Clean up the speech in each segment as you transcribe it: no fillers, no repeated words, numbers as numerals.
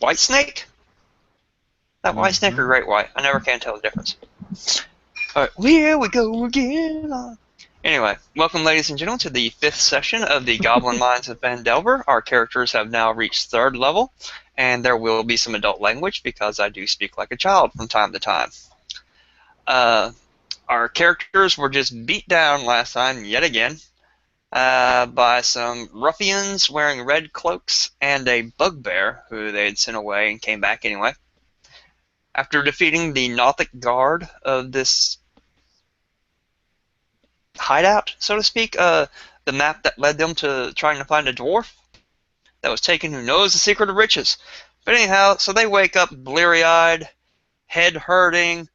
White snake? That white snake or great white? I never can tell the difference. Alright, here we go again. Anyway, welcome ladies and gentlemen to the 5th session of the Goblin Mines of Phandelver. Our characters have now reached 3rd level, and there will be some adult language because I do speak like a child from time to time. Our characters were just beat down last time, yet again, by some ruffians wearing red cloaks and a bugbear who they had sent away and came back anyway. After defeating the Nothic guard of this hideout, so to speak, the map that led them to trying to find a dwarf that was taken who knows the secret of riches. But anyhow, so they wake up bleary-eyed, head hurting.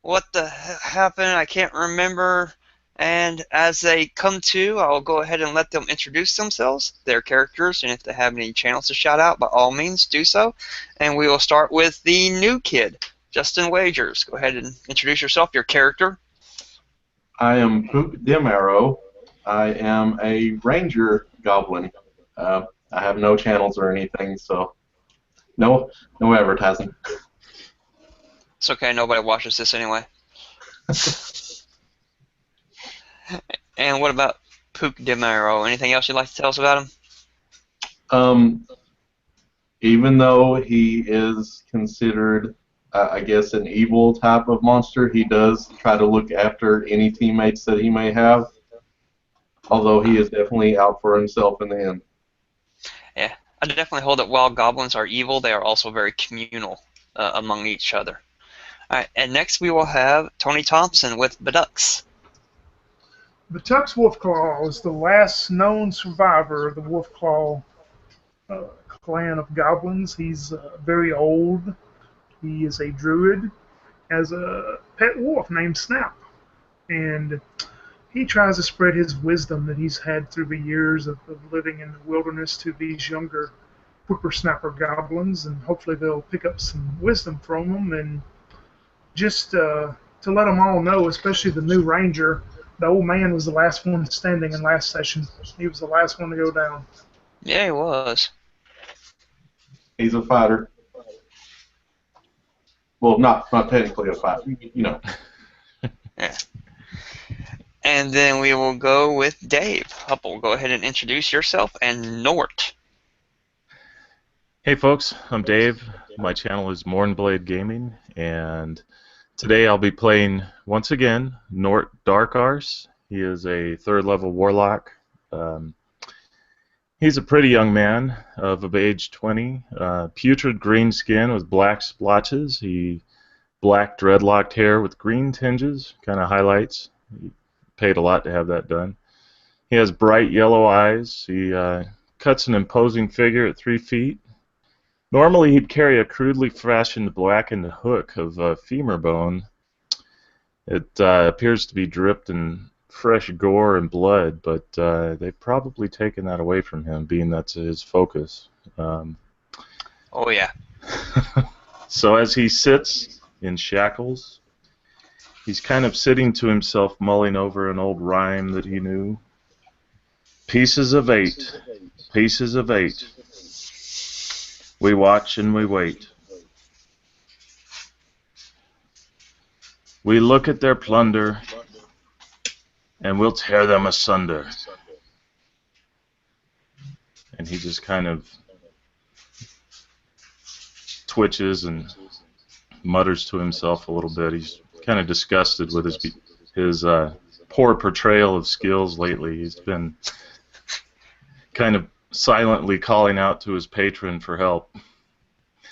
What the happened? I can't remember. And as they come to, I'll go ahead and let them introduce themselves, their characters, and if they have any channels to shout out, by all means, do so. And we will start with the new kid, Justin Wagers. Go ahead and introduce yourself, your character. I am Pook Demarrow. I am a ranger goblin. I have no channels or anything, so no advertising. It's okay, nobody watches this anyway. And what about Pook Demarrow? Anything else you'd like to tell us about him? Even though he is considered, I guess, an evil type of monster, he does try to look after any teammates that he may have, although he is definitely out for himself in the end. Yeah, I definitely hold that while goblins are evil, they are also very communal among each other. Alright, and next we will have Tony Thompson with Bedux. Bedux Wolfclaw is the last known survivor of the Wolfclaw clan of goblins. He's very old. He is a druid, has a pet wolf named Snap, and he tries to spread his wisdom that he's had through the years of living in the wilderness to these younger whippersnapper goblins, and hopefully they'll pick up some wisdom from him. And just to let them all know, especially the new ranger, the old man was the last one standing in last session. He was the last one to go down. Yeah, he was. He's a fighter. Well, not technically a fighter, you know. Yeah. And then we will go with Dave. Hupple, go ahead and introduce yourself, and Nort. Hey folks, I'm Dave. My channel is Mornblade Gaming, and today I'll be playing, once again, Nort Darkars. He is a 3rd level warlock. He's a pretty young man of age 20, putrid green skin with black splotches. He black dreadlocked hair with green tinges, kind of highlights. He paid a lot to have that done. He has bright yellow eyes. He cuts an imposing figure at 3 feet. Normally he'd carry a crudely fashioned blackened hook of femur bone. It appears to be dripped in fresh gore and blood, but they've probably taken that away from him, being that's his focus. Oh yeah. So as he sits in shackles, he's kind of sitting to himself, mulling over an old rhyme that he knew. Pieces of 8, pieces of 8. We watch and we wait. We look at their plunder, and we'll tear them asunder. And he just kind of twitches and mutters to himself a little bit. He's kind of disgusted with his poor portrayal of skills lately. He's been kind of silently calling out to his patron for help.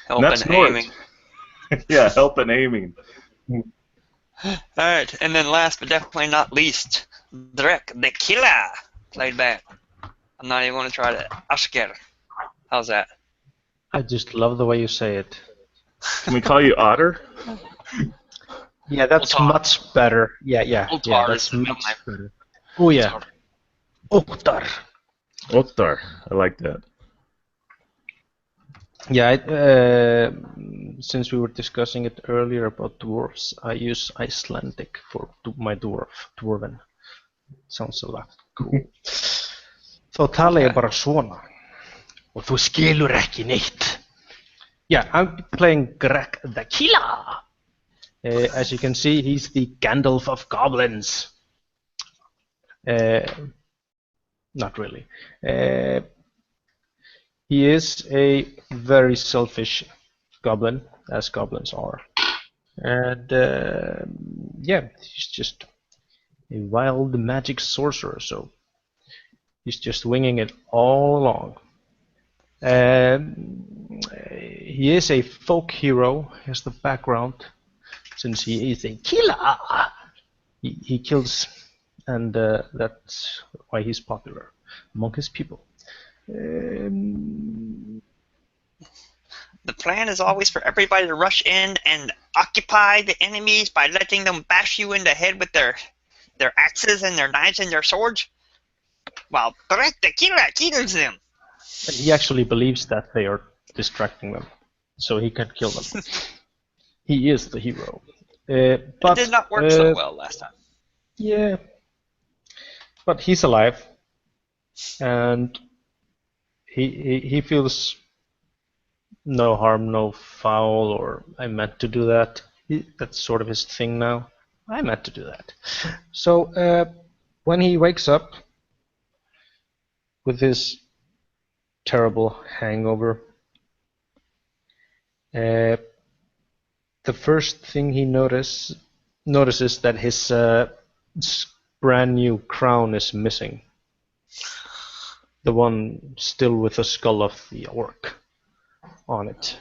Help and aiming. Yeah, help and aiming. Alright, and then last but definitely not least, Drek the Killer, played back. I'm not even going to try to. Ashker. How's that? I just love the way you say it. Can we call you Otter? Yeah, that's Otar. much better. Yeah, that's much better. Oh yeah. Otar. Otar. I like that. Yeah, since we were discussing it earlier about dwarves, I use Icelandic for my dwarven. Sounds a lot cool. Þá tala ég bara svona og þú skilur ekki neitt. Yeah, I'm playing Greg the Killer. As you can see, he's the Gandalf of goblins. Uh, Not really. Uh, he is a very selfish goblin, as goblins are. And yeah, he's just a wild magic sorcerer, so he's just winging it all along. He is a folk hero, has the background, since he is a killer. He kills, and that's why he's popular among his people. Um, The plan is always for everybody to rush in and occupy the enemies by letting them bash you in the head with their axes and their knives and their swords, while Brett the Killer kills them. and he actually believes that they are distracting them, so he can kill them. He is the hero. It did not work so well last time. Yeah, but he's alive, and he feels no harm, no foul, or I meant to do that. That's sort of his thing now. I meant to do that. So when he wakes up with his terrible hangover, the first thing he notices that his brand new crown is missing. The one still with the skull of the orc on it.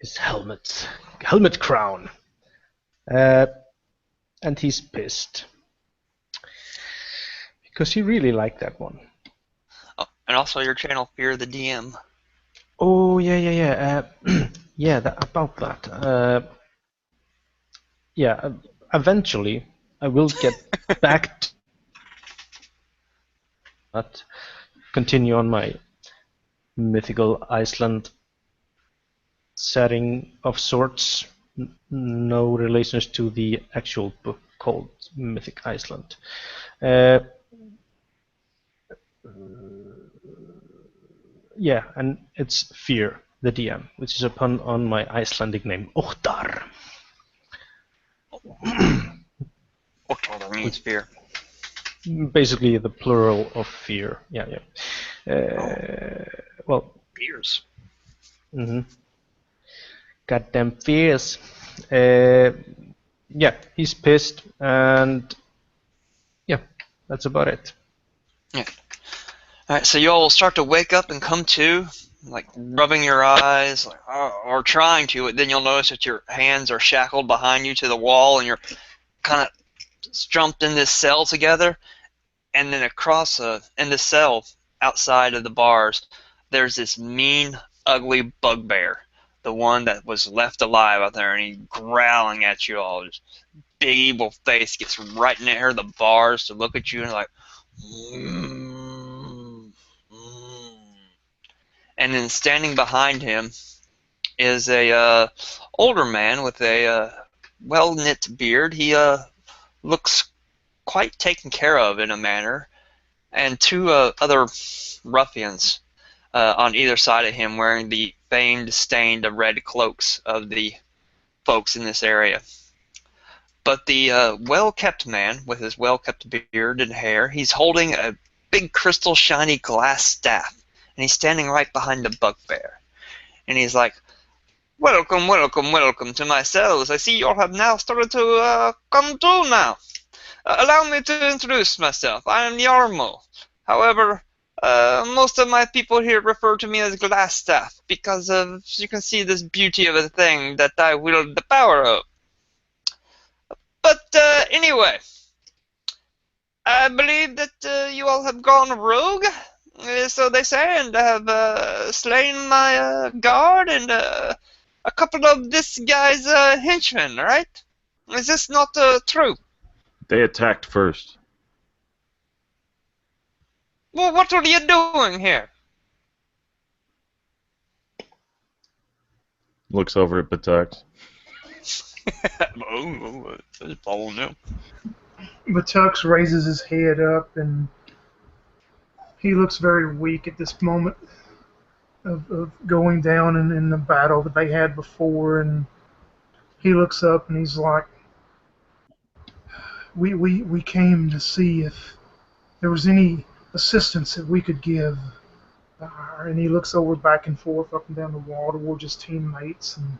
His helmet crown. And he's pissed. Because he really liked that one. Oh, and also your channel, Fear the DM. Oh, yeah. Yeah, about that. Yeah, eventually I will get back to that. Continue on my mythical Iceland setting of sorts. No relations to the actual book called Mythic Iceland. Yeah, and it's Fear, the DM, which is a pun on my Icelandic name, Óttar. What means fear? Basically the plural of fear. Yeah. Well, Fears. Goddamn fears. Yeah, he's pissed, and yeah, that's about it. Yeah. Alright, so you all will start to wake up and come to, like rubbing your eyes, like, or trying to, and then you'll notice that your hands are shackled behind you to the wall, and you're kind of jumped in this cell together, and then across in the cell outside of the bars, there's this mean, ugly bugbear, the one that was left alive out there, and he's growling at you all. His big evil face gets right near the bars to look at you, and like, and then standing behind him is a older man with a well-knit beard. He looks quite taken care of in a manner, and two other ruffians on either side of him wearing the famed stained red cloaks of the folks in this area. But the well-kept man with his well-kept beard and hair, he's holding a big crystal shiny glass staff, and he's standing right behind the bugbear. And he's like, welcome, welcome, welcome to my cells. I see you all have now started to come to now. Allow me to introduce myself. I am Yarmo. However, most of my people here refer to me as Glassstaff because of, you can see this beauty of a thing that I wield the power of. But anyway, I believe that you all have gone rogue, so they say, and have slain my guard and a couple of this guy's henchmen, right? Is this not true? They attacked first. Well, what are you doing here? Looks over at Batux. Following him. Batux raises his head up and he looks very weak at this moment. of going down in the battle that they had before, and he looks up and he's like, we came to see if there was any assistance that we could give. And he looks over back and forth, up and down the wall towards his teammates, and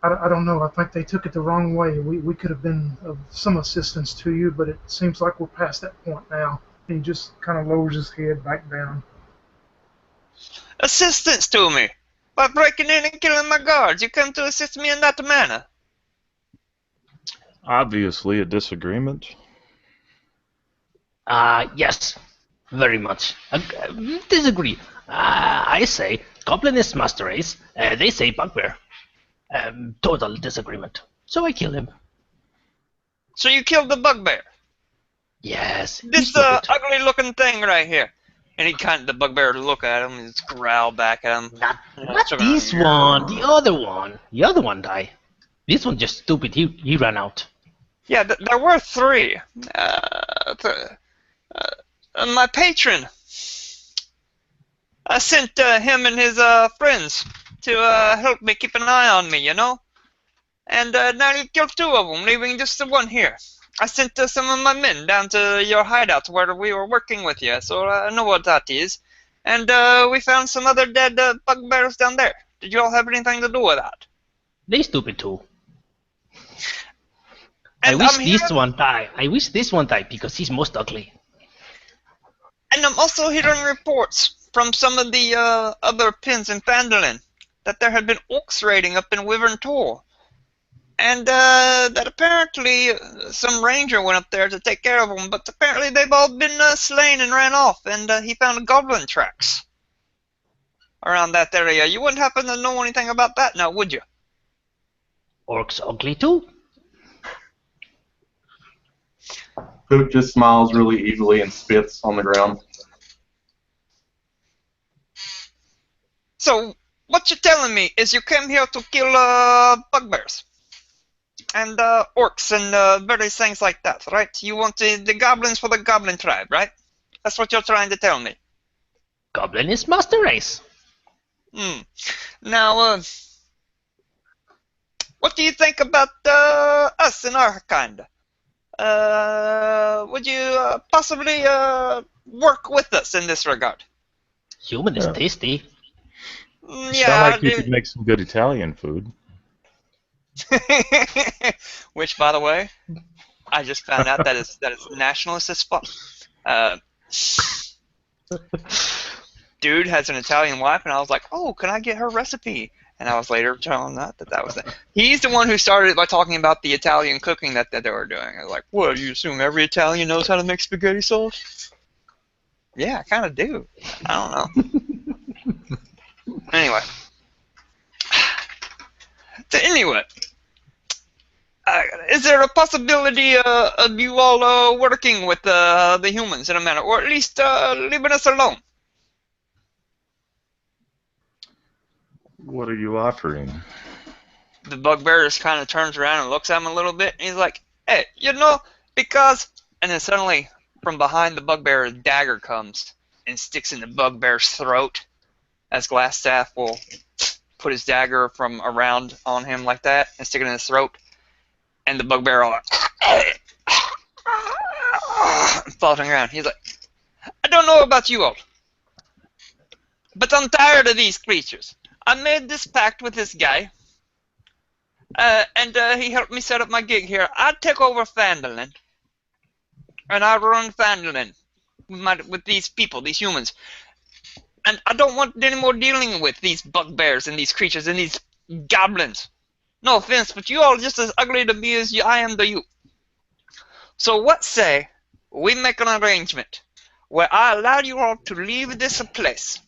I don't know. I think they took it the wrong way. We could have been of some assistance to you, but it seems like we're past that point now. And he just kind of lowers his head back down. Assistance to me! By breaking in and killing my guards, you come to assist me in that manner. Obviously, a disagreement. Yes, very much. Disagree. I say Goblin is master race. They say bugbear. Total disagreement. So I kill him. So you killed the bugbear? Yes. This ugly looking thing right here. And the bugbear look at him and just growl back at him. Not this one. The other one. The other one died. This one just stupid. He ran out. Yeah, there were three. My patron. I sent him and his friends to help me keep an eye on me, you know? And now you killed two of them, leaving just the one here. I sent some of my men down to your hideout where we were working with you, so I know what that is. And we found some other dead bugbears down there. Did you all have anything to do with that? They stupid too. And I wish this one died. I wish this one died because he's most ugly. And I'm also hearing reports from some of the other pins in Phandalin that there had been orcs raiding up in Wyvern Tor. And that apparently some ranger went up there to take care of them, but apparently they've all been slain and ran off, and he found goblin tracks around that area. You wouldn't happen to know anything about that now, would you? Orcs ugly too? Pook just smiles really evilly and spits on the ground. So, what you're telling me is you came here to kill bugbears and orcs and various things like that, right? You want the goblins for the goblin tribe, right? That's what you're trying to tell me. Goblin is master race. Now, what do you think about us and our kind? Would you possibly work with us in this regard? Human is tasty. Yeah, Sound like you could make some good Italian food. Which, by the way, I just found out that is nationalist as fuck. Dude has an Italian wife, and I was like, oh, can I get her recipe? And I was later telling that was that. He's the one who started it by talking about the Italian cooking that they were doing. I was like, what, you assume every Italian knows how to make spaghetti sauce? Yeah, I kind of do. I don't know. Anyway. Is there a possibility of you all working with the humans in a manner, or at least leaving us alone? What are you offering? The bugbear just kind of turns around and looks at him a little bit, and he's like, hey, because... And then suddenly, from behind the bugbear, a dagger comes and sticks in the bugbear's throat, as Glassstaff will put his dagger from around on him like that and stick it in his throat. And the bugbear all floating around. He's like, I don't know about you all, but I'm tired of these creatures. I made this pact with this guy, and he helped me set up my gig here. I'd take over Phandalin, and I'd run Phandalin with these people, these humans. And I don't want any more dealing with these bugbears and these creatures and these goblins. No offense, but you all are just as ugly to me as I am to you. So what say we make an arrangement where I allow you all to leave this place.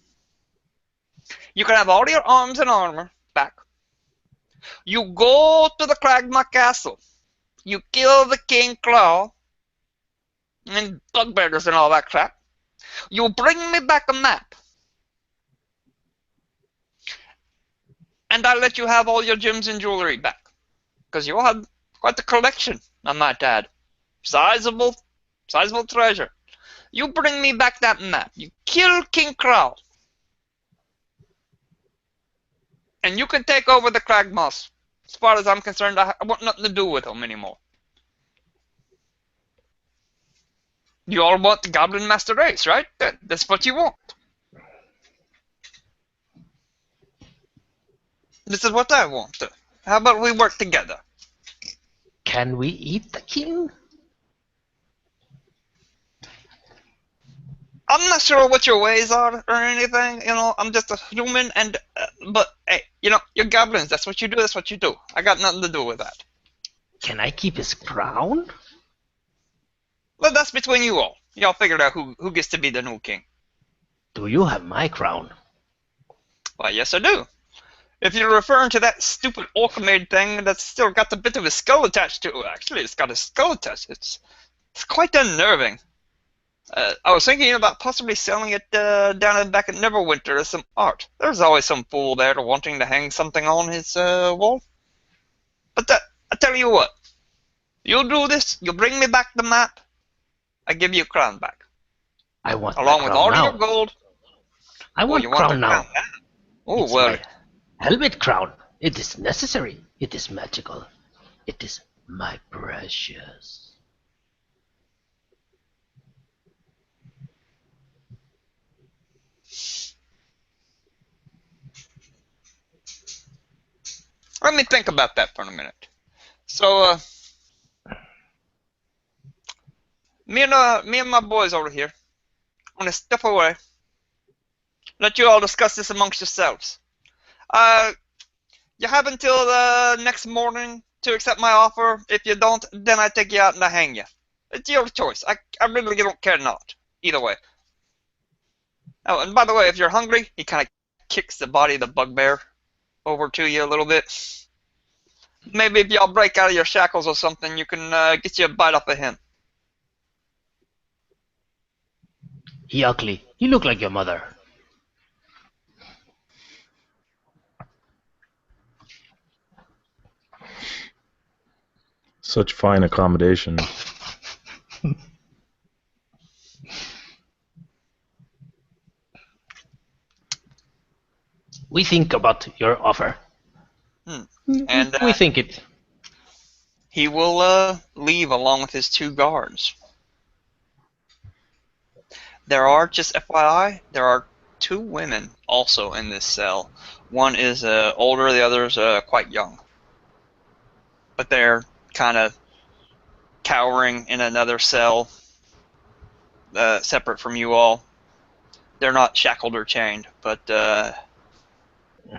You can have all your arms and armor back. You go to the Cragma Castle. You kill the King Claw and bugbears and all that crap. You bring me back a map. And I let you have all your gems and jewelry back. Because you all had quite the collection, I might add. Sizable treasure. You bring me back that map. You kill King Crow. and you can take over the Cragmoss. As far as I'm concerned, I want nothing to do with them anymore. You all want the Goblin Master Race, right? That's what you want. This is what I want. How about we work together? Can we eat the king? I'm not sure what your ways are or anything. I'm just a human, and but hey, you're goblins. That's what you do. That's what you do. I got nothing to do with that. Can I keep his crown? But that's between you all. Y'all figured out who gets to be the new king. Do you have my crown? Well, yes, I do. If you're referring to that stupid orc-made thing that's still got a bit of a skull attached to it, actually, it's got a skull attached. It's quite unnerving. I was thinking about possibly selling it down back at Neverwinter as some art. There's always some fool there wanting to hang something on his wall. But I tell you what, you'll do this, you'll bring me back the map, I give you a crown back. I want along my with crown all now. your gold. I want you crown want the now. crown now? Oh, It's well, my helmet crown. It is necessary. It is magical. It is my precious. let me think about that for a minute. So, me and my boys over here, I'm gonna step away. Let you all discuss this amongst yourselves. You have until next morning to accept my offer. If you don't, then I take you out and I hang you. It's your choice. I really don't care not. Either way. Oh, and by the way, if you're hungry, he kind of kicks the body of the bugbear over to you a little bit. Maybe if y'all break out of your shackles or something, you can get you a bite off of him. He ugly. You look like your mother. Such fine accommodation. We think about your offer. And We think it. he will leave along with his 2 guards. There are, just FYI, there are 2 women also in this cell. One is older, the other is quite young. But they're kind of cowering in another cell, separate from you all. They're not shackled or chained, but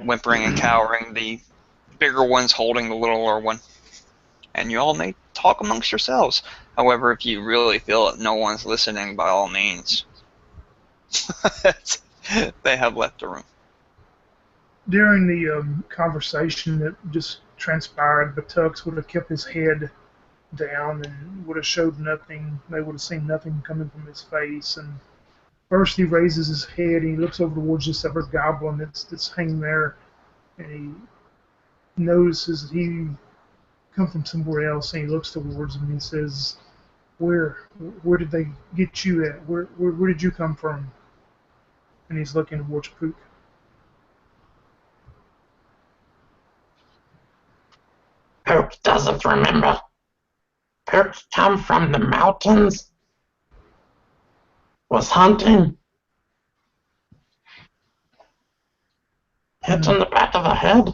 whimpering and cowering. The bigger one's holding the littler one. And you all may talk amongst yourselves. However, if you really feel that no one's listening, by all means. They have left the room. During the conversation that just transpired, Batux would have kept his head down and would have showed nothing. They would have seen nothing coming from his face. And first he raises his head and he looks over towards this other goblin that's hanging there, and he notices that he come from somewhere else, and he looks towards him and he says, where did they get you at? Where did you come from? And he's looking towards Pook. Pook doesn't remember. Pook come from the mountains. Was hunting. Hit on the back of the head.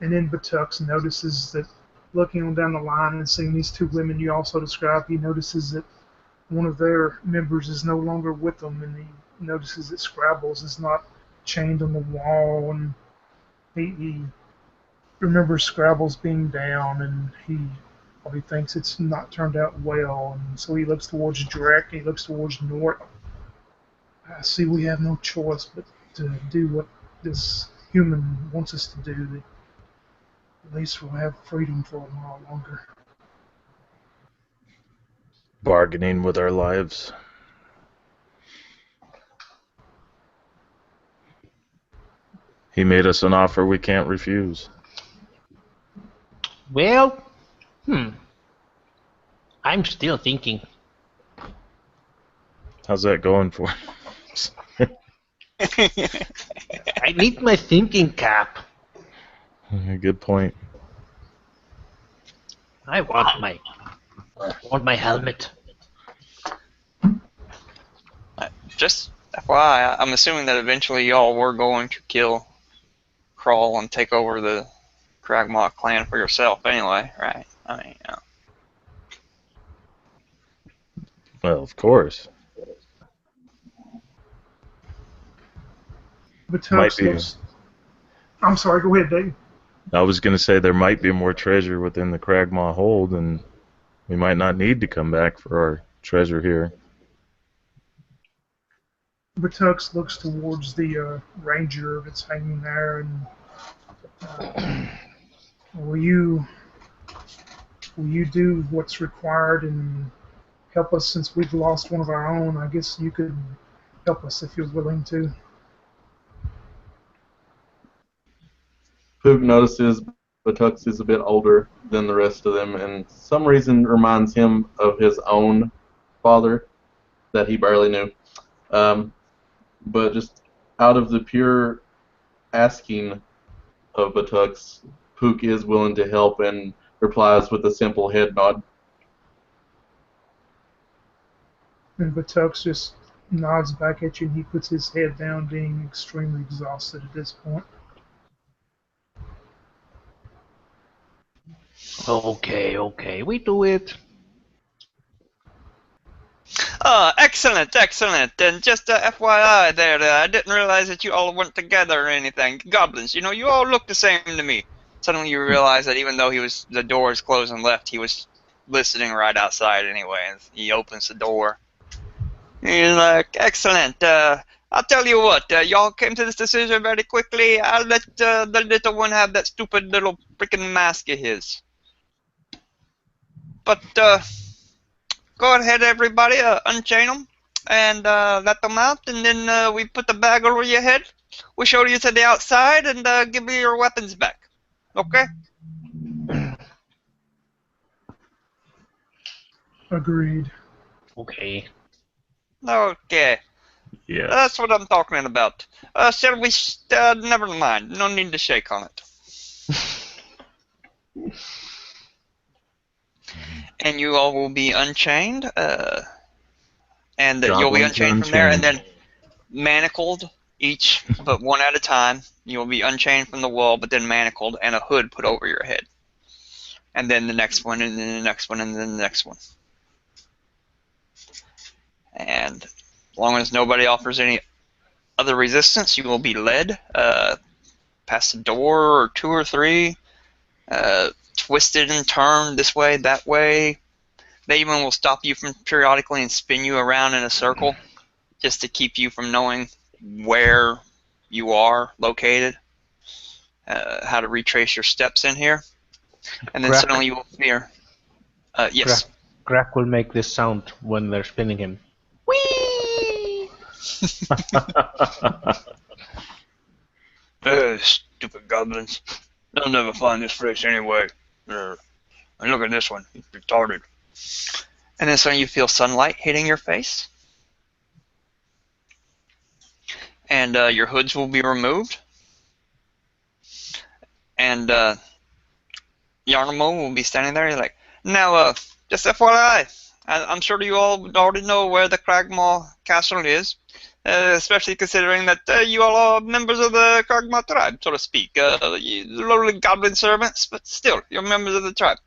And then Batux notices that, looking on down the line and seeing these 2 women you also described, he notices that one of their members is no longer with them, and he notices that Scrabbles is not chained on the wall, and he remembers Scrabbles being down, and he probably thinks it's not turned out well, and so he looks towards Drek, he looks towards Nort. I see we have no choice but to do what this human wants us to do. At least we'll have freedom for a while longer. Bargaining with our lives. He made us an offer we can't refuse. Well, I'm still thinking. How's that going for you? I need my thinking cap. Good point. I want my helmet. Just FYI, I'm assuming that eventually y'all were going to kill Crawl and take over the Kragmaw clan for yourself anyway, right? I mean, Well, of course. But Might Tux be. looks. I'm sorry. Go ahead, Dave. I was going to say there might be more treasure within the Cragmaw hold, and we might not need to come back for our treasure here. But Tux looks towards the ranger that's hanging there, and will you do what's required and help us since we've lost one of our own? I guess you could help us if you're willing to. Poog notices Batux is a bit older than the rest of them, and some reason reminds him of his own father that he barely knew. But just out of the pure asking of Batux, Pook is willing to help and replies with a simple head nod. And Batux just nods back at you, and he puts his head down, being extremely exhausted at this point. Okay, we do it. excellent, excellent. And just FYI there, I didn't realize that you all weren't together or anything. Goblins, you know, you all look the same to me. Suddenly you realize that even though the door is closed and left, he was listening right outside anyway. And he opens the door. He's like, excellent. I'll tell you what, y'all came to this decision very quickly. I'll let the little one have that stupid little freaking mask of his. But go ahead, everybody, unchain them and let them out, and then we put the bag over your head. We show you to the outside and give you your weapons back. Okay? Agreed. Okay. Okay. Yeah. That's what I'm talking about. Shall we? Never mind. No need to shake on it. And you all will be unchained, and you'll be Goblins are unchained from there, and unchained. then manacled each, but one at a time. You'll be unchained from the wall, but then manacled, and a hood put over your head. And then the next one, and then the next one, and then the next one. And as long as nobody offers any other resistance, you will be led past a door or two or three, twisted and turned this way, that way. They even will stop you from periodically and spin you around in a circle just to keep you from knowing where you are located, how to retrace your steps in here. And then suddenly you will hear, yes. Crack will make this sound when they're spinning him. Whee! Stupid goblins. They'll never find this place anyway. And look at this one. He's retarded. And then suddenly you feel sunlight hitting your face. And your hoods will be removed. And Yarnamo will be standing there. He's like, now, just FYI, I'm sure you all already know where the Cragmaw castle is. Especially considering that you all are members of the Kragmaw tribe, so to speak. You lowly goblin servants, but still, you're members of the tribe.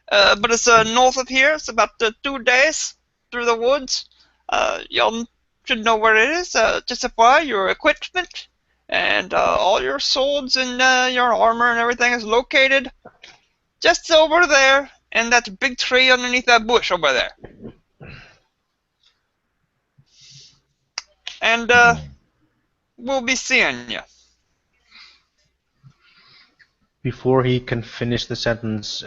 But it's north of here. It's about 2 days through the woods. Y'all should know where it is. Just FYI, your equipment and all your swords and your armor and everything is located just over there in that big tree underneath that bush over there. And we'll be seeing you. Before he can finish the sentence,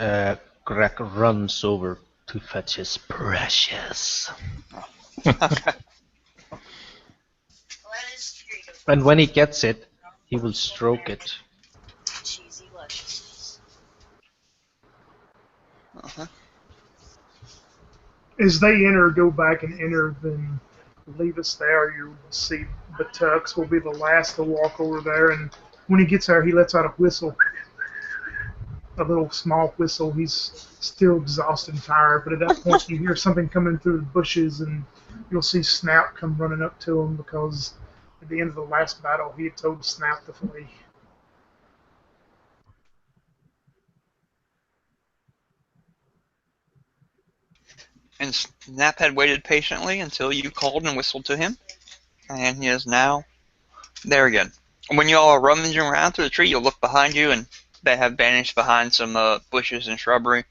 Crack runs over to fetch his precious. Okay. And when he gets it, he will stroke it. Uh-huh. As they enter, go back and enter, then leave us there. You see Batux will be the last to walk over there, and when he gets there, he lets out a whistle, a little small whistle. He's still exhausted and tired, but at that point, you hear something coming through the bushes, and you'll see Snap come running up to him because at the end of the last battle, he had told Snap to flee. And Snap had waited patiently until you called and whistled to him, and he is now there again. When you all are rummaging around through the tree, you'll look behind you, and they have vanished behind some bushes and shrubbery.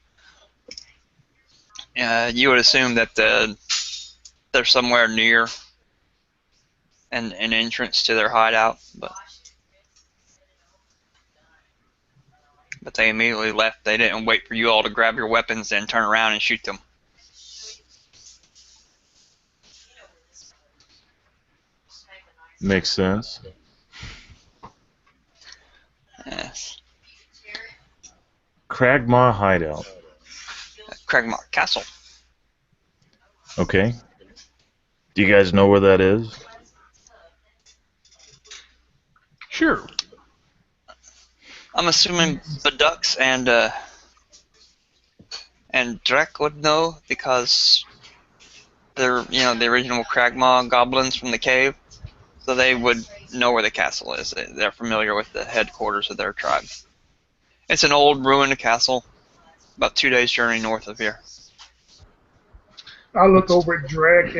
You would assume that they're somewhere near an entrance to their hideout, but they immediately left. They didn't wait for you all to grab your weapons and turn around and shoot them. Makes sense. Yes. Cragmaw Hideout. Cragmar Castle. Okay. Do you guys know where that is? Sure. I'm assuming Badux and Drek would know because they're the original Cragmaw goblins from the cave, so they would know where the castle is. They're familiar with the headquarters of their tribe. It's an old ruined castle, about 2 days' journey north of here. I look over at Drek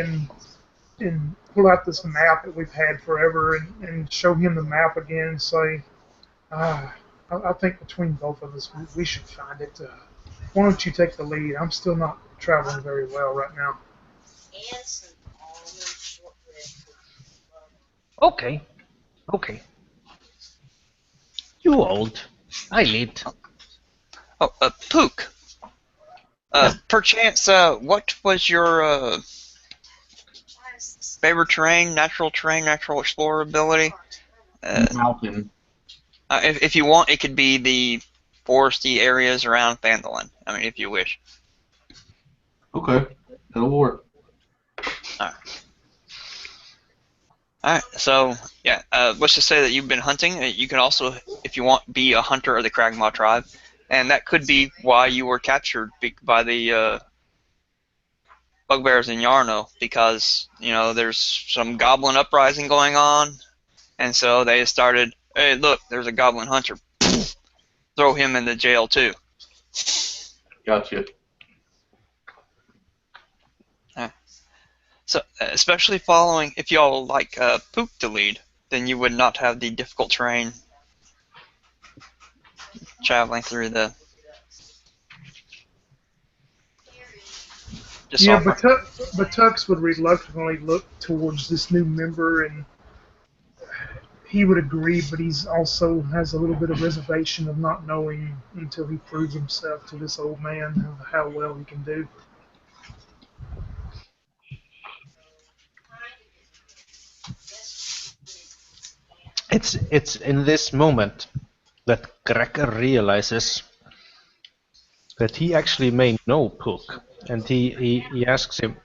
and pull out this map that we've had forever and show him the map again and say, I think between both of us, we should find it. Why don't you take the lead? I'm still not traveling very well right now. Okay. Okay. You old. I lead. Oh, Pook. Perchance, what was your favorite terrain, natural explorer ability? Mountain. If you want, it could be the foresty areas around Phandelver. I mean, if you wish. Okay, that'll work. Alright, so, yeah, let's just say that you've been hunting. You can also, if you want, be a hunter of the Cragmaw tribe. And that could be why you were captured by the bugbears in Yarno, because, there's some goblin uprising going on, and so they started, hey, look, there's a goblin hunter. Throw him in the jail, too. Gotcha. So, especially following, if y'all like Pook to lead, then you would not have the difficult terrain traveling through the. Yeah, Batux would reluctantly look towards this new member, and he would agree, but he's also has a little bit of reservation of not knowing until he proves himself to this old man of how well he can do. It's in this moment that Gregor realizes that he actually may know Pook, and he asks him,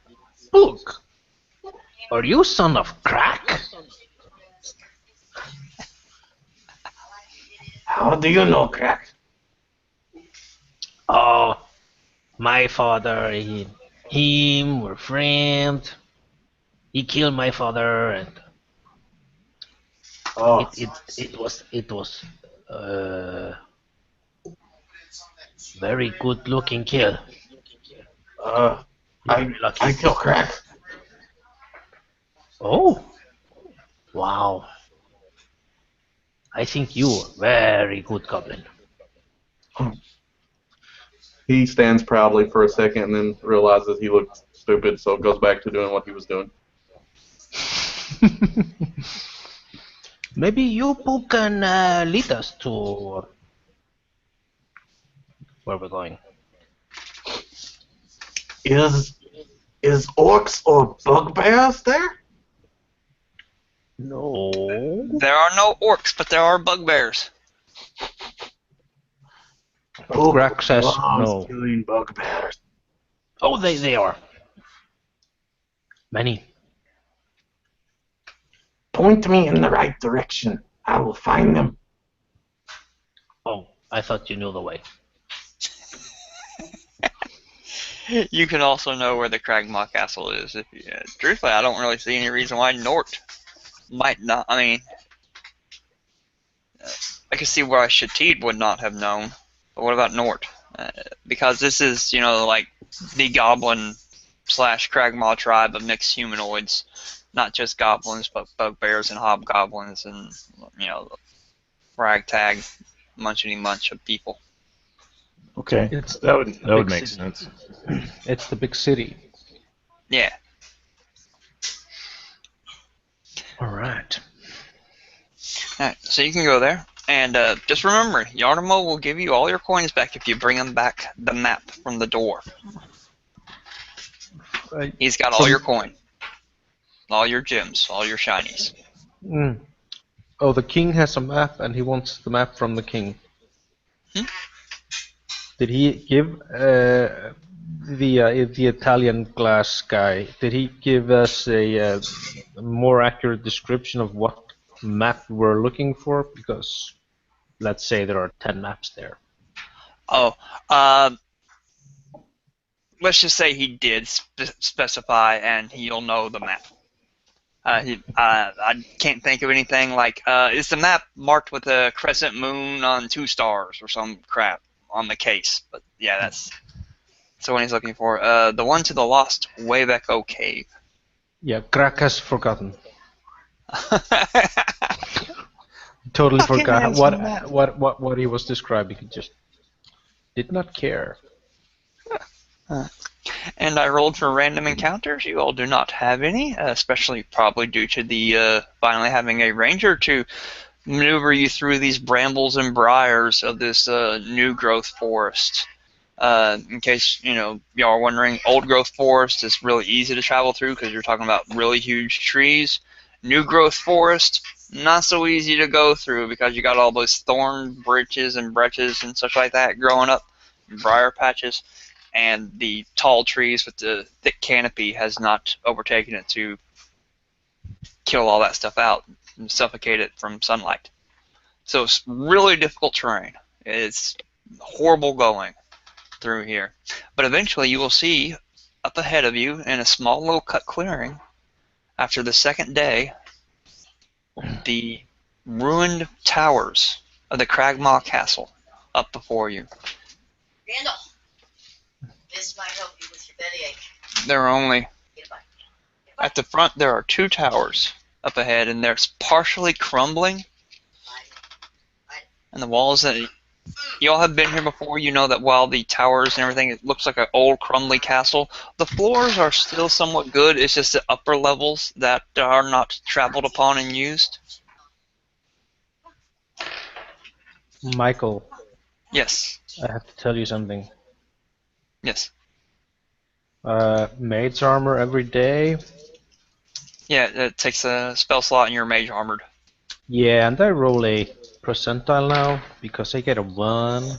Pook, are you son of Crack? How do you know, Crack? Oh, my father, him were friend. He killed my father, and Oh, it was very good looking kill. uh, Very lucky. I kill Crack. Oh, wow. I think you are very good goblin. He stands proudly for a second and then realizes he looked stupid, so goes back to doing what he was doing. Maybe you can lead us to where we're going. Is orcs or bugbears there? No. There are no orcs, but there are bugbears. Greg says loves no. killing bugbears. Oh, they are. Many. point me in the right direction. I will find them. Oh, I thought you knew the way. You can also know where the Cragmaw Castle is. If you, truthfully, I don't really see any reason why Nort might not. I mean, I can see why Shatid would not have known. But what about Nort? Because this is, like the Goblin slash Cragmaw tribe of mixed humanoids. Not just goblins, but bugbears and hobgoblins and, ragtag, munchity munch of people. Okay, It's that would the big make city. sense. It's the big city. Yeah. All right. Alright, so you can go there. And just remember, Yarnamo will give you all your coins back if you bring him back the map from the door. He's got all your coin. All your gems, all your shinies. Mm. Oh, the king has a map, and he wants the map from the king. Did he give the Italian glass guy? Did he give us a more accurate description of what map we're looking for? Because let's say there are 10 maps there. Oh, let's just say he did specify, and you'll know the map. I can't think of anything like, is the map marked with a crescent moon on 2 stars or some crap on the case? But yeah, that's the one he's looking for. The one to the lost Wayback Cave. Yeah, Grak has forgotten. Totally forgot what he was describing. He just did not care. And I rolled for random encounters. You all do not have any, especially probably due to the finally having a ranger to maneuver you through these brambles and briars of this new growth forest. In case y'all are wondering, old growth forest is really easy to travel through because you're talking about really huge trees. New growth forest, not so easy to go through because you got all those thorn britches and bretches and such like that growing up, briar patches. And the tall trees with the thick canopy has not overtaken it to kill all that stuff out and suffocate it from sunlight. So it's really difficult terrain. It's horrible going through here. But eventually you will see up ahead of you in a small little cut clearing, after the second day, the ruined towers of the Cragmaw Castle up before you. Randall, this might help you with your bellyache. There are only, at the front there are 2 towers up ahead, and they're partially crumbling. And the walls that you all have been here before, you know that while the towers and everything, it looks like an old crumbly castle, the floors are still somewhat good. It's just the upper levels that are not traveled upon and used. Michael, Yes. I have to tell you something. Yes. Maid's armor every day. Yeah, it takes a spell slot and you're mage armored. Yeah, and I roll a percentile now because I get a 1.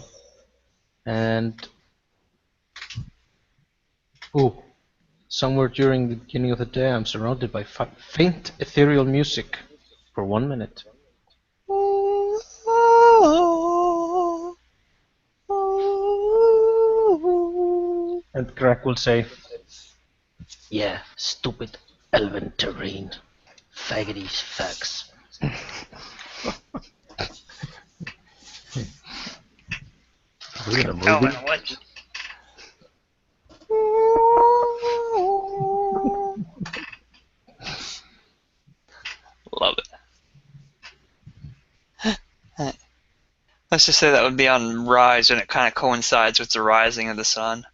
And somewhere during the beginning of the day, I'm surrounded by faint ethereal music for 1 minute. And Crack will say, "Yeah, stupid elven terrain, faggoty's fags." We're in a movie. Love it. Let's just say that would be on Rise, and it kind of coincides with the rising of the sun.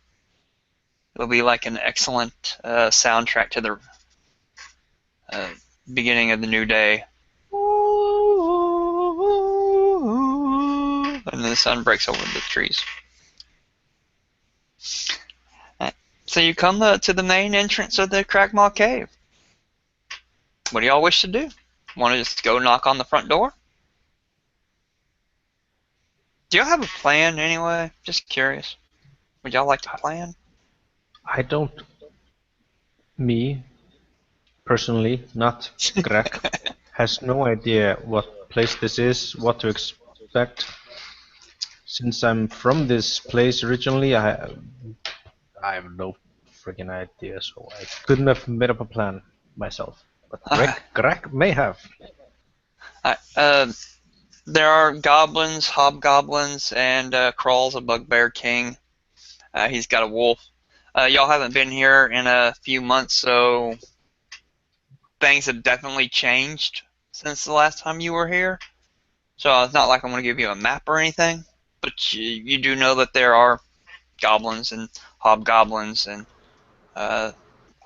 It'll be like an excellent soundtrack to the beginning of the new day. And then the sun breaks over the trees. So you come to the main entrance of the Cragmaw Cave. What do y'all wish to do? Want to just go knock on the front door? Do y'all have a plan anyway? Just curious. Would y'all like to plan? I don't. Me, personally, not Greg. has no idea what place this is, what to expect. Since I'm from this place originally, I have no freaking idea, so I couldn't have made up a plan myself. But Greg may have. There are goblins, hobgoblins, and Crawl's a bugbear king. He's got a wolf. Y'all haven't been here in a few months, so things have definitely changed since the last time you were here. So it's not like I'm going to give you a map or anything, but you do know that there are goblins and hobgoblins and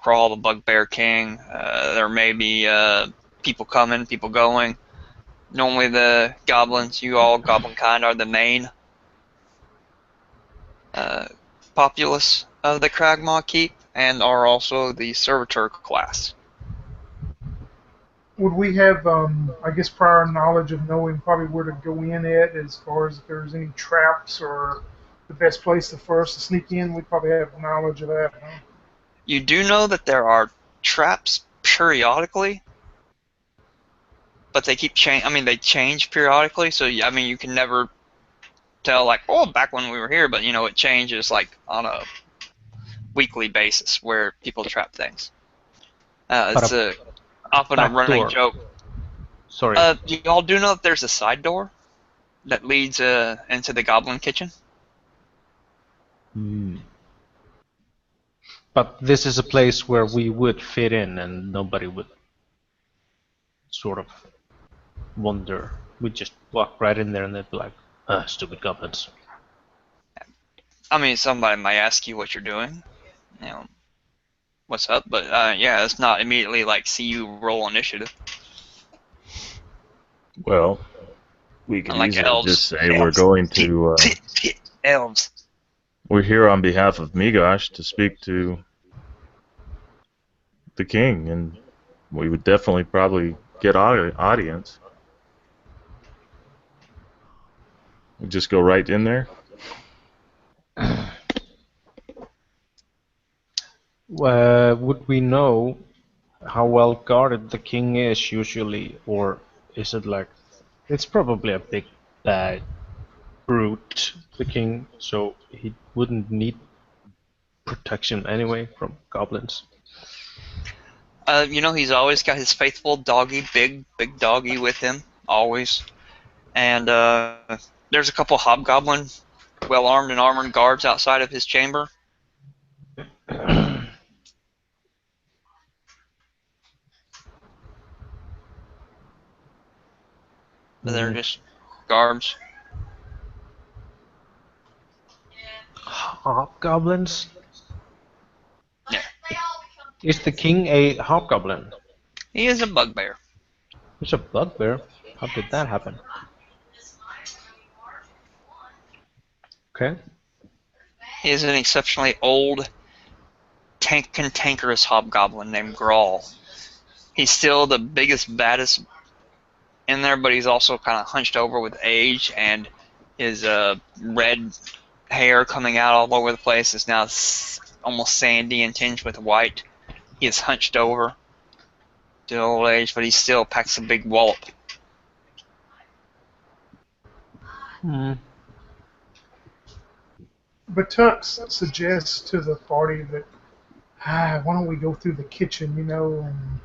Crawl the bugbear king. There may be people coming, people going. Normally the goblins, you all goblin kind, are the main uh, populace of the Cragmaw Keep and are also the servitor class. Would we have, I guess, prior knowledge of knowing probably where to go in at as far as if there's any traps or the best place for us to sneak in? We'd probably have knowledge of that. Huh? You do know that there are traps periodically, but they keep change. I mean, they change periodically, so I mean, you can never tell like, oh, back when we were here, but you know, it changes like on a weekly basis where people trap things. But It's a often a back running door. joke. Sorry. Y'all do know that there's a side door that leads into the goblin kitchen. But this is a place where we would fit in and nobody would sort of wonder. We'd just walk right in there and they'd be like, stupid goblins. I mean, somebody might ask you what you're doing, you know, what's up, but yeah, it's not immediately like see you roll initiative. Well, we could Unlike easily just elves. say we're going to. Elves. We're here on behalf of Migosh to speak to the king, and we would definitely probably get audience. We just go right in there. Would we know how well guarded the king is usually, or is it like it's probably a big bad brute, the king, so he wouldn't need protection anyway from goblins. You know, he's always got his faithful doggy, big doggy with him, always. And there's a couple hobgoblin, well-armed and armored guards outside of his chamber. They're just guards. Hobgoblins? Yeah. Is the king a hobgoblin? He is a bugbear. He's a bugbear? How did that happen? Okay. He is an exceptionally old, cantankerous hobgoblin named Grawl. He's still the biggest, baddest in there, but he's also kind of hunched over with age, and his red hair coming out all over the place is now almost sandy and tinged with white. He is hunched over to old age, but he still packs a big wallop. But Tux suggests to the party that, why don't we go through the kitchen, and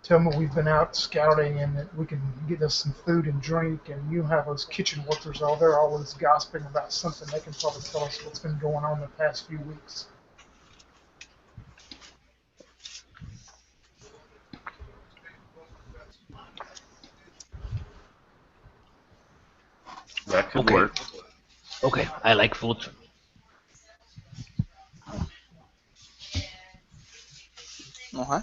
tell them we've been out scouting and that we can get us some food and drink, and you have those kitchen workers all there always gossiping about something. They can probably tell us what's been going on the past few weeks. That could work. Okay, I like food. Okay.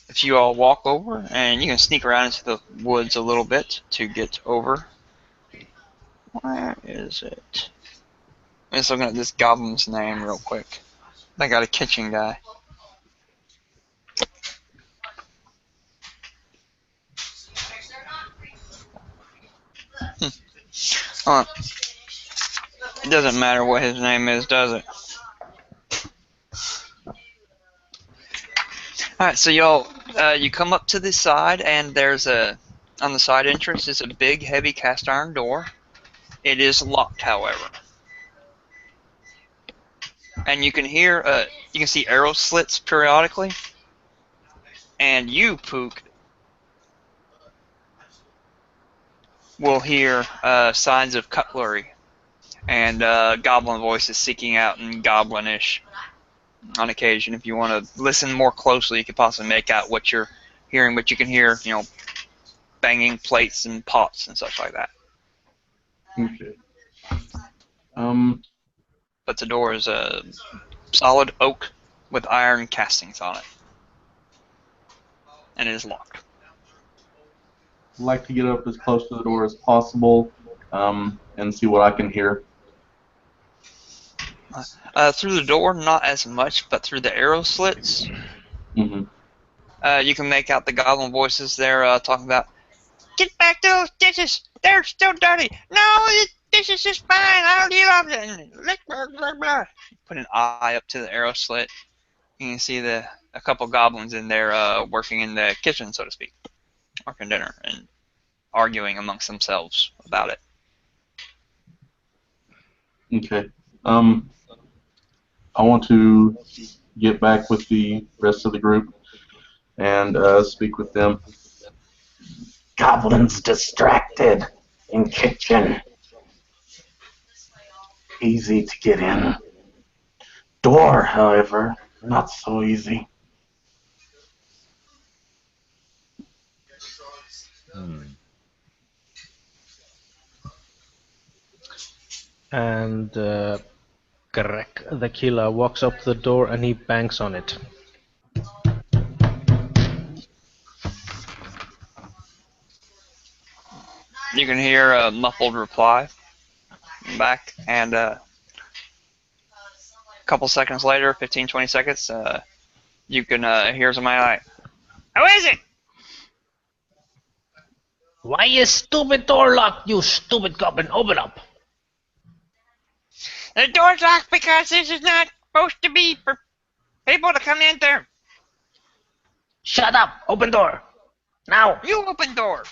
If you all walk over, and you can sneak around into the woods a little bit to get over. Where is it? I'm just looking at this goblin's name real quick. I got a kitchen guy. It doesn't matter what his name is, does it? All right, so y'all, you come up to the side, and there's on the side entrance is a big, heavy cast iron door. It is locked, however, and you can see arrow slits periodically, and you, Pook, will hear signs of cutlery and goblin voices seeking out in goblinish on occasion. If you want to listen more closely, you could possibly make out what you're hearing, but you can hear, banging plates and pots and such like that. Okay. But the door is solid oak with iron castings on it, and it is locked. I'd like to get up as close to the door as possible, and see what I can hear. Through the door, not as much, but through the arrow slits, Mm-hmm. you can make out the goblin voices there talking about, "Get back those dishes! They're still dirty! No, this is just fine! I'll love it!" Put an eye up to the arrow slit. You can see a couple goblins in there working in the kitchen, so to speak, working dinner and arguing amongst themselves about it. Okay. I want to get back with the rest of the group and speak with them. Goblins distracted in kitchen. Easy to get in. Door, however, not so easy. And Greg the killer walks up to the door and he bangs on it. You can hear a muffled reply back, and a couple seconds later, 15, 20 seconds, you can hear somebody like, "Who is it?" Why is stupid door locked, you stupid goblin? Open up! "The door's locked because this is not supposed to be for people to come in there. Shut up! Open door! Now! You open door."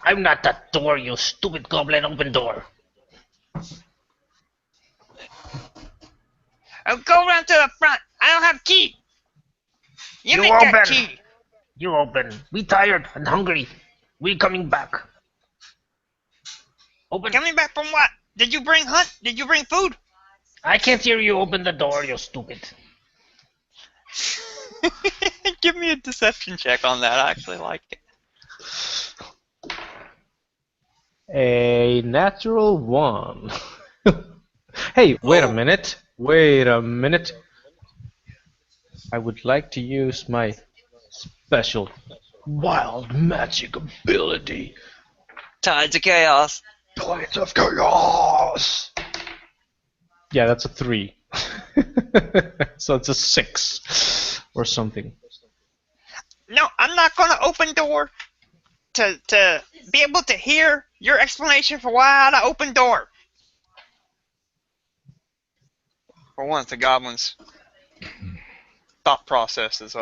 I'm not that door, you stupid goblin. Open door! "I'll go around to the front. I don't have key. You make open! that key." You open. We tired and hungry. We coming back. Open. "Coming back from what? Did you bring food?" I can't hear you. Open the door, you stupid. Give me a deception check on that. I actually like it. A natural 1. Hey, wait a minute. Wait a minute. I would like to use my special wild magic ability. Tides of chaos. Tides of Chaos! Yeah, that's a 3. So it's a 6 or something. No, I'm not gonna open door to be able to hear your explanation for why I ought to open door. For once, the goblin's thought process is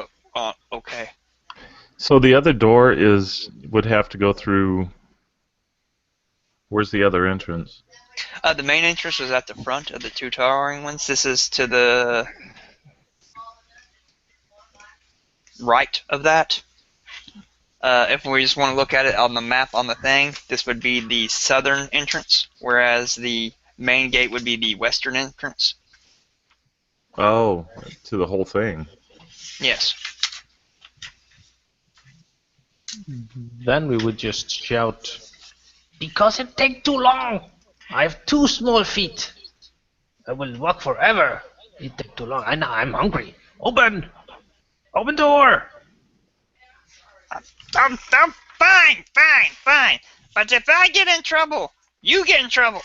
okay. So the other door would have to go through. Where's the other entrance? The main entrance was at the front of the two towering ones. This is to the right of that. If we just want to look at it on the map on the thing, this would be the southern entrance, whereas the main gate would be the western entrance. Oh, to the whole thing. Yes. Then we would just shout, "Because it takes too long! I have 2 small feet! I will walk forever! It takes too long. I'm hungry! Open! Open door!" I'm fine. But if I get in trouble, you get in trouble.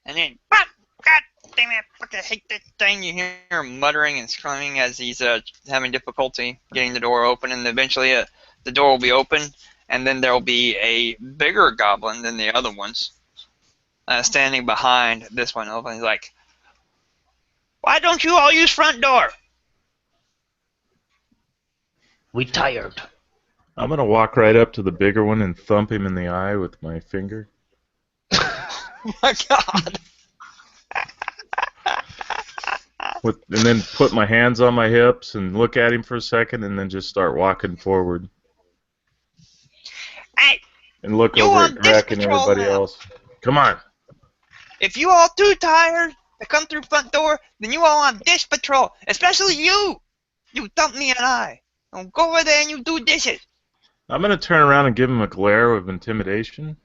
And then, but God damn it, fucking hate this thing. You hear him muttering and screaming as he's having difficulty getting the door open, and eventually the door will be open, and then there will be a bigger goblin than the other ones standing behind this one. And he's like, Why don't you all use front door? We tired. I'm gonna walk right up to the bigger one and thump him in the eye with my finger. Oh my God. And then put my hands on my hips and look at him for a second, and then just start walking forward Hey, and look you over at on this Greg and patrol everybody now. else. Come on. If you all too tired to come through front door, then you all on dish patrol. Especially you. You thump me in the eye. Now go over there and you do dishes. I'm gonna turn around and give him a glare of intimidation.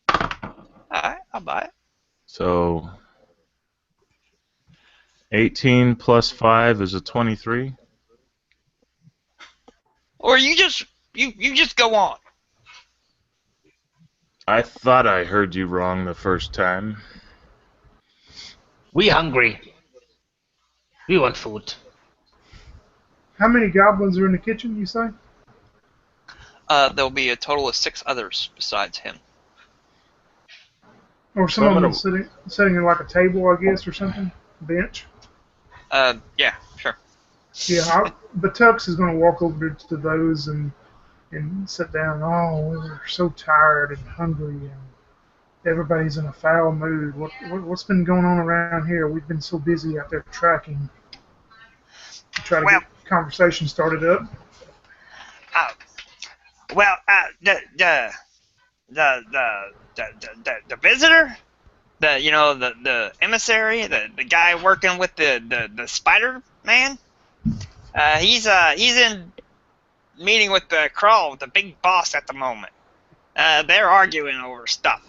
Alright, I'll buy it. So 18 plus 5 is a 23. Or you just go on. I thought I heard you wrong the first time. We hungry. We want food. How many goblins are in the kitchen, you say? There'll be a total of 6 others besides him. Or some So of I'm them gonna sitting in like a table, I guess, or something? Bench? Yeah, sure. Yeah, but Tux is going to walk over to those and sit down. Oh, we're so tired and hungry, and everybody's in a foul mood. What's been going on around here? We've been so busy out there tracking. Try to Well, get conversation started up. uh, the visitor, the emissary, the guy working with the Spider Man. He's in meeting with the Crawl, the big boss at the moment. They're arguing over stuff.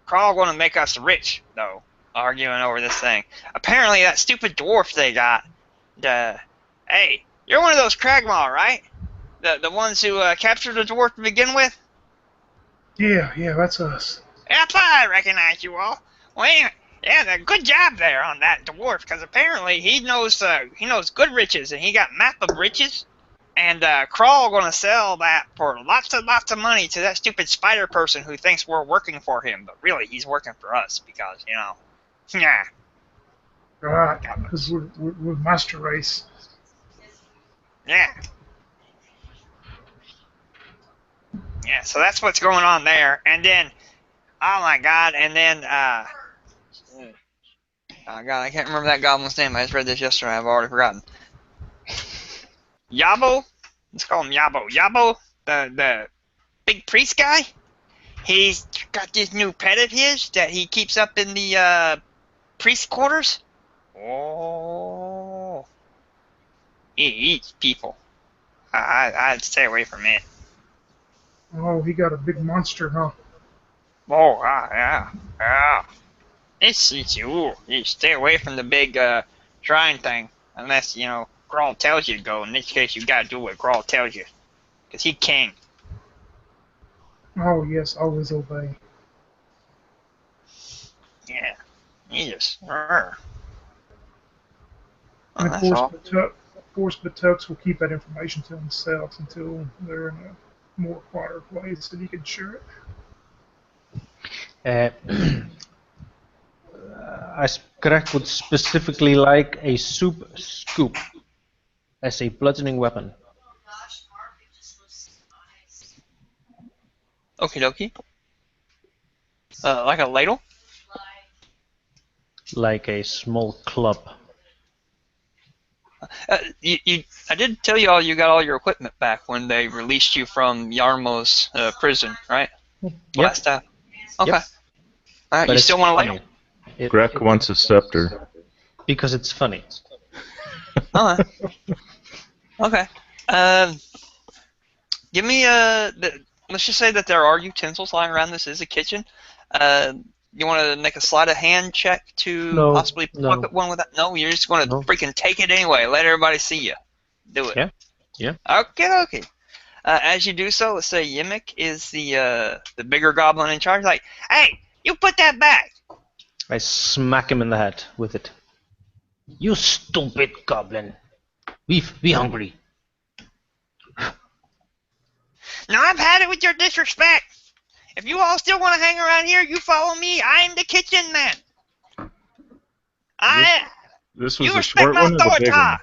Crawl going to make us rich, though, arguing over this thing. Apparently, that stupid dwarf they got. Hey, you're one of those Kragmaw, right? The ones who captured the dwarf to begin with? Yeah, that's us. Yep, I recognize you all. Well, anyway, yeah, good job there on that dwarf, because apparently he knows good riches, and he got map of riches. And Crawl gonna sell that for lots of money to that stupid spider person who thinks we're working for him, but really he's working for us because yeah. Right, because we're master race. Yeah. Yeah, so that's what's going on there. And then, oh my God, and then, oh God, I can't remember that goblin's name. I just read this yesterday. I've already forgotten. Yabo? Let's call him Yabo. Yabo, the big priest guy, he's got this new pet of his that he keeps up in the priest quarters. Oh. He eats people. I'd stay away from it. Oh, he got a big monster, huh? Oh, yeah. It's you. You stay away from the big shrine thing, unless Grawl tells you to go. In this case, you gotta do what Grawl tells you, cause he king. Oh, yes, always obey. Yeah, he just. And of That's course, all. Batux will keep that information to themselves until they're in a more quieter place and he can share it. Greg would specifically like a soup scoop as a bludgeoning weapon. Okie dokie. Like a ladle. Like a small club. I did tell you all you got all your equipment back when they released you from Yarmo's prison, right? Yep. Last time. Okay. Yep. All right. But You it's still want a funny. ladle? Greg wants a scepter. Because it's funny. Okay. Okay. Give me let's just say that there are utensils lying around. This is a kitchen. You want to make a sleight of hand check to possibly pocket one with that? No, you're just going to freaking take it anyway. Let everybody see you. Do it. Yeah. Okay. As you do so, let's say Yimmick is the bigger goblin in charge. Like, hey, you put that back. I smack him in the head with it. You stupid goblin. We hungry. Now I've had it with your disrespect. If you all still want to hang around here, you follow me. I'm the kitchen man. I This you was a respect short my one or the big authority. one?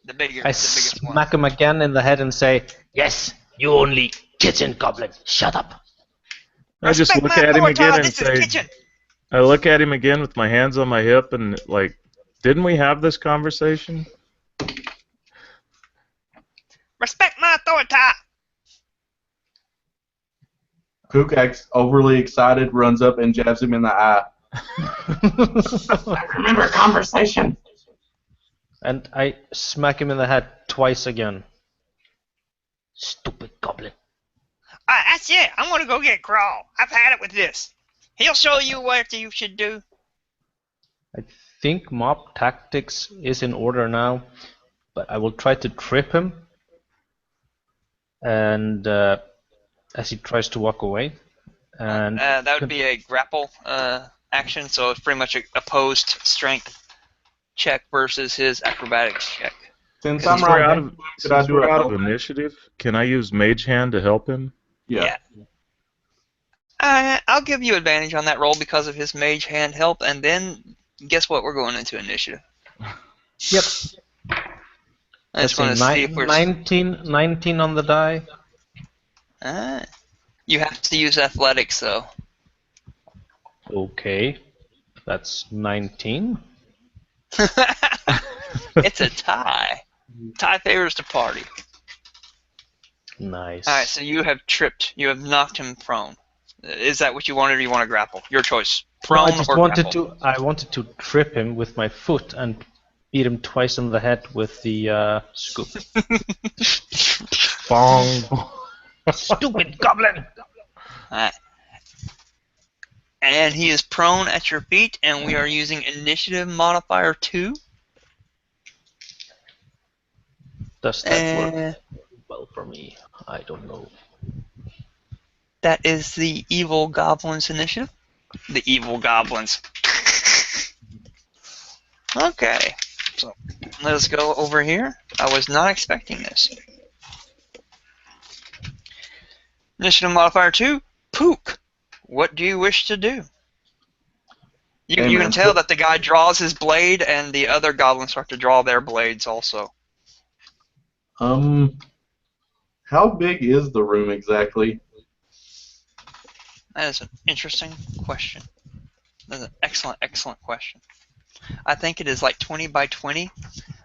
The bigger, I the biggest one. smack him again in the head and say, "Yes, you only kitchen goblin. Shut up." I just Respect look my at him authority. again and This is say, kitchen. I look at him again with my hands on my hip and like, didn't we have this conversation? Respect my authority. Kook acts overly excited, runs up and jabs him in the eye. Remember conversation. And I smack him in the head twice again. Stupid goblin. That's it. I'm gonna go get Crawl. I've had it with this. He'll show you what you should do. I think mob tactics is in order now, but I will try to trip him. And as he tries to walk away, and That would be a grapple action, so it's pretty much a opposed strength check versus his acrobatics check. Since Since I'm we're right, out of, could I since do we're a out help? of initiative, can I use Mage Hand to help him? Yeah. I'll give you advantage on that roll because of his mage hand help, and then guess what? We're going into initiative. yep. I just Let's want to see, see if we're. 19 on the die. You have to use athletics, though. Okay, that's 19. It's a tie. Tie favors the party. Nice. All right, so you have tripped. You have knocked him prone. Is that what you wanted, or you want to grapple? Your choice. No, Prone I just or wanted grapple. to. I wanted to trip him with my foot and beat him twice in the head with the scoop. Bong. Stupid goblin! Alright. And he is prone at your feet, and we are using initiative modifier 2. Does that work And well for me? I don't know. that is the evil goblins initiative. The evil goblins. Okay, so let's go over here. I was not expecting this. Initiative modifier 2, Pook. What do you wish to do? You, Hey, you man, can tell that the guy draws his blade, and the other goblins start to draw their blades also. How big is the room exactly? That is an interesting question. That's an excellent, excellent question. I think it is like 20 by 20.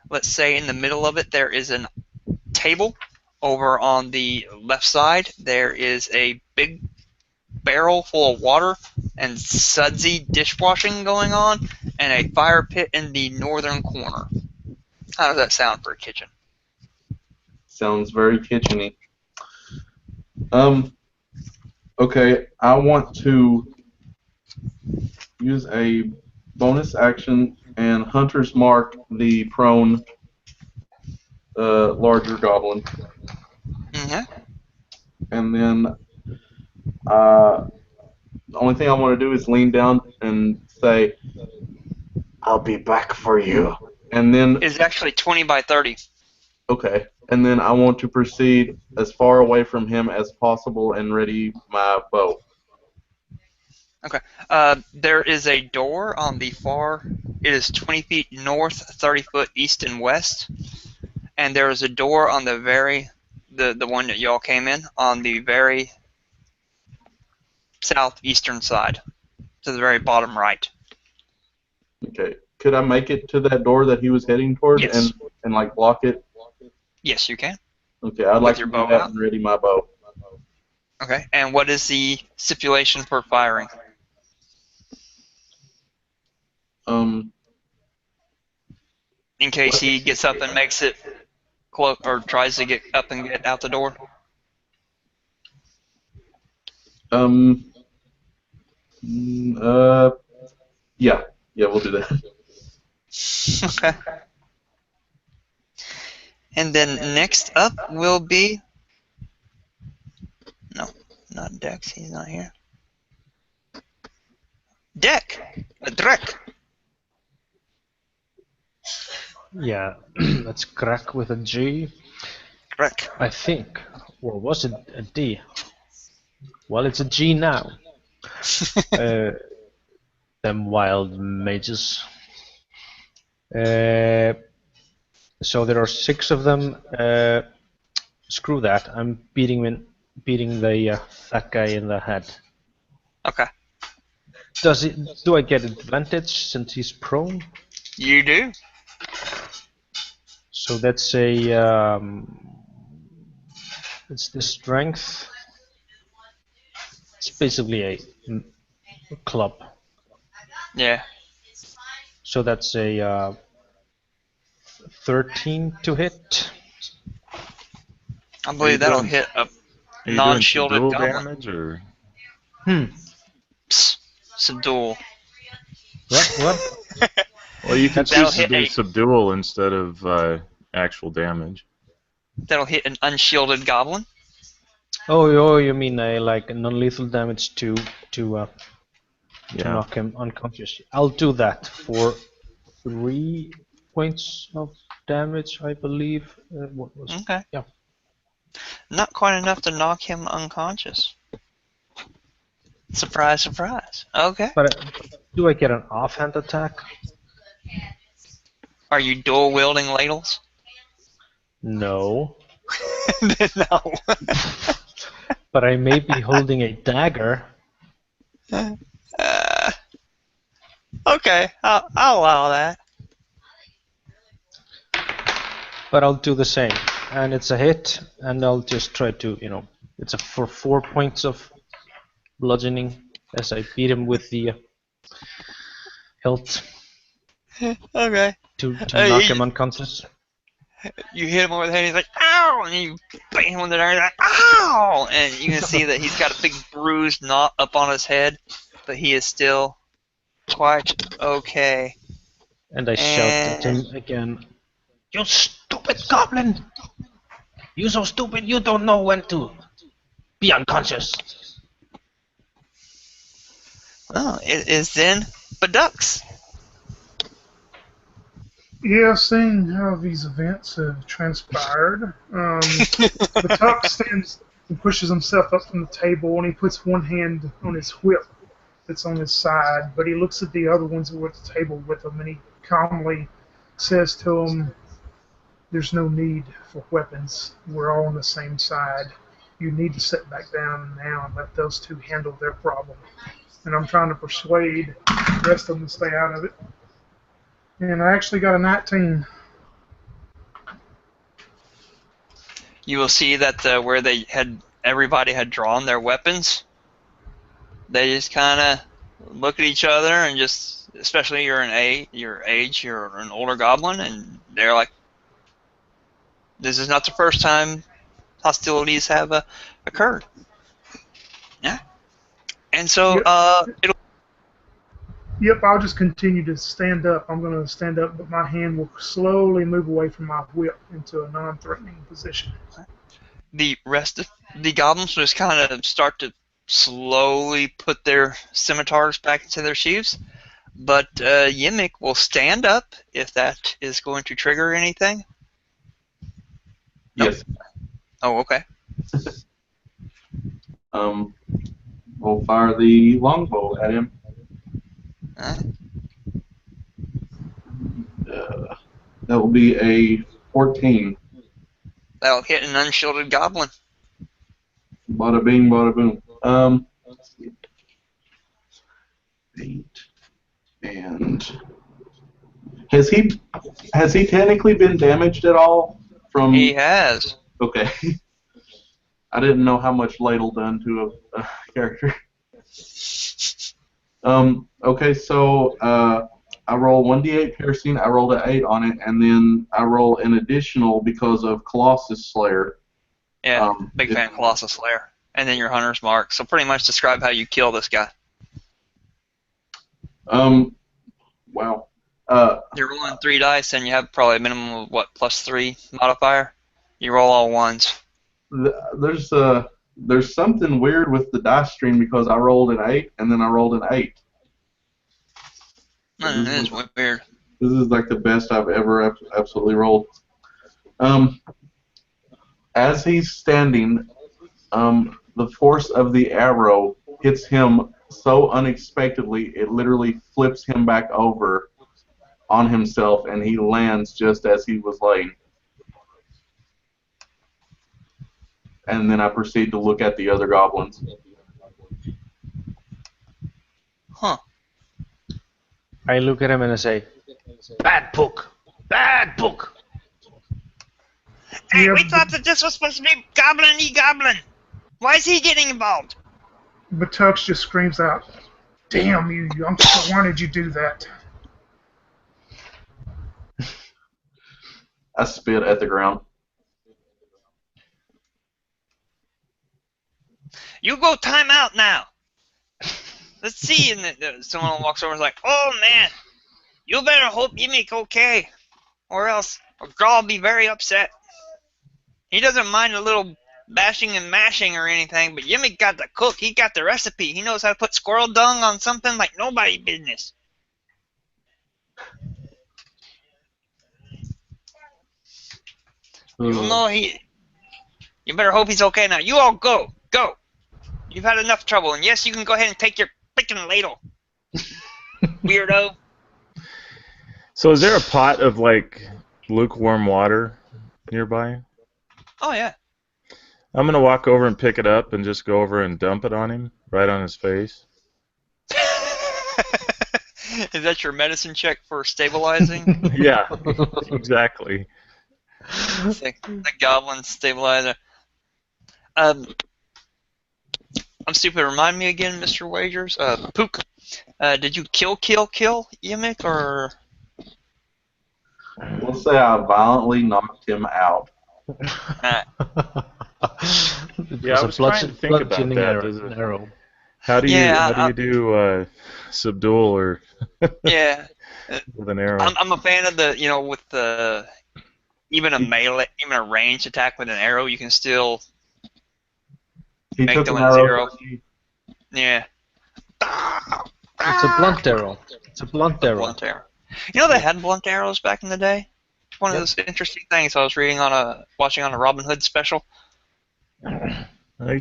Let's say in the middle of it there is a table. Over on the left side there is a big barrel full of water and sudsy dishwashing going on, and a fire pit in the northern corner. How does that sound for a kitchen? Sounds very kitcheny. Okay, I want to use a bonus action and Hunter's Mark the prone larger goblin. Mm-hmm. And then the only thing I want to do is lean down and say, I'll be back for you. and then, It's actually 20 by 30. okay, and then I want to proceed as far away from him as possible and ready my bow. Okay. There is a door on the far. It is 20 feet north, 30 foot east and west, and there is a door on the very, the one that y'all came in on the very southeastern side, to the very bottom right. Okay, could I make it to that door that he was heading toward Yes. and like block it? Yes, you can. Okay, I'd With like to your do bow that out? and ready my bow. Okay. And what is the stipulation for firing? In case he gets up and makes it close, or tries to get up and get out the door. Yeah, we'll do that. Okay. And then next up will be. No, not Dex. He's not here. Drek. Yeah, that's crack with a G. Drek. I think. Or was it a D? Well, it's a G now. Them wild mages. So there are 6 of them. Screw that. I'm beating the that guy in the head. Okay. Do I get advantage since he's prone? You do. So that's a it's the strength. It's basically a club. Yeah. So that's a 13 to hit. I Are you believe that'll doing hit a are you doing non-shielded subdual goblin. damage or? Psst. Subdual. What? Well, you can That's- That'll choose to hit do a subdual instead of actual damage. that'll hit an unshielded goblin. Oh, you mean like non-lethal damage to Yeah. knock him unconscious? I'll do that for 3 points of damage, I believe. What was? Okay. Yeah. Not quite enough to knock him unconscious. Surprise, surprise. Okay. But do I get an offhand attack? Are you dual wielding ladles? No. No. But I may be holding a dagger. Okay, I'll allow that. But I'll do the same. And it's a hit, and I'll just try to, it's for 4 points of bludgeoning as I beat him with the hilt Okay. to Hey, knock him unconscious. You hit him over the head, he's like, ow! And you bang him on the he's like, ow! And you can see that he's got a big bruised knot up on his head, but he is still quite okay. And I shout at him again. You stupid goblin! You so stupid you don't know when to be unconscious. Well, it is then Badux. Yeah, seeing how these events have transpired, the Tuck stands and pushes himself up from the table, and he puts one hand on his whip that's on his side, but he looks at the other ones who are at the table with him, and he calmly says to them, "There's no need for weapons. We're all on the same side. You need to sit back down now and let those two handle their problem." And I'm trying to persuade the rest of them to stay out of it. And I actually got a 19. You will see that where everybody had drawn their weapons, they just kind of look at each other and just, especially you're an older goblin, and they're like, this is not the first time hostilities have occurred. Yeah. And so it'll. Yep, I'll just continue to stand up. I'm going to stand up, but my hand will slowly move away from my whip into a non-threatening position. The rest of the goblins will just kind of start to slowly put their scimitars back into their sheaths, but Yimmick will stand up if that is going to trigger anything. Yes. Oh, okay. We'll fire the longbow at him. That will be a 14. That'll hit an unshielded goblin. Bada bing, bada boom. Let's see. 8. And has he technically been damaged at all from? He has. Okay. I didn't know how much ladle done to a character. Okay, so I roll 1d8 piercing. I rolled an 8 on it, and then I roll an additional because of Colossus Slayer. Yeah, big fan of Colossus Slayer. And then your Hunter's Mark. So pretty much describe how you kill this guy. Wow. You're rolling 3 dice, and you have probably a minimum of, what, +3 modifier? You roll all ones. There's something weird with the dice stream because I rolled an 8 and then I rolled an 8. It is weird. This is like the best I've ever absolutely rolled. As he's standing, the force of the arrow hits him so unexpectedly it literally flips him back over, on himself, and he lands just as he was laying. And then I proceed to look at the other goblins. Huh. I look at him and I say, "Bad book, bad book." Hey, Yeah, we thought that this was supposed to be Goblin E Goblin. Why is he getting involved? but Tux just screams out, "Damn you, youngster! Why did you do that?" I spit at the ground. You go time out now. Let's see. And someone walks over and is like, oh man, you better hope you make okay. Or else Grawl will be very upset. He doesn't mind a little bashing and mashing or anything, but Yimmy got the cook. He got the recipe. He knows how to put squirrel dung on something like nobody business. You know he. You better hope he's okay now. You all go. Go. You've had enough trouble, and yes, you can go ahead and take your freaking ladle. Weirdo. So is there a pot of like lukewarm water nearby? Oh yeah. I'm gonna walk over and pick it up and just go over and dump it on him, right on his face. Is that your medicine check for stabilizing? Yeah, exactly. The goblin stabilizer. I'm stupid. Remind me again, Mr. Wagers. Pook. Did you kill Yimmick, or? We'll say I violently knocked him out. It Yeah, I was trying to think about bludgeoning that. arrow. How do you Yeah, do subdual or Yeah. with an arrow? I'm a fan of the, with the even a melee, even a ranged attack with an arrow, you can still He make took them an a arrow. zero. From me. Yeah. It's a blunt arrow. It's a blunt arrow. Blunt arrow. You know they had blunt arrows back in the day. One of Yep. those interesting things I was watching on a Robin Hood special. You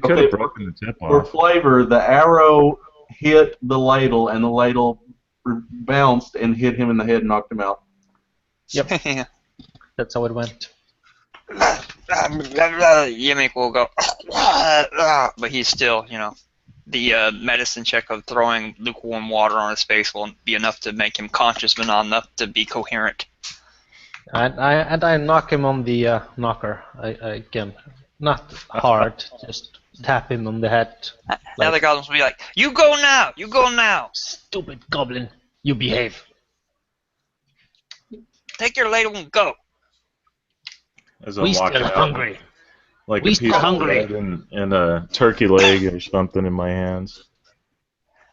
could Okay, have broken the tip For off. flavor, the arrow hit the ladle, and the ladle bounced and hit him in the head and knocked him out. Yep. Yeah. That's how it went. Yimmick will go, but he's still, the medicine check of throwing lukewarm water on his face will be enough to make him conscious, but not enough to be coherent. And I knock him on the knocker. I again, not hard, just tap him on the head. Now the goblins will be like, you go now, you go now. Stupid goblin, you behave. Take your ladle and go. As I'm We walking still out, hungry. like We a still piece of hungry. bread and a turkey leg or something in my hands.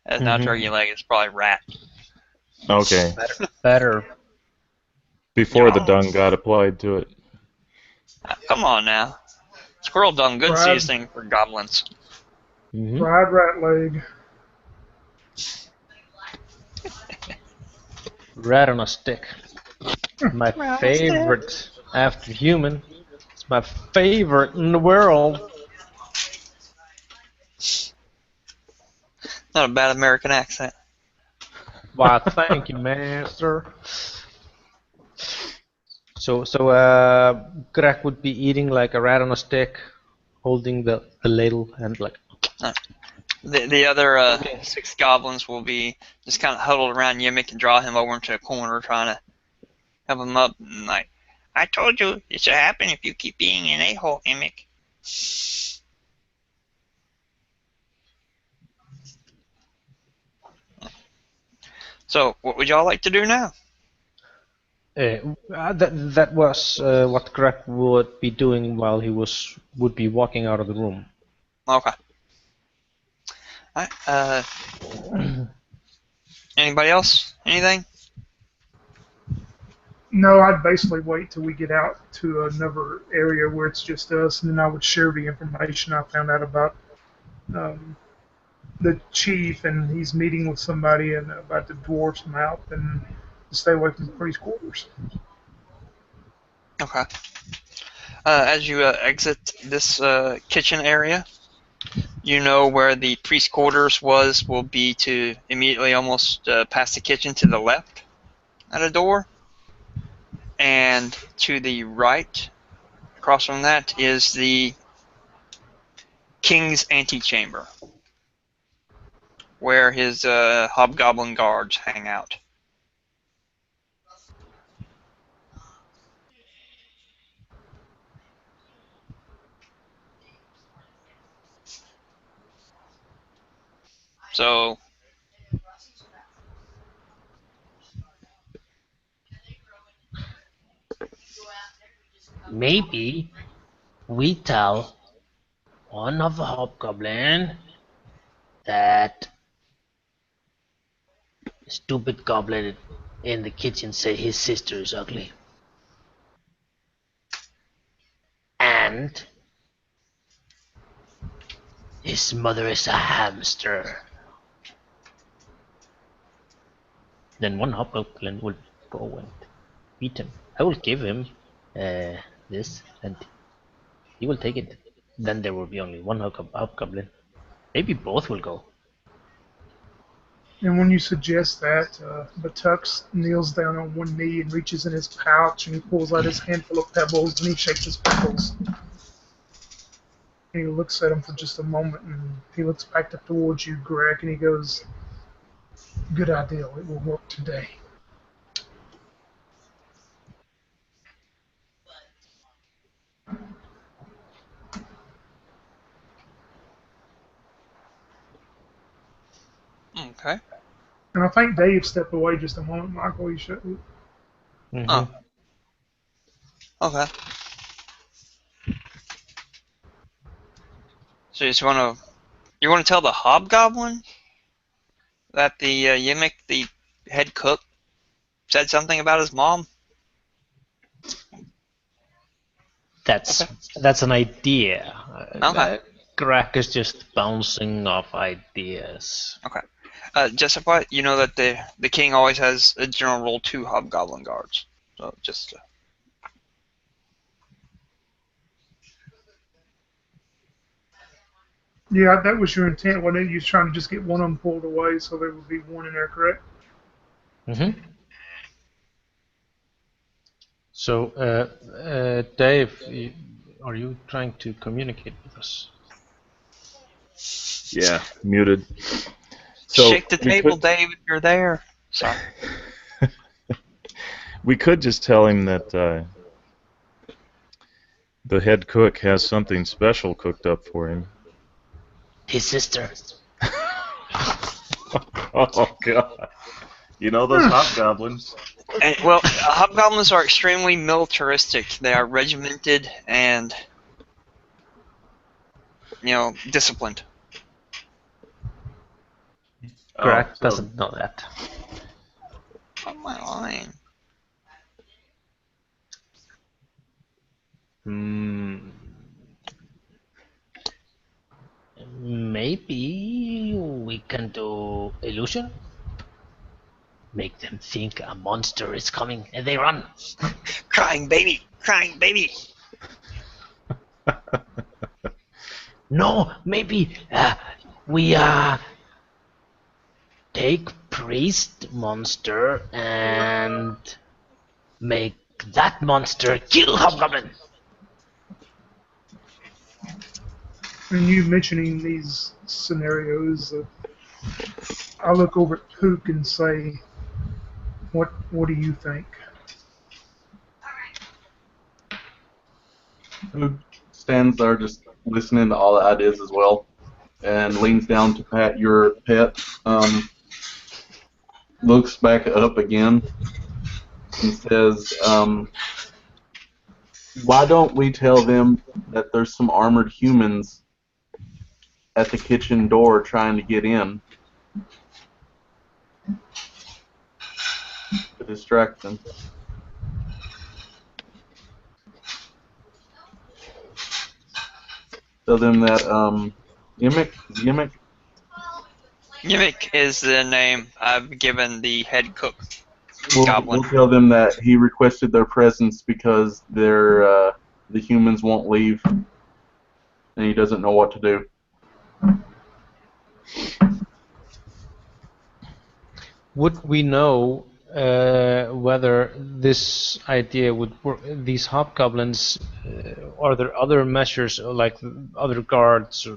That's not Mhm. turkey leg, it's probably rat. Okay, Better. before the Yeah. dung got applied to it. Come on now. Squirrel dung, good Right. seasoning for goblins. Mhm. Fried rat leg. Rat on a stick. My favorite after human. It's my favorite in the world. Not a bad American accent. Why, thank you, master. So, Greg would be eating like a rat on a stick, holding the ladle and like. The other 6 goblins will be just kind of huddled around Yimmick and draw him over into a corner, trying to help him up. And like, I told you it should happen if you keep being an a-hole, Yimmick. So, what would y'all like to do now? That was what Greg would be doing while he would be walking out of the room. Okay. Alright, anybody else? Anything? No, I'd basically wait till we get out to another area where it's just us, and then I would share the information I found out about the chief, and he's meeting with somebody and about the dwarf's mouth, and to stay away from the priest quarters. Okay. As you exit this kitchen area, you know where the priest quarters will be to immediately almost past the kitchen to the left. at a door, and to the right, across from that, is the king's antechamber, where his hobgoblin guards hang out. So, Maybe we tell one of the hobgoblin that stupid goblin in the kitchen say his sister is ugly. And his mother is a hamster. Then one hobgoblin will go and beat him. I will give him this, and he will take it. Then there will be only one hobgoblin. Maybe both will go. And when you suggest that, Batux kneels down on one knee and reaches in his pouch and he pulls out his handful of pebbles and he shakes his pebbles. And he looks at him for just a moment and he looks back up towards you, Greg, and he goes, "Good idea. It will work today." okay. And I think Dave stepped away just a moment, Michael. You should. Mm-hmm. Oh. Okay. So you want to tell the hobgoblin that the Yimmick, the head cook, said something about his mom? That's an idea. Okay. Crack is just bouncing off ideas. Okay. Just you know that the king always has a general rule 2 hobgoblin guards. So just. Yeah, that was your intent, wasn't it? You was trying to just get one of them pulled away so there would be one in there, correct? Mm-hmm. So, Dave, are you trying to communicate with us? Yeah, muted. So Shake the table, Dave, if you're there. Sorry. We could just tell him that the head cook has something special cooked up for him. His sister. Oh, God. You know those hobgoblins? Well, hobgoblins are extremely militaristic. They are regimented and, disciplined. Crack doesn't know that. On my line. Maybe we can do illusion. Make them think a monster is coming and they run. Crying baby! Crying baby! No, maybe we take priest monster and make that monster kill hobgoblin. And you mentioning these scenarios, I look over at Pook and say, "What do you think?" Who stands there just listening to all the ideas as well, and leans down to pat your pet, looks back up again, and says, "Why don't we tell them that there's some armored humans at the kitchen door trying to get in to distract them?" Tell them that Yimmick Yimmick is the name I've given the head cook. Goblin. We'll tell them that he requested their presence because the humans won't leave, and he doesn't know what to do. Would we know whether this idea would work. These hobgoblins, are there other measures like other guards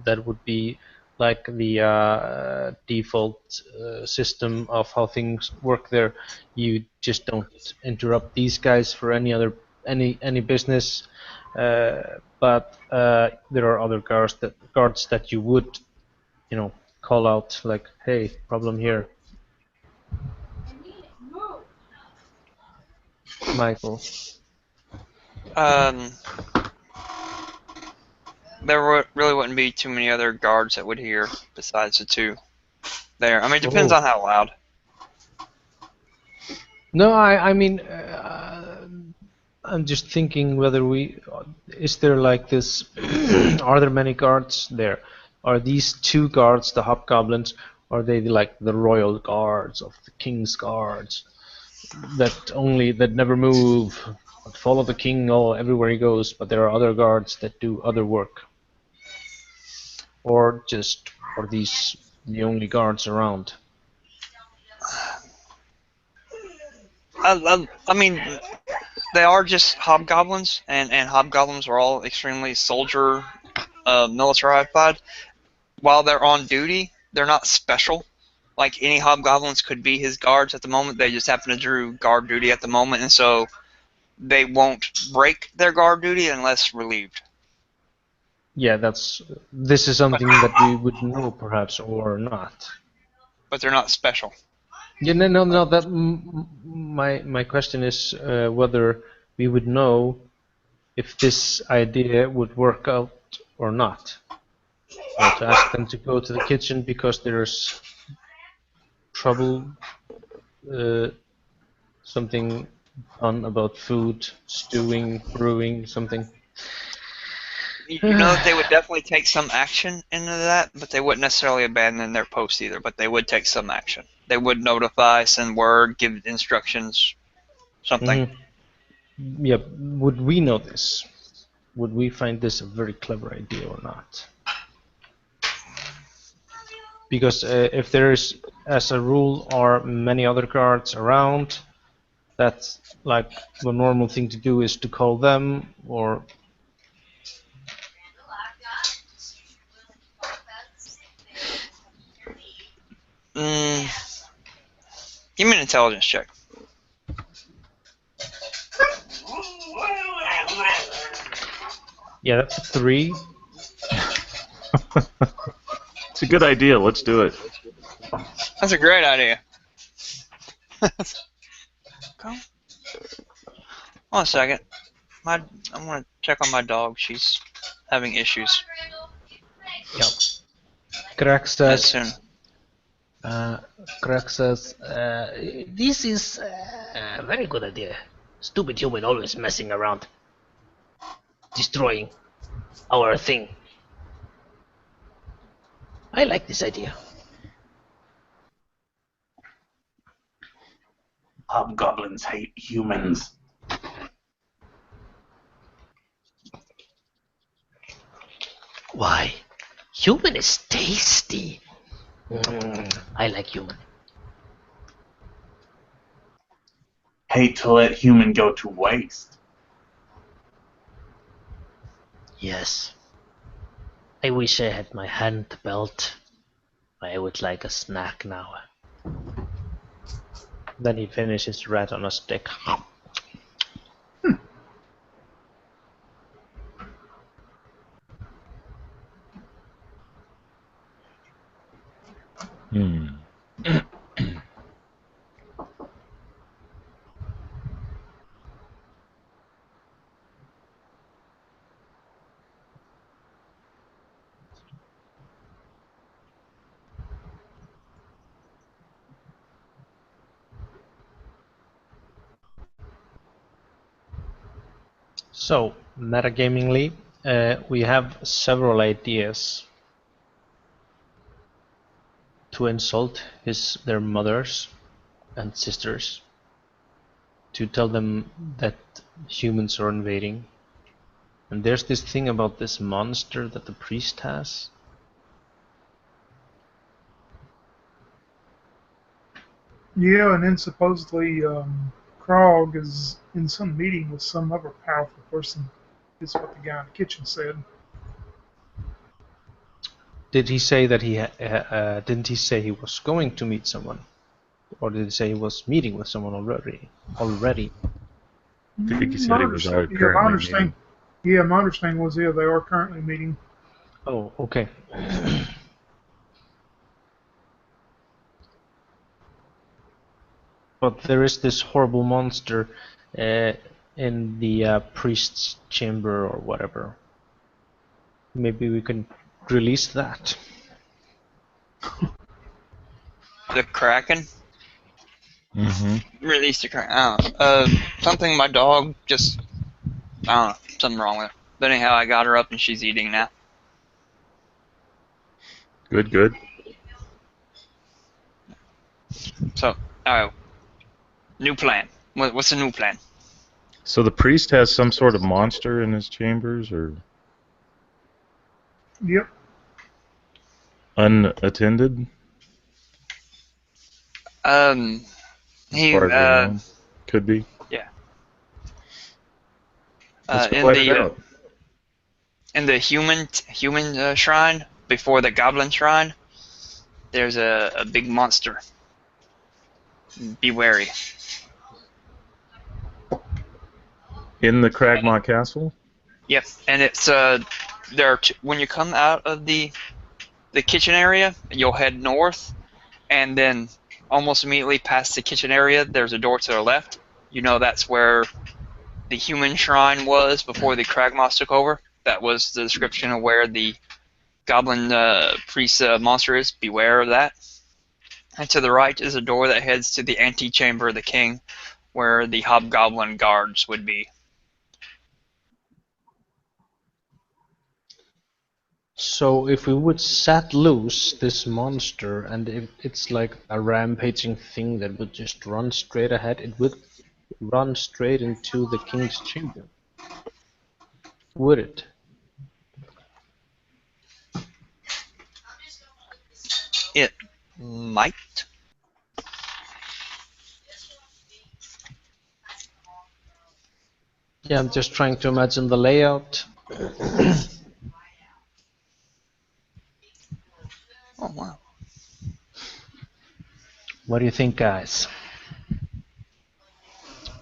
that would be like the default system of how things work there? You just don't interrupt these guys for any business, but there are other guards that you would, call out like, hey, problem here, Michael. Um, really wouldn't be too many other guards that would hear besides the two there. I mean, it depends Oh. on how loud. No, I mean, I'm just thinking whether is there like this, are there many guards there? Are these two guards the hobgoblins? Are they like the royal guards of the king's guards that never move, that follow the king all everywhere he goes? But there are other guards that do other work, or are these the only guards around? I mean, they are just hobgoblins, and hobgoblins are all extremely soldier militarified. While they're on duty, they're not special. Like any hobgoblins could be his guards at the moment. They just happen to do guard duty at the moment, and so they won't break their guard duty unless relieved. Yeah, this is something that we would know perhaps or not. But they're not special. Yeah, no. That my question is whether we would know if this idea would work out or not. So to ask them to go to the kitchen because there's trouble, something fun about food, stewing, brewing, something. You know that they would definitely take some action into that, but they wouldn't necessarily abandon their post either. But they would take some action. They would notify, send word, give instructions, something. Yeah, would we know this? Would we find this a very clever idea or not? Because if there's, as a rule, are many other guards around, that's like the normal thing to do is to call them, or Give me an intelligence check. yeah, that's a 3. It's a good idea. Let's do it. That's a great idea. Go. One second. I want to check on my dog. She's having issues. Yep. Crack As says, soon. This is a very good idea. Stupid human always messing around, destroying our thing. I like this idea. Hobgoblins hate humans. Why? Human is tasty. I like human. Hate to let human go to waste. Yes. I wish I had my hand belt. I would like a snack now. then he finishes rat on a stick. Hmm. So, metagamingly, we have several ideas to insult their mothers and sisters, to tell them that humans are invading. And there's this thing about this monster that the priest has. Yeah, and then supposedly Krog is in some meeting with some other powerful person. Is what the guy in the kitchen said. Did he say that didn't he say he was going to meet someone, or did he say he was meeting with someone already? Already. I think he said My he was understanding, yeah, my currently understanding, meeting. yeah, my understanding was they are currently meeting. Oh, okay. But there is this horrible monster uh, in the priest's chamber or whatever. Maybe we can release that. The Kraken. Mm-hmm. Release the Kraken. I don't know. Something my dog just. I don't know. Something wrong with her. But anyhow, I got her up and she's eating now. Good, good. So, alright. New plan. What's the new plan? So the priest has some sort of monster in his chambers, or Yep. unattended, Um, as he, far as we know? Could be. yeah. Let's go In let it the out. human shrine before the goblin shrine, there's a big monster. Be wary. In the Cragmont Castle? Yep, and it's when you come out of the kitchen area, you'll head north, and then almost immediately past the kitchen area, there's a door to the left. You know that's where the human shrine was before the Kragmoss took over. That was the description of where the goblin priest monster is. Beware of that. And to the right is a door that heads to the antechamber of the king, where the hobgoblin guards would be. So if we would set loose this monster, and if it's like a rampaging thing that would just run straight ahead, it would run straight into the king's chamber. Would it? It might. Yeah, I'm just trying to imagine the layout. Oh wow. What do you think, guys?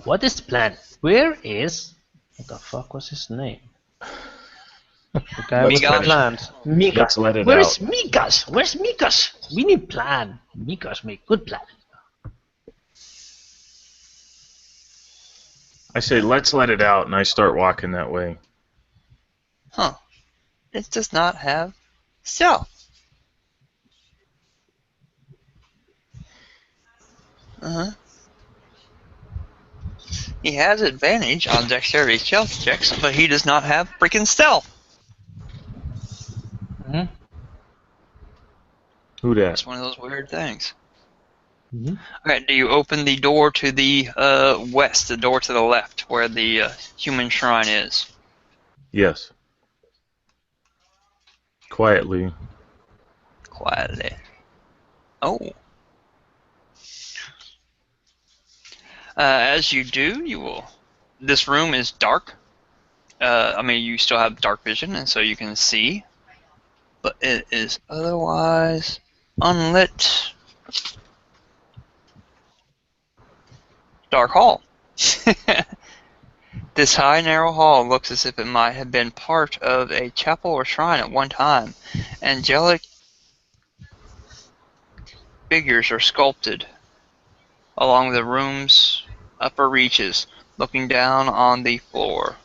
What is the plan? Where is What the fuck was his name? The guy Let's with the let it. Migosh. plans. Let's Mikas? let it Where out. is Mikas? Where's Mikas? We need plan. Mikas make good plan. I say, let's let it out, and I start walking that way. Huh. It does not have stealth. Uh-huh. He has advantage on dexterity stealth checks, but he does not have freaking stealth. Mm-hmm. Who dat? That's one of those weird things. Mm-hmm. Alright, do you open the door to the west, the door to the left, where the human shrine is? Yes. Quietly. Quietly. Oh. As you do, you will. This room is dark. I mean, you still have dark vision, and so you can see, but it is otherwise unlit. Dark hall. This high, narrow hall looks as if it might have been part of a chapel or shrine at one time. Angelic figures are sculpted along the room's upper reaches, looking down on the floor.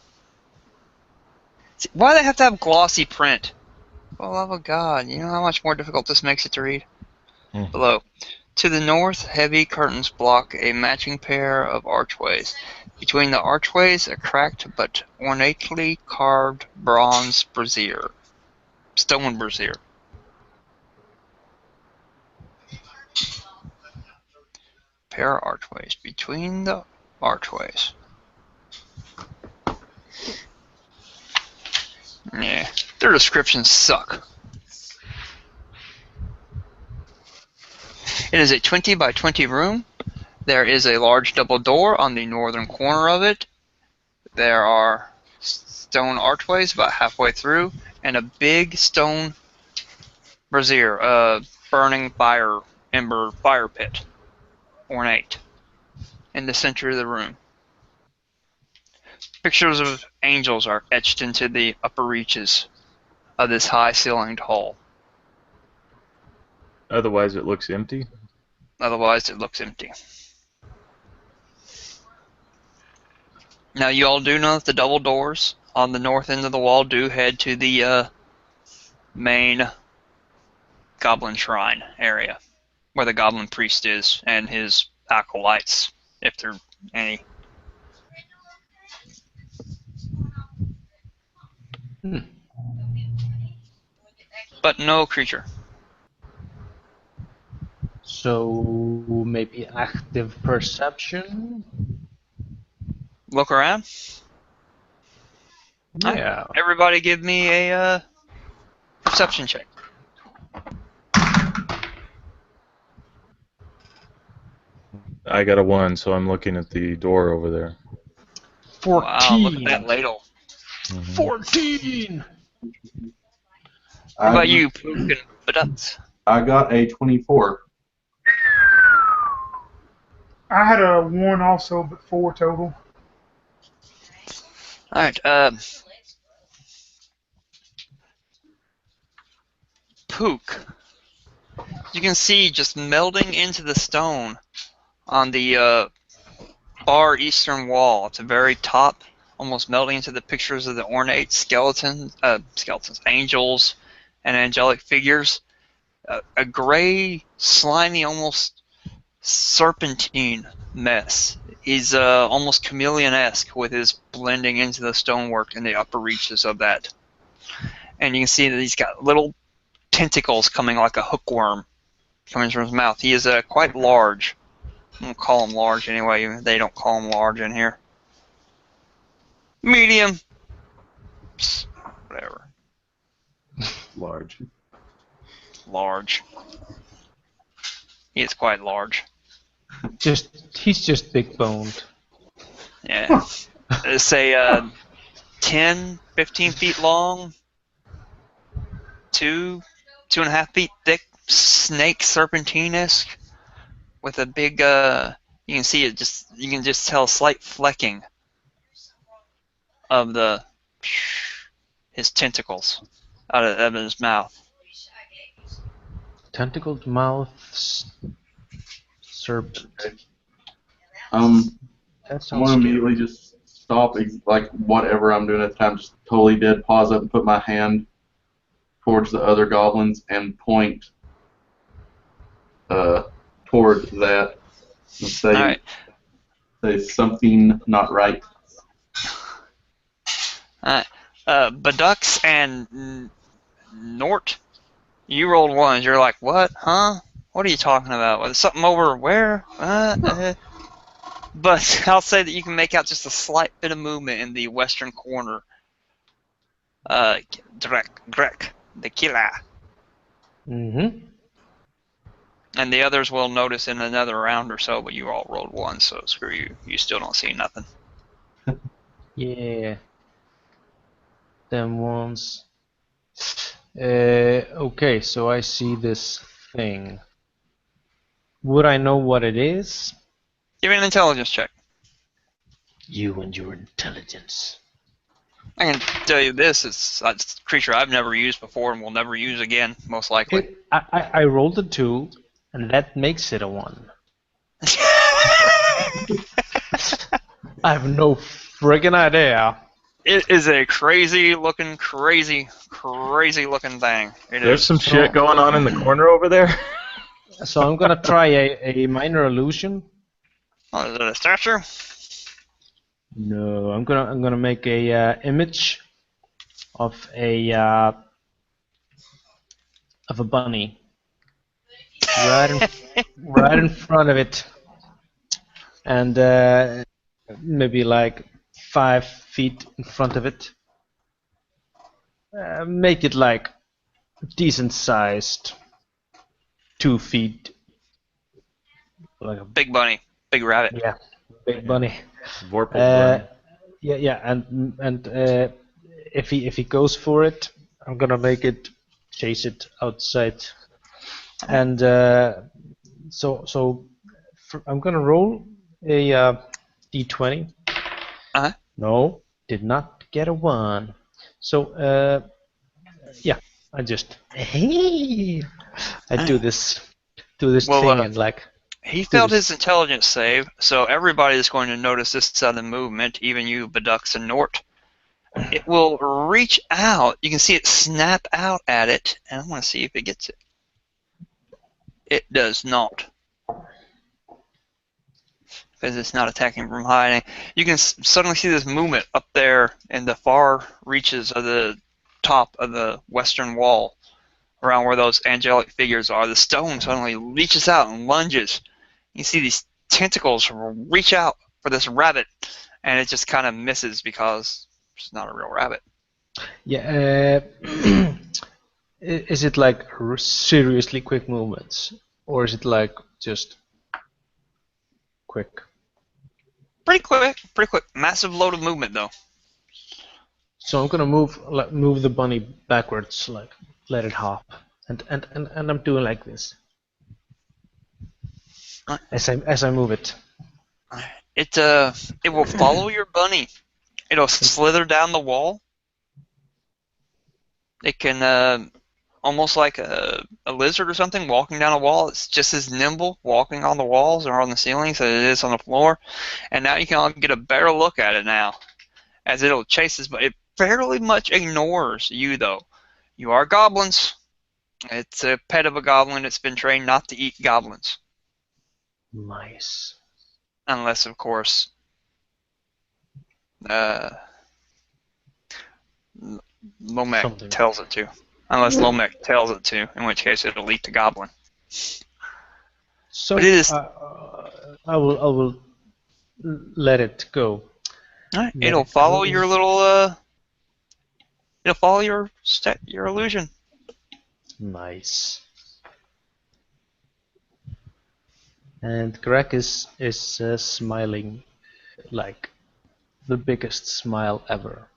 See, why do they have to have glossy print? For the love of God, you know how much more difficult this makes it to read? Mhm. Below. To the north, heavy curtains block a matching pair of archways. Between the archways, a cracked but ornately carved bronze brazier. Stone brazier. Pair of archways. Between the archways. Yeah, their descriptions suck. It is a 20 by 20 room There is a large double door on the northern corner of it. There are stone archways about halfway through, and a big stone brazier, burning ember fire pit, ornate, in the center of the room. Pictures of angels are etched into the upper reaches of this high-ceilinged hall. Otherwise, it looks empty. Otherwise, it looks empty. Now, you all do know that the double doors on the north end of the wall do head to the main goblin shrine area, where the goblin priest is and his acolytes, if there are any. But no creature. So maybe active perception. Look around. Yeah. Everybody give me a perception check. I got a 1, so I'm looking at the door over there. 14. Wow, look at that ladle. 14. What about you, Pook and Badutz? I got a 24. I had a 1 also, but 4 total. Alright, Pook. You can see just melding into the stone on the far eastern wall at the very top, almost melding into the pictures of the ornate skeletons, angels, and angelic figures. A gray, slimy, almost serpentine mess. He's almost chameleon-esque with his blending into the stonework in the upper reaches of that. And you can see that he's got little tentacles coming like a hookworm coming from his mouth. He is quite large. I'm going to call him large anyway. They don't call him large in here. Medium. Psst, whatever. Large. Large. He is quite large. He's just big boned. Yeah. Say 10, 15 feet long, 2.5 feet thick, snake serpentine-esque, with a big you can see it you can just tell slight flecking of his tentacles out of his mouth. Tentacled mouth. Serpent. That I'm sounds gonna scary. immediately just stop, like whatever I'm doing at the time, just totally dead, pause up and put my hand towards the other goblins and point toward that and say, Alright. say something not right. Badux and Nort, you rolled ones. You're like, what? Huh? What are you talking about? Was something over where? But I'll say that you can make out just a slight bit of movement in the western corner. Grek, the killer. Mm-hmm. And the others will notice in another round or so, but you all rolled one, so screw you. You still don't see nothing. Yeah. Them ones. Okay, so I see this thing. Would I know what it is? Give me an intelligence check. You and your intelligence. I can tell you this, it's a creature I've never used before and will never use again, most likely. I rolled a 2, and that makes it a 1. I have no friggin' idea. It is a crazy looking thing. There's some shit going on in the corner over there. So I'm gonna try a minor illusion. Oh, is it a statue? No, I'm gonna make a image of a bunny right in front of it, and maybe like 5 feet in front of it. Make it like decent sized, 2 feet. Like a Big bunny. Big rabbit. Yeah, big bunny. Vorpal Uh, bunny. yeah, and if he goes for it, I'm gonna make it chase it outside, and so I'm gonna roll a d20. Uh-huh. No, did not get a 1. So yeah, I just I do this Well, thing and like he do failed this. his intelligence save, so everybody is going to notice this sudden movement, even you, Bedux and Nort. It will reach out. You can see it snap out at it, and I want to see if it gets it. It does not, because it's not attacking from hiding. You can suddenly see this movement up there in the far reaches of the top of the western wall, around where those angelic figures are. The stone suddenly reaches out and lunges. You see these tentacles reach out for this rabbit, and it just kind of misses because it's not a real rabbit. Yeah, is it like seriously quick movements, or is it like just quick? Pretty quick, pretty quick. Massive load of movement, though. So I'm gonna move the bunny backwards, like let it hop, and I'm doing like this as I move it. It will follow your bunny. It'll slither down the wall. It can almost like a lizard or something walking down a wall. It's just as nimble walking on the walls or on the ceilings as it is on the floor. And now you can get a better look at it now, as it'll chase this. But it fairly much ignores you, though. You are goblins. It's a pet of a goblin. It's been trained not to eat goblins. Nice. Unless, of course, Lomek Something. tells it to. Unless Lomek tells it to, in which case it'll eat the goblin. So But it is. I will let it go. Alright, Let it'll it follow go. your little. It'll follow your illusion. Nice. And Greg is smiling like the biggest smile ever.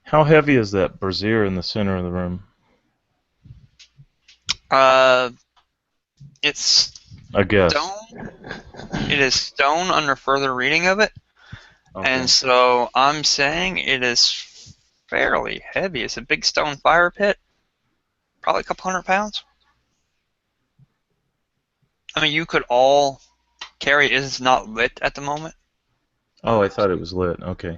How heavy is that brazier in the center of the room? It's I guess. stone. It is stone under further reading of it, Okay. and so I'm saying it is fairly heavy. It's a big stone fire pit, probably a couple 100 pounds. I mean, you could all carry it. It's not lit at the moment. Oh, I thought it was lit. Okay.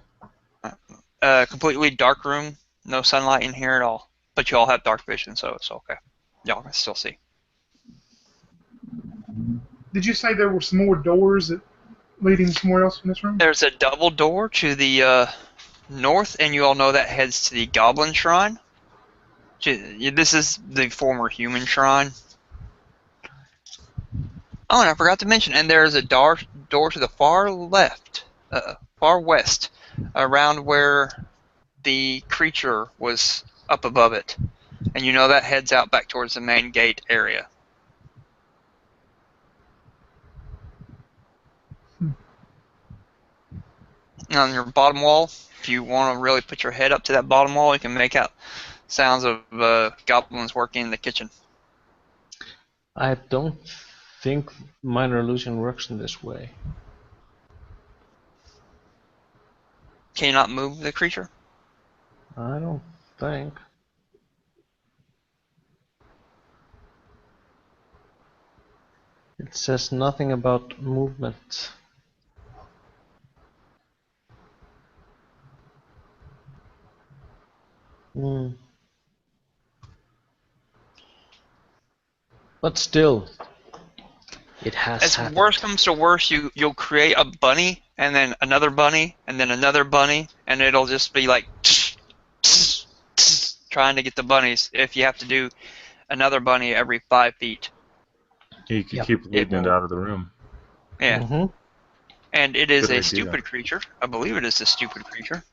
Completely dark room, no sunlight in here at all. But you all have dark vision, so it's okay. Y'all can still see. Did you say there were some more doors leading somewhere else in this room? There's a double door to the north, and you all know that heads to the Goblin Shrine. This is the former human shrine. Oh, and I forgot to mention, and there's a door to the far left, far west, around where the creature was up above it. And you know that heads out back towards the main gate area. On your bottom wall, if you want to really put your head up to that bottom wall, you can make out sounds of goblins working in the kitchen. I don't think minor illusion works in this way. Can you not move the creature? I don't think. It says nothing about movement. Hmm. But still, it has As happened. worst comes to worst, you'll create a bunny, and then another bunny, and then another bunny, and it'll just be like trying to get the bunnies. If you have to do another bunny every 5 feet. You could Yep. keep leading it out of the room. Yeah. Mm-hmm. And it is Good a idea. stupid creature. I believe it is a stupid creature.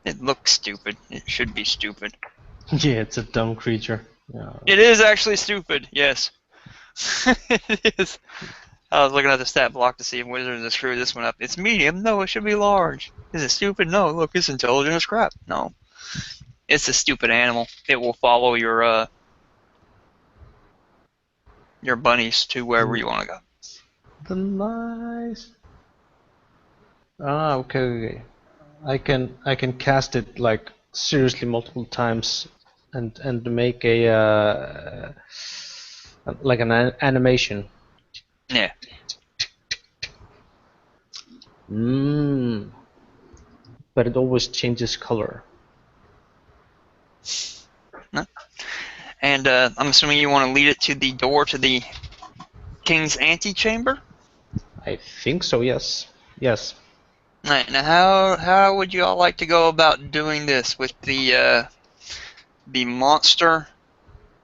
It looks stupid. It should be stupid. Yeah, it's a dumb creature. Yeah. It is actually stupid, yes. It is. I was looking at the stat block to see if Wizards to screw this one up. It's medium. No, it should be large. Is it stupid? No. Look, it's intelligent as crap. No. It's a stupid animal. It will follow your bunnies to wherever you want to go. The nice. Ah, okay. I can cast it like seriously multiple times, and make a like an animation. Yeah. But it always changes color. No. And I'm assuming you want to lead it to the door to the king's antechamber? I think so. Yes. Yes. Right, now how would you all like to go about doing this with the monster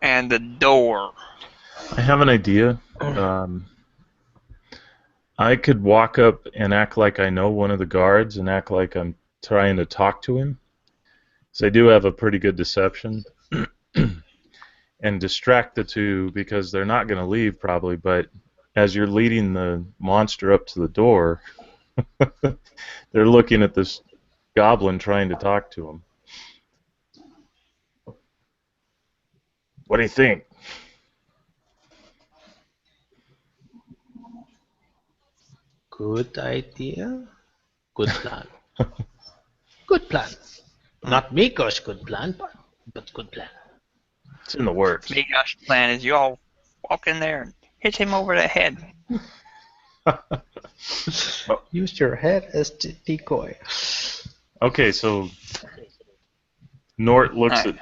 and the door? I have an idea. I could walk up and act like I know one of the guards and act like I'm trying to talk to him. So I do have a pretty good deception. And distract the two because they're not going to leave probably, but as you're leading the monster up to the door, they're looking at this goblin trying to talk to him. What do you think? Good idea. Good plan. Good plan. Not Miko's good plan, but good plan. It's in the works. Migosh's plan is you all walk in there and hit him over the head. Use your head as decoy. Okay, so Nort looks at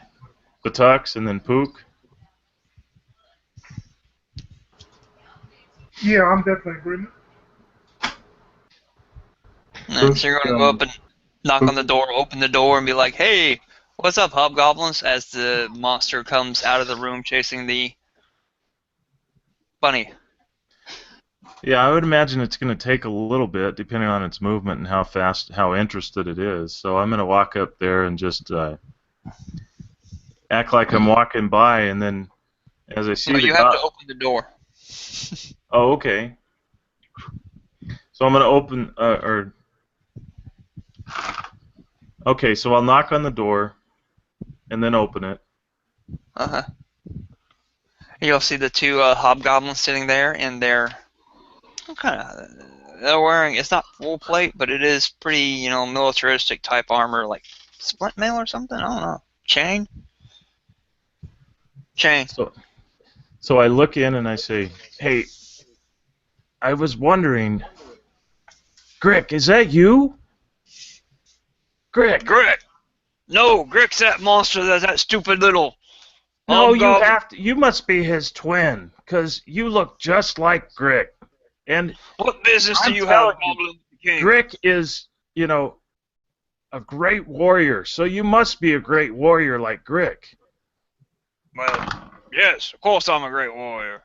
the Tux and then Pook. Yeah, I'm definitely agreement. And so you're going to go up and knock on the door, open the door, and be like, "Hey, what's up, hobgoblins?" As the monster comes out of the room chasing the bunny. Yeah, I would imagine it's going to take a little bit, depending on its movement and how interested it is. So I'm going to walk up there and just act like I'm walking by, and then as I see you have to open the door. Oh, okay. So I'm going to open, okay, so I'll knock on the door and then open it. Uh-huh. You'll see the two hobgoblins sitting there in their they're wearing, it's not full plate, but it is pretty, militaristic type armor, like splint mail or something. I don't know. Chain. So I look in and I say, "Hey, I was wondering, Grick, is that you? Grick. No, Grick's that monster. That's that stupid little. No, you must be his twin, 'cause you look just like Grick. And what business do you have, Goblin King? Grick is, a great warrior, so you must be a great warrior like Grick." Well, yes, of course I'm a great warrior.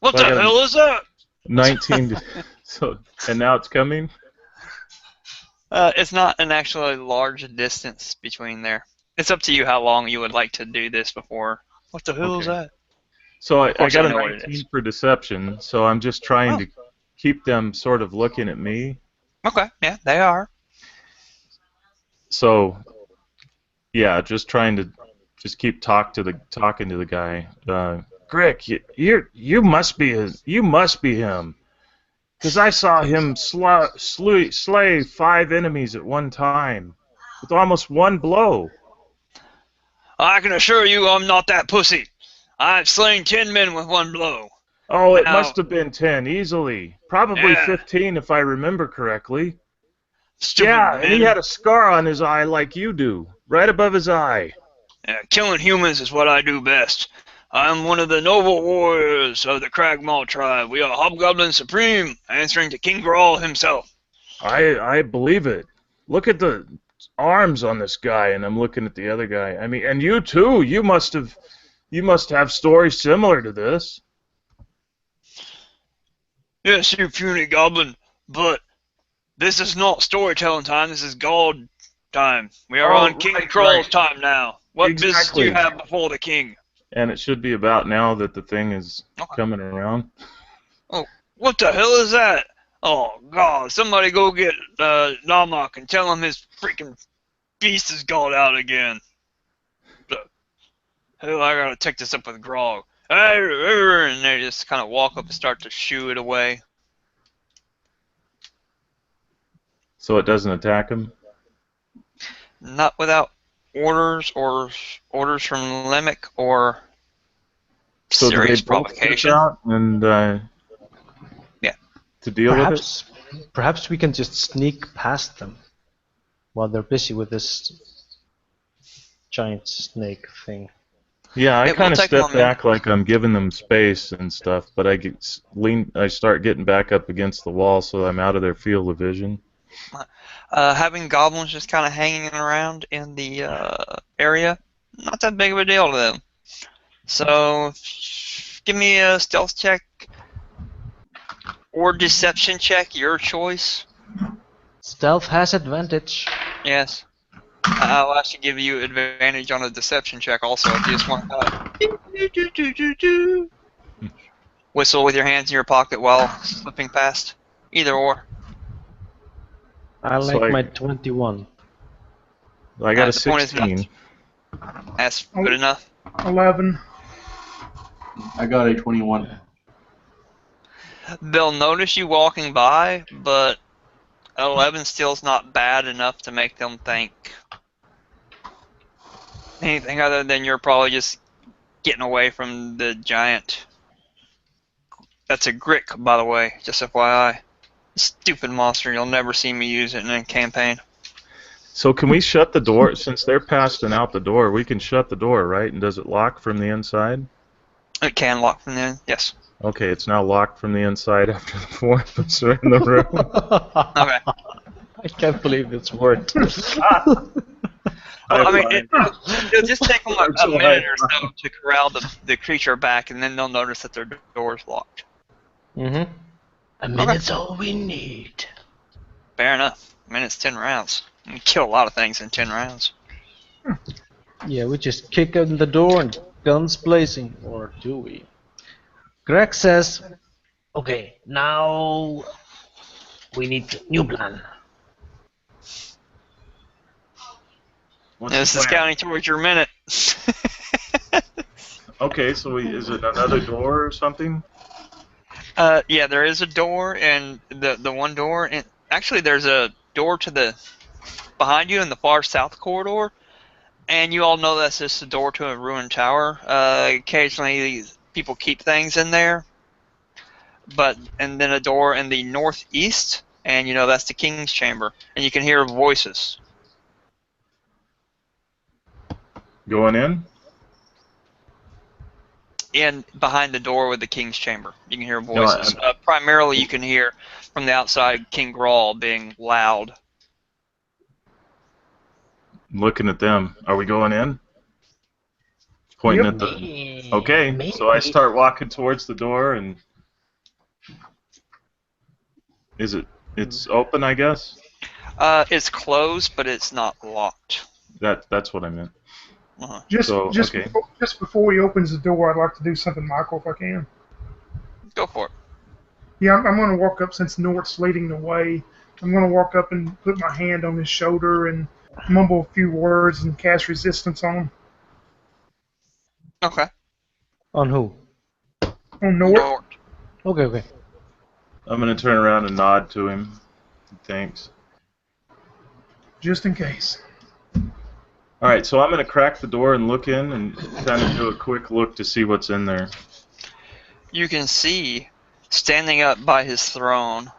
What the hell is that? 19. And now it's coming? It's not an actually large distance between there. It's up to you how long you would like to do this before. What the hell is that? So I got a 19 for deception, so I'm just trying to keep them sort of looking at me. Okay, yeah, they are. So, yeah, just trying to keep talking to the guy. Grick, you must be him, because I saw him slay 5 enemies at one time with almost one blow. I can assure you I'm not that pussy. I've slain 10 men with one blow. Oh, it must have been 10, easily. Probably 15 if I remember correctly. Stupid and men. he had a scar on his eye like you do, right above his eye. Yeah, killing humans is what I do best. I'm one of the noble warriors of the Cragmaw tribe. We are Hobgoblin Supreme, answering to King Grawl himself. I believe it. Look at the arms on this guy, and I'm looking at the other guy. I mean, and you too. You must have stories similar to this. Yes, you puny goblin, but this is not storytelling time. This is God time. We are on King Krawl's time now. What business do you have before the king? And it should be about now that the thing is coming around. Oh, What the hell is that? Oh, God, somebody go get Namok and tell him his freaking beast has gone out again. Hell, I gotta take this up with Grog. And they just kind of walk up and start to shoo it away. So it doesn't attack him? Not without orders from Lemic or So do they serious both step provocation. out and Yeah. to deal with it? Perhaps we can just sneak past them while they're busy with this giant snake thing. Yeah, I It will kind of take them step a minute. back like I'm giving them space and stuff, but I start getting back up against the wall so I'm out of their field of vision. Having goblins just kind of hanging around in the area, not that big of a deal to them. So, give me a stealth check or deception check, your choice. Stealth has advantage. Yes. I'll actually give you advantage on a deception check also if you just want to whistle with your hands in your pocket while slipping past. Either or. I So like my 21. I got a The point is 16. that's good enough. 11. I got a 21. They'll notice you walking by, but 11 still's not bad enough to make them think anything other than you're probably just getting away from the giant. That's a Grick, by the way, just FYI. Stupid monster, you'll never see me use it in a campaign. So can we shut the door? Since they're past and out the door, we can shut the door, right? And does it lock from the inside? It can lock from there, yes. Okay, it's now locked from the inside after the four of us are in the room. Okay. I can't believe it's worked. Well, I mean, it'll just take them a minute or so to corral the creature back, and then they'll notice that their door's locked. Mm-hmm. A minute's all we need. Fair enough. I mean, it's 10 rounds. You can kill a lot of things in 10 rounds. Yeah, we just kick in the door and guns blazing, or do we? Greg says, Okay, now we need new plan. This is counting towards your minute. Okay, so is it another door or something? Yeah, there is a door, and the one door, and actually there's a door to the behind you in the far south corridor, and you all know that's just a door to a ruined tower. Occasionally people keep things in there, and then a door in the northeast, and you know that's the king's chamber, and you can hear voices. Going in? In behind the door with the king's chamber, you can hear voices. Primarily, you can hear from the outside King Grawl being loud. Looking at them. Are we going in? Pointing at the. Okay, so I start walking towards the door, and it's open, I guess? It's closed, but it's not locked. That's what I meant. Uh-huh. Just before he opens the door, I'd like to do something, Michael, if I can. Go for it. Yeah, I'm going to walk up since Nort's leading the way. I'm going to walk up and put my hand on his shoulder and mumble a few words and cast resistance on him. Okay. on who? On Nort. Okay. I'm going to turn around and nod to him. Thanks. Just in case. All right, so I'm going to crack the door and look in and kind of do a quick look to see what's in there. You can see, standing up by his throne,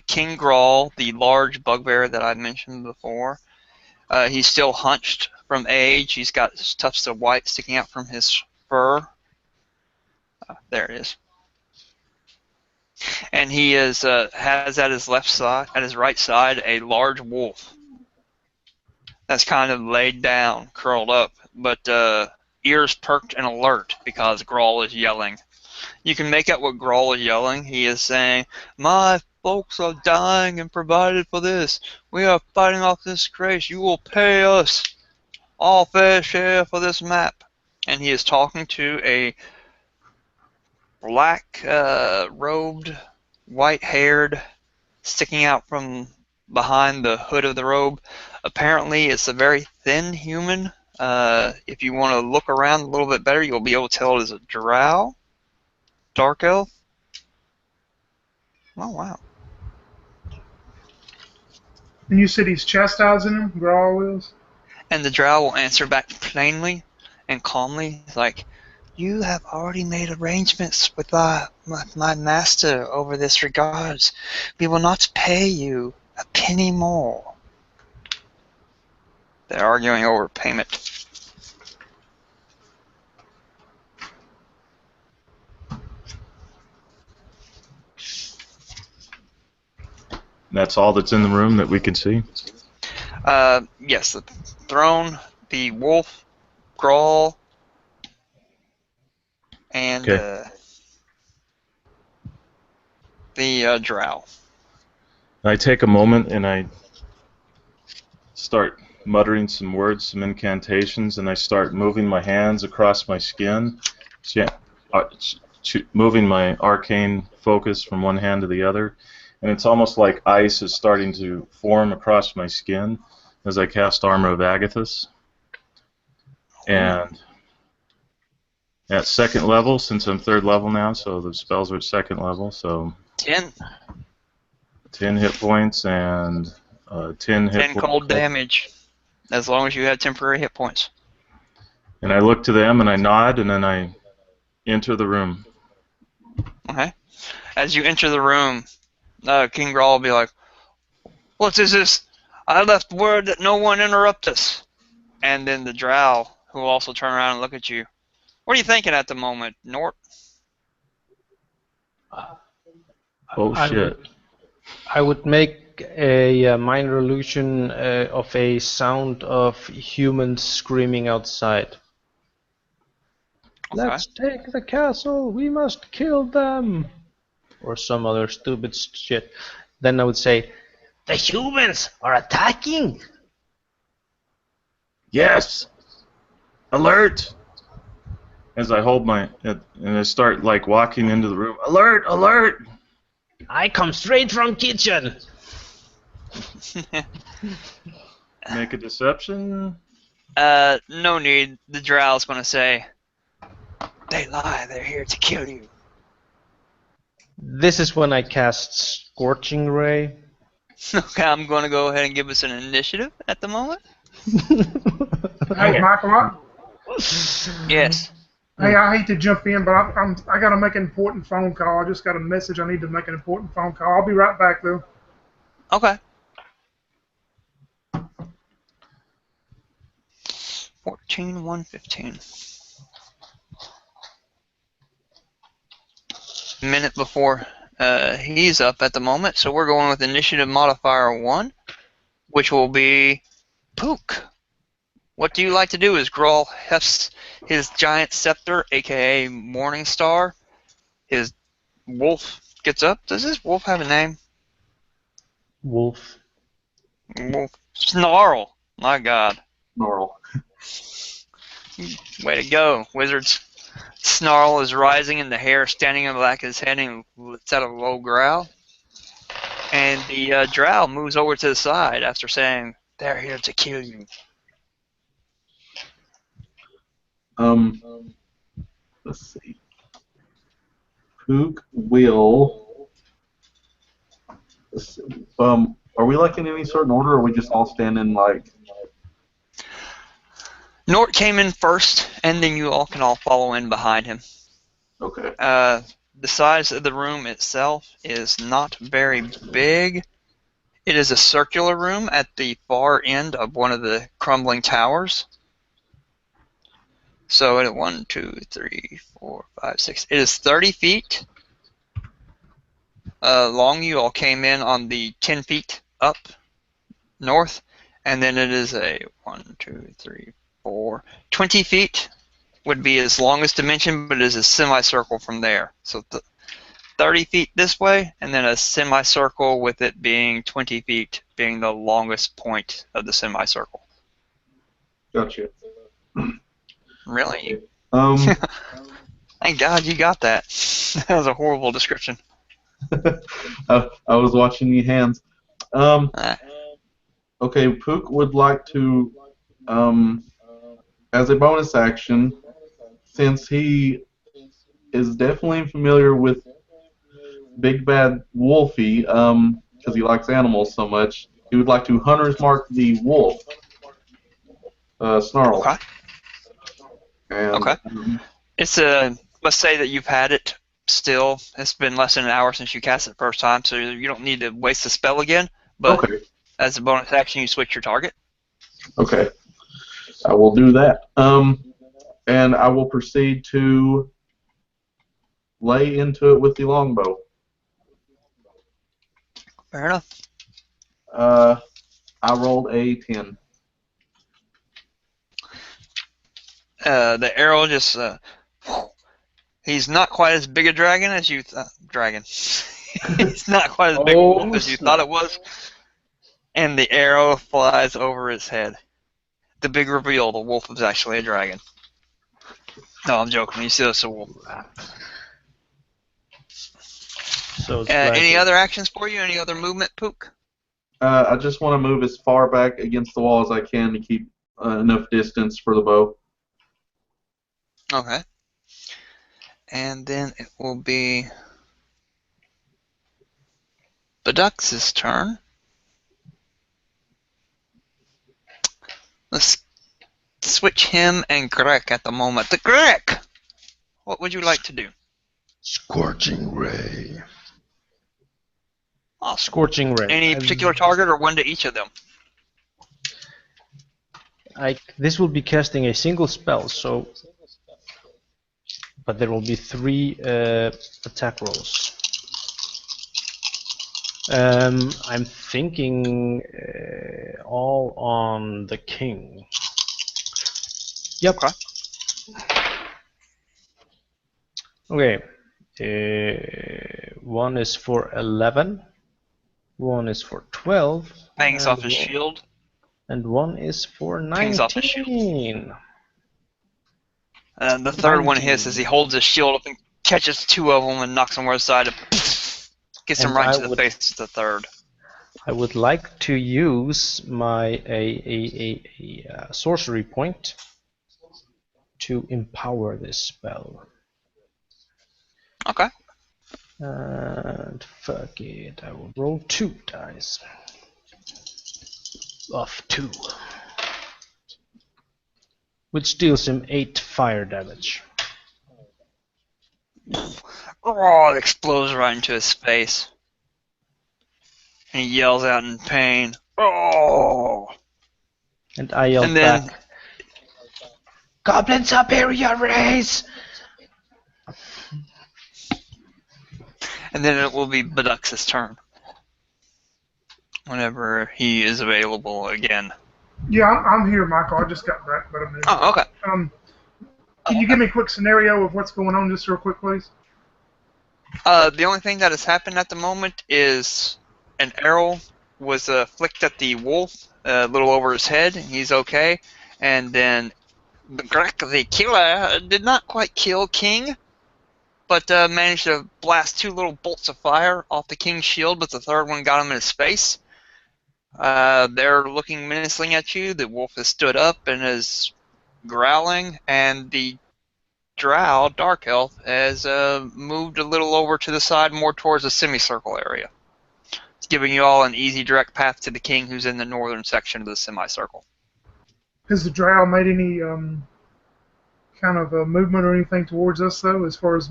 King Grawl, the large bugbear that I mentioned before. He's still hunched from age. He's got tufts of white sticking out from his fur. There it is. And he has at his left side, at his right side, a large wolf that's kind of laid down, curled up, but ears perked and alert because Grawl is yelling. You can make out what Grawl is yelling. He is saying, "My folks are dying and provided for this. We are fighting off this disgrace. You will pay us all fair share for this map." And he is talking to a black robed white-haired, sticking out from behind the hood of the robe. Apparently, it's a very thin human. If you want to look around a little bit better, you'll be able to tell it is a drow, dark elf. Oh, wow. And you said he's chastising him, Grawl is? And the drow will answer back plainly and calmly, like, "You have already made arrangements with my master over this regards. We will not pay you a penny more." They're arguing over payment. That's all that's in the room that we can see. Yes, the throne, the wolf, Grawl, and Okay. the drow. I take a moment and I start muttering some words, some incantations, and I start moving my hands across my skin, moving my arcane focus from one hand to the other. And it's almost like ice is starting to form across my skin as I cast Armor of Agathis. And at second level, since I'm third level now, so the spells are at second level, so 10 hit points and 10 hit 10 points. cold damage, as long as you have temporary hit points. And I look to them and I nod and then I enter the room. Okay. As you enter the room, King Grawl will be like, "What is this? I left word that no one interrupt us." And then the drow, who will also turn around and look at you. "What are you thinking at the moment, Nort?" Oh shit. I would make a minor illusion of a sound of humans screaming outside. Okay. Let's take the castle! We must kill them! Or some other stupid shit. Then I would say, The humans are attacking! Yes! Alert! As I hold my, and I start like walking into the room. Alert! Alert! I come straight from kitchen! Make a deception. No need. The drow's going to say, "They lie. They're here to kill you." this is when I cast Scorching Ray. Okay, I'm going to go ahead and give us an initiative at the moment. Hey, Michael, Yes. hey, I hate to jump in, but I got to make an important phone call. I just got a message. I need to make an important phone call. I'll be right back, though. Okay. 14, 115. Minute before he's up at the moment, so we're going with initiative modifier 1, which will be Pook. What do you like to do? Is Grawl hefts his giant scepter, aka Morning Star. His wolf gets up. Does this wolf have a name? Wolf. Wolf. Snarl. My God. Normal. Way to go, wizards. Snarl is rising and the hair standing on the back of his head and lets out a low growl. And the drow moves over to the side after saying, "They're here to kill you." Let's see. Pook will. Let's see. Are we like in any certain order, or are we just all standing like? Nort came in first, and then you all can all follow in behind him. Okay. The size of the room itself is not very big. It is a circular room at the far end of one of the crumbling towers. So at 1, 2, 3, 4, 5, 6. It is 30 feet long. You all came in on the 10 feet up north, and then it is a 1, 2, 3, 4, 20 feet would be its longest dimension, but it is a semicircle from there. So 30 feet this way, and then a semicircle with it being 20 feet being the longest point of the semicircle. Gotcha. Really? Um, Thank God you got that. That was a horrible description. I was watching your hands. Um, Uh, okay, Pook would like to, as a bonus action, since he is definitely familiar with Big Bad Wolfie, because he likes animals so much, he would like to hunter's mark the wolf, Snarl. okay. And Okay. It's let's say that you've had it still. It's been less than an hour since you cast it the first time, so you don't need to waste the spell again. But okay, as a bonus action, you switch your target. okay, I will do that. And I will proceed to lay into it with the longbow. Fair enough. I rolled a 10. The arrow just he's not quite as big a dragon as you dragon. He's not quite as big a wolf Oh as you thought snap! it was, and the arrow flies over his head. The big reveal: the wolf is actually a dragon. No, I'm joking. You see, it's a wolf. So it's like Any other actions for you? Any other movement, Pook? I just want to move as far back against the wall as I can to keep enough distance for the bow. Okay. And then it will be Bedux's turn. Let's switch him and Greg at the moment. The Greg! What would you like to do? Scorching ray. Awesome. scorching ray. Any particular target or one to each of them? This will be casting a single spell, so but there will be 3 attack rolls. I'm thinking all on the king. Yep. Okay. One is for 11. One is for 12. Bangs off his shield. And one is for Pings off his shield. 19. And the third one 19. hits as he holds his shield up and catches 2 of them and knocks them right aside. Gets him And right I to the would- face of the third. I would like to use my sorcery point to empower this spell. Okay. And fuck it, I will roll 2 dice. Of 2. Which deals him 8 fire damage. Oh, it explodes right into his face. And he yells out in pain. Oh! And I yell And then- back, Goblin superior race! And then it will be Bedux's turn. Whenever he is available again. Yeah, I'm here, Michael. I just got back about a minute. Oh, okay. Can you give me a quick scenario of what's going on, just real quick, please? The only thing that has happened at the moment is an arrow was flicked at the wolf, a little over his head. He's okay. And then the killer did not quite kill King, but managed to blast 2 little bolts of fire off the King's shield, but the third one got him in his face. They're looking menacing at you. The wolf has stood up and is growling, and the drow, dark elf, has moved a little over to the side, more towards the semicircle area. It's giving you all an easy, direct path to the king, who's in the northern section of the semicircle. Has the drow made any kind of movement or anything towards us, though, as far as...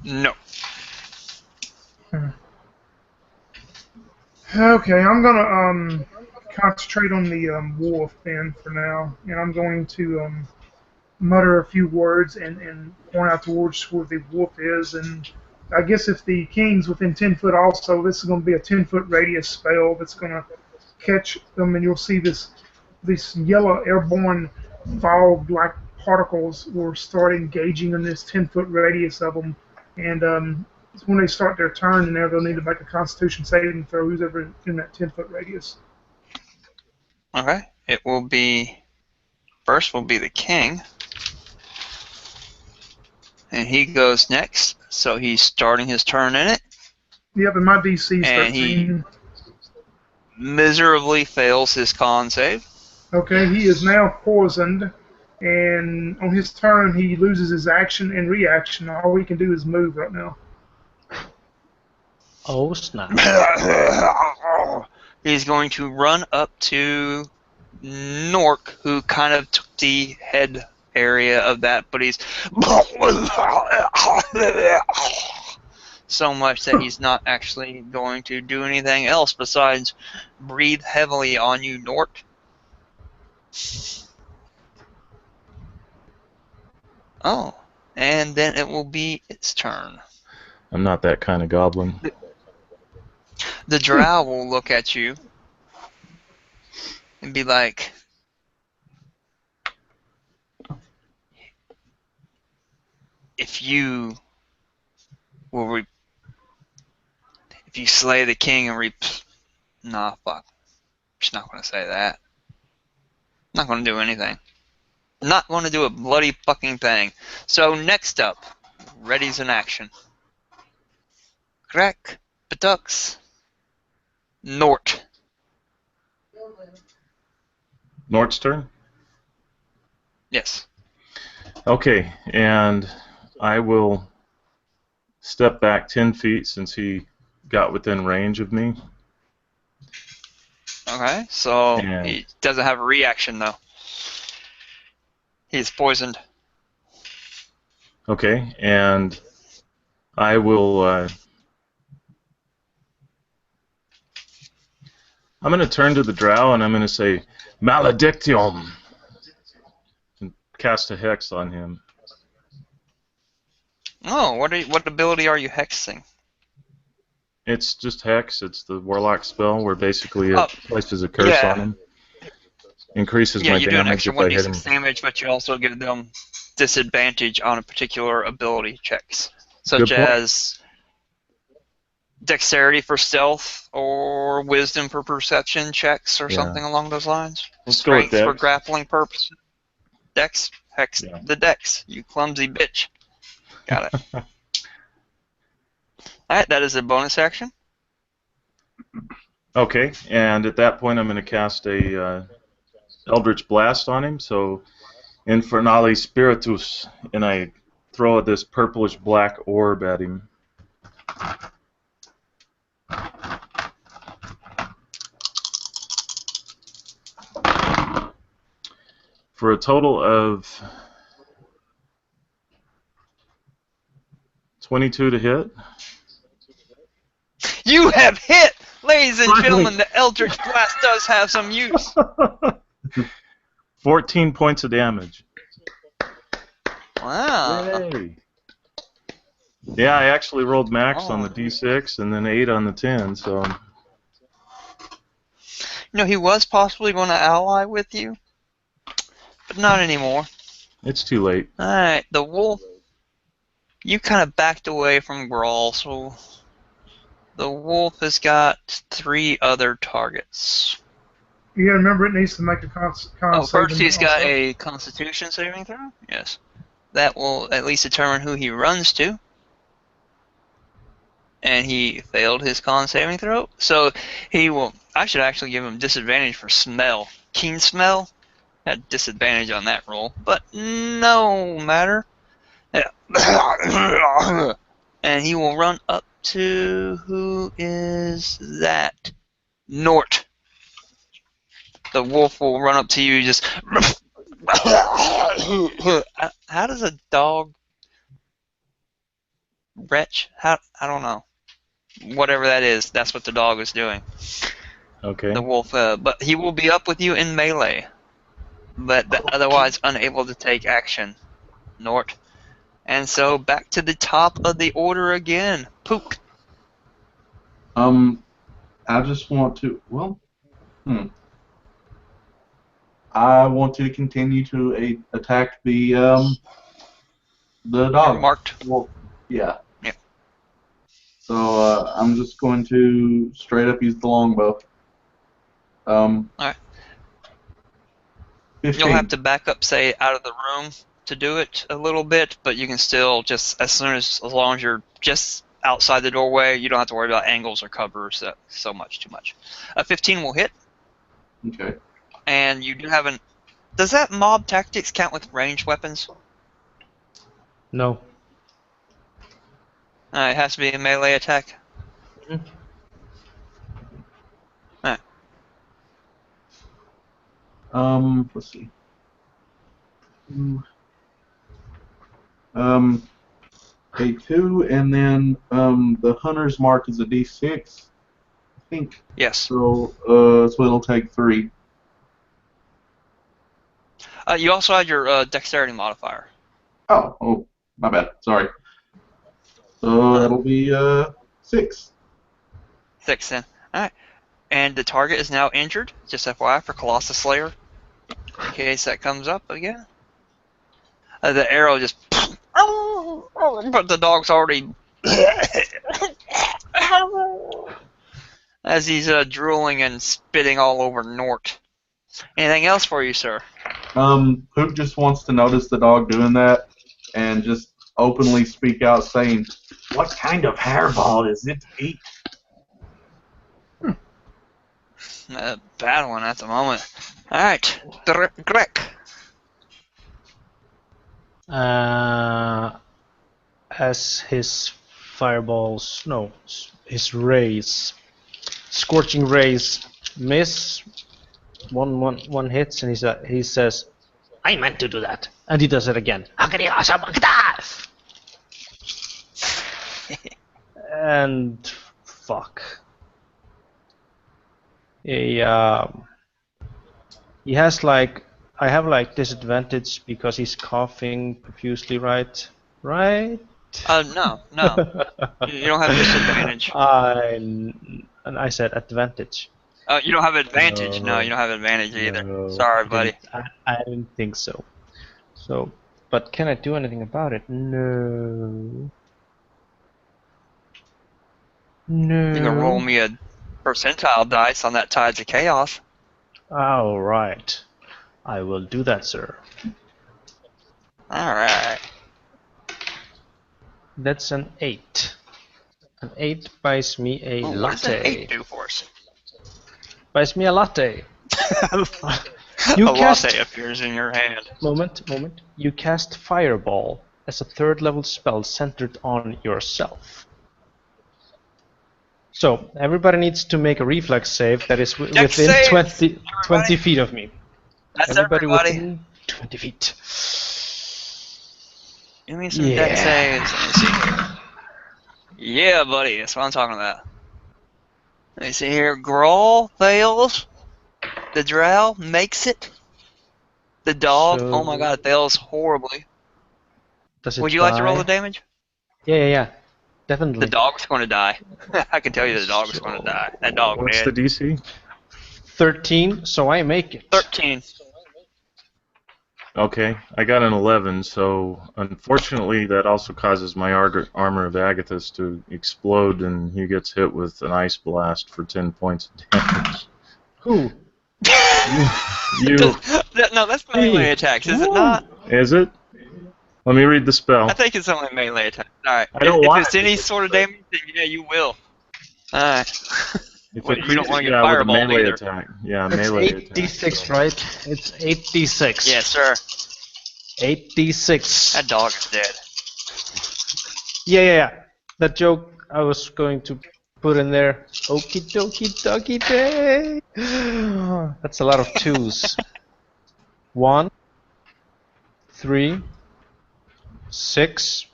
No. Okay, I'm gonna concentrate on the wolf then for now, and I'm going to mutter a few words and point out towards where the wolf is. And I guess if the king's within 10 foot also, this is going to be a 10-foot radius spell that's going to catch them, and you'll see this yellow airborne fog-like particles will start engaging in this 10-foot radius of them, and when they start their turn, and they'll need to make a Constitution saving throw. Who's ever in that 10-foot radius? Okay. It will be... First will be the king. And he goes next, so he's starting his turn in it, Yep, and my DC is and he 13. miserably fails his con save. Okay, he is now poisoned, and on his turn he loses his action and reaction. All he can do is move right now. Oh snap. He's going to run up to Nork, who kind of took the head area of that, but he's so much that he's not actually going to do anything else besides breathe heavily on you, Nork. Oh, and then it will be its turn. I'm not that kind of goblin. The drow will look at you and be like, if you slay the king and nah, fuck. I'm just not going to say that. I'm not going to do anything. I'm not going to do a bloody fucking thing. So next up, ready's in action. Crack, Bedux, Nort. Nort's turn? Yes. Okay, and I will step back 10 feet since he got within range of me. Okay, so And he doesn't have a reaction though. He's poisoned. okay, and I will. I'm going to turn to the drow and I'm going to say, Maledictium! And cast a hex on him. Oh, what ability are you hexing? It's just hex. It's the warlock spell where basically it places a curse yeah. on him. Increases Yeah, my you do an damage extra if I hit him. 1d6 damage, but you also give them disadvantage on a particular ability checks, such as dexterity for stealth or wisdom for perception checks or something along those lines. Let's go with Strength for dex. grappling purposes. Dex? Hex Yeah. the dex, you clumsy bitch. Got it. Alright, that is a bonus action. Okay, and at that point I'm going to cast a Eldritch Blast on him, so Infernale Spiritus, and I throw this purplish black orb at him. For a total of 22 to hit. You have hit! Ladies and gentlemen, the Eldritch Blast does have some use. 14 points of damage. Wow. Yay. Yeah, I actually rolled max on the D6 and then 8 on the 10, so... You know, he was possibly going to ally with you, but not anymore. It's too late. Alright, the wolf, you kind of backed away from Grawl, so the wolf has got 3 other targets. You gotta remember it needs to make a con first saving he's got also. a Constitution saving throw? Yes. That will at least determine who he runs to. And he failed his con saving throw, so he will... I should actually give him disadvantage for smell. Keen smell? Had disadvantage on that roll, but no matter. Yeah. And he will run up to... Who is that? Nort. The wolf will run up to you, just... How does a dog... retch? I don't know. Whatever that is, that's what the dog is doing. Okay. The wolf, but he will be up with you in melee, but otherwise unable to take action. Nort. And so back to the top of the order again. Pook. I just want to, I want to continue to attack the dog. Marked. Wolf. Yeah. Yeah. So I'm just going to straight up use the longbow. Alright. 15. You'll have to back up, say, out of the room to do it a little bit, but you can still just as long as you're just outside the doorway, you don't have to worry about angles or covers so much too much. A 15 will hit, Okay. and you do have an. Does that mob tactics count with ranged weapons? No. It has to be a melee attack. Mhm. Alright. Let's see. A 2, and then the hunter's mark is a D6, I think. Yes. So it'll take 3. You also had your dexterity modifier. Oh, my bad. Sorry. So that'll be 6. 6 then. Alright. And the target is now injured, just FYI, for Colossus Slayer. In case that comes up again. The arrow just. But the dog's already. As he's drooling and spitting all over Nort. Anything else for you, sir? Poop just wants to notice the dog doing that and just openly speak out saying, "What kind of hairball is it to eat?" A bad one at the moment. Alright, Greg. As his fireballs, no, his rays, scorching rays miss, one hits, and he says, I meant to do that. and he does it again. And fuck. He has like, I have like disadvantage because he's coughing profusely, right? Right? No. You don't have disadvantage. And I said advantage. You don't have advantage. No, you don't have advantage either. No, Sorry, buddy. I didn't think so. So, but can I do anything about it? No. No. You can roll me a percentile dice on that Tides of Chaos. All right. I will do that, sir. Alright. That's an 8. An 8 buys me a What does an 8 latte. do for us? Buys me a latte. A latte appears in your hand. Moment. You cast Fireball as a 3rd level spell centered on yourself. So, everybody needs to make a reflex save that is within save, 20 feet of me. That's everybody. Within 20 feet. You mean some deck saves? Let me see here. Yeah, buddy, that's what I'm talking about. Let me see here. Grawl fails. The drow makes it. The dog, So- oh my god, fails horribly. Does it Would you like to roll die? the damage? Yeah. Definitely. The dog's going to die. I can tell you the dog's going to die. That dog What's dead. the DC? 13, so I make it. 13. Okay, I got an 11, so unfortunately that also causes my armor of Agathis to explode, and he gets hit with an ice blast for 10 points of damage. Who? You. No, that's melee attacks, is it not? Is it? Let me read the spell. I think it's only melee attacks. Alright. I don't If want it's it. any sort of damage, then yeah, you will. Alright. If Well, it you don't wanna get with a fireballed melee either. attack. Yeah, It's melee attack. 8d6, so- right? It's 8d6. Yes, sir. 8d6. That dog is dead. Yeah. That joke I was going to put in there. Okie dokie doggy day. That's a lot of 2s. 1, 3, 6,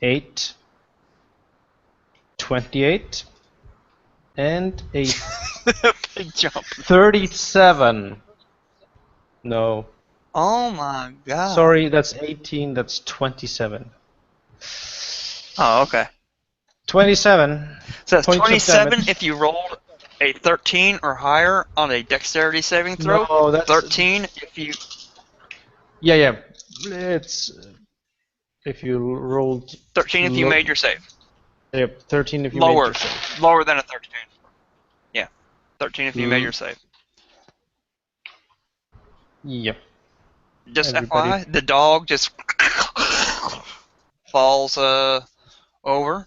8, 28, and a Big jump. 37. No. Oh my god. Sorry, that's 18, that's 27. Oh, okay. 27. So that's Points of 27 damage. if you rolled a 13 or higher on a dexterity saving throw. No, that's 13 if you. Yeah. It's if you rolled 13 if you Low- made your save. 13 if you Lower. made your save. Lower than a 13. Yeah. 13 if you made Mm. your save. Yep. Just Everybody. FYI, the dog just falls over.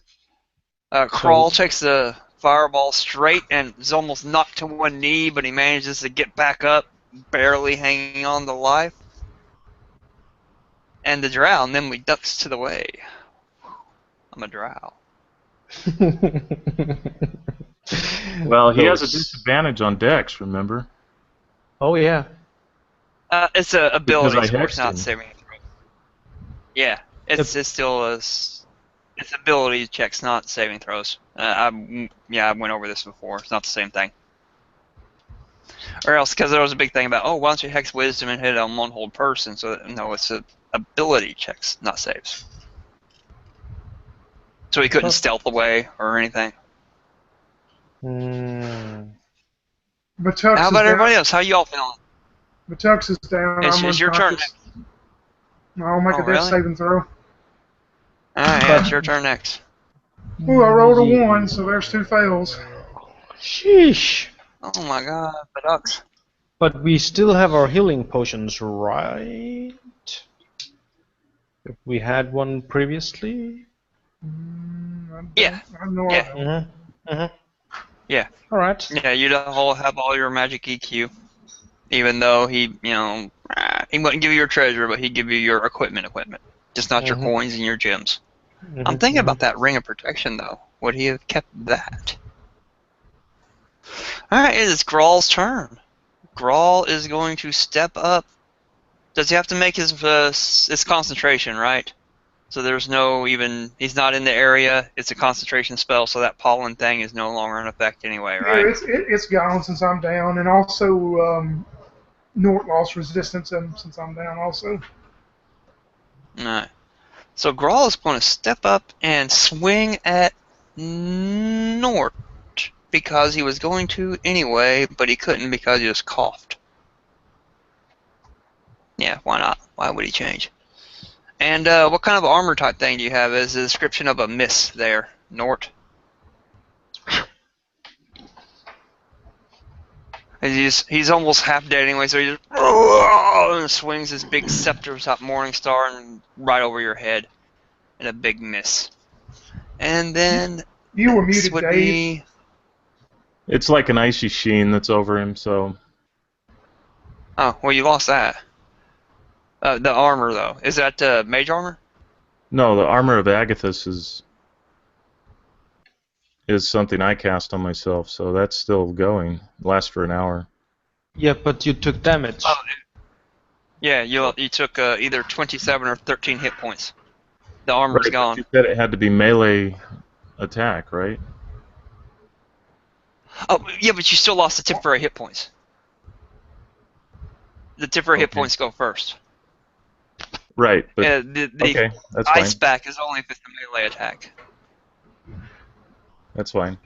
Crawl So takes the fireball straight and is almost knocked to one knee, but he manages to get back up, barely hanging on to life. And the drow nimbly ducks to the way. I'm a drow. Well, he has a Those- disadvantage on Dex, remember? Oh yeah. It's a Because ability I score, hexed not him. saving throw. Yeah, it's still it's ability checks, not saving throws. I went over this before. It's not the same thing. Or else, because there was a big thing about, why don't you hex wisdom and hit on one hold person? So no, it's ability checks, not saves. So he couldn't stealth away or anything. Matux How is about down. everybody else? How y'all feeling? Matux is down. It's I'm your turn unconscious. I'll make a death really? saving throw. Alright, yeah, it's your turn next. Ooh, I rolled a 1, so there's 2 fails. Sheesh. Oh my god, the ducks. But we still have our healing potions, right? If we had one previously. Yeah. I know Yeah. I don't. Yeah. All right. Yeah, you'd have all your magic EQ. Even though he wouldn't give you your treasure, but he'd give you your equipment. Just not your coins and your gems. I'm thinking about that ring of protection, though. Would he have kept that? Alright, it is Grawl's turn. Grawl is going to step up. Does he have to make his concentration, right? So there's no he's not in the area. It's a concentration spell, so that pollen thing is no longer in effect anyway, right? Yeah, it's gone since I'm down, and also Nort lost resistance since I'm down also. Alright. So Grawl is going to step up and swing at Nort because he was going to anyway, but he couldn't because he just coughed. Yeah, why not? Why would he change? And what kind of armor type thing do you have? Is the description of a miss there, Nort? He's almost half dead anyway, so he just and swings his big scepter top Morning Star and right over your head in a big miss. And then You were this muted, would Dave. be It's like an icy sheen that's over him, so... oh well, you lost that. The armor though, is that mage armor? No, the armor of Agathis is something I cast on myself, so that's still going. Lasts for an hour. Yeah, but you took damage. Oh, yeah, you took either 27 or 13 hit points. The armor's Right, but gone. you said it had to be melee attack, right? Oh yeah, but you still lost the temporary hit points. The temporary hit Okay. points go first. Right, but The okay, that's ice fine. back is only if it's a melee attack. That's fine.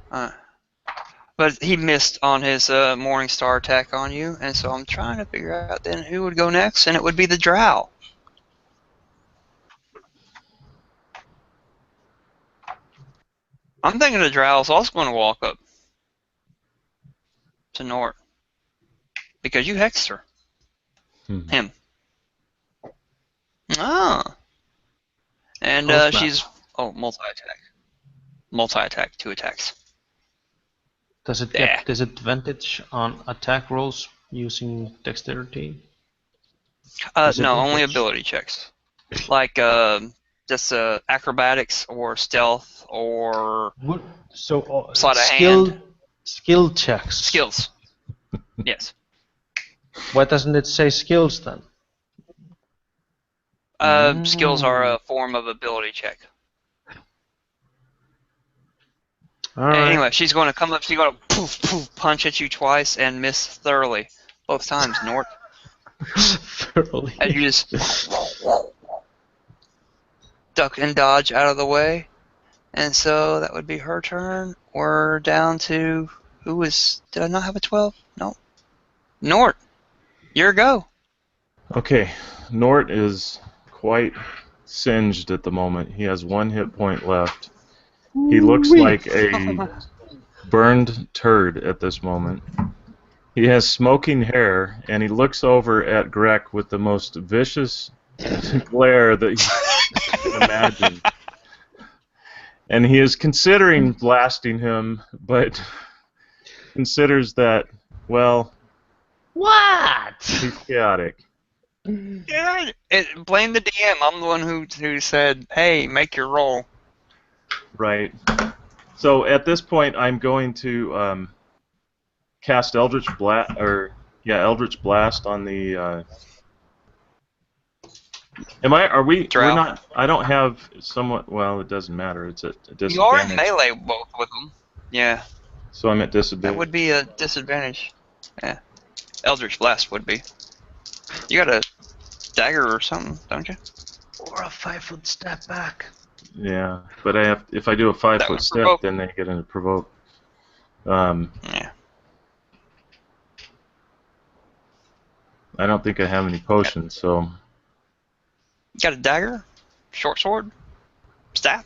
But he missed on his Morning Star attack on you, and so I'm trying to figure out then who would go next, and it would be the Drow. I'm thinking the Drow is also going to walk up to Nort because you hexed her. Hmm. Him. Ah. And Oh, snap. she's multi-attack, 2 attacks. Does it Yeah. get disadvantage on attack rolls using dexterity? No, only Disadvantage? ability checks, like just acrobatics or stealth or So sleight of hand. skill checks. Skills. Yes. Why doesn't it say skills then? Skills are a form of ability check. All right. Anyway, she's going to come up. She's going to poof poof punch at you twice and miss thoroughly, both times. Nort. Thoroughly. And you just duck and dodge out of the way, and so that would be her turn. We're down to did I not have a 12? No. Nort, your go. Okay, Nort is quite singed at the moment. He has 1 hit point left. He looks like a burned turd at this moment. He has smoking hair, and he looks over at Grek with the most vicious glare that you can imagine. And he is considering blasting him, but considers that, well, What? he's chaotic. Yeah, blame the DM. I'm the one who said, "Hey, make your roll." Right. So at this point, I'm going to cast Eldritch Blast, Eldritch Blast on the. Are we? Drow. We're not. I don't have somewhat. Well, it doesn't matter. It's a You are in disadvantage. melee both with them. Yeah, So I'm at that disadvantage. would be a disadvantage. Yeah, Eldritch Blast would be. You got a dagger or something, don't you? Or a 5-foot step back. Yeah, but I have. If I do a 5-foot would step, provoke. then they get into provoke. Yeah. I don't think I have any potions, so You got a dagger, short sword, staff.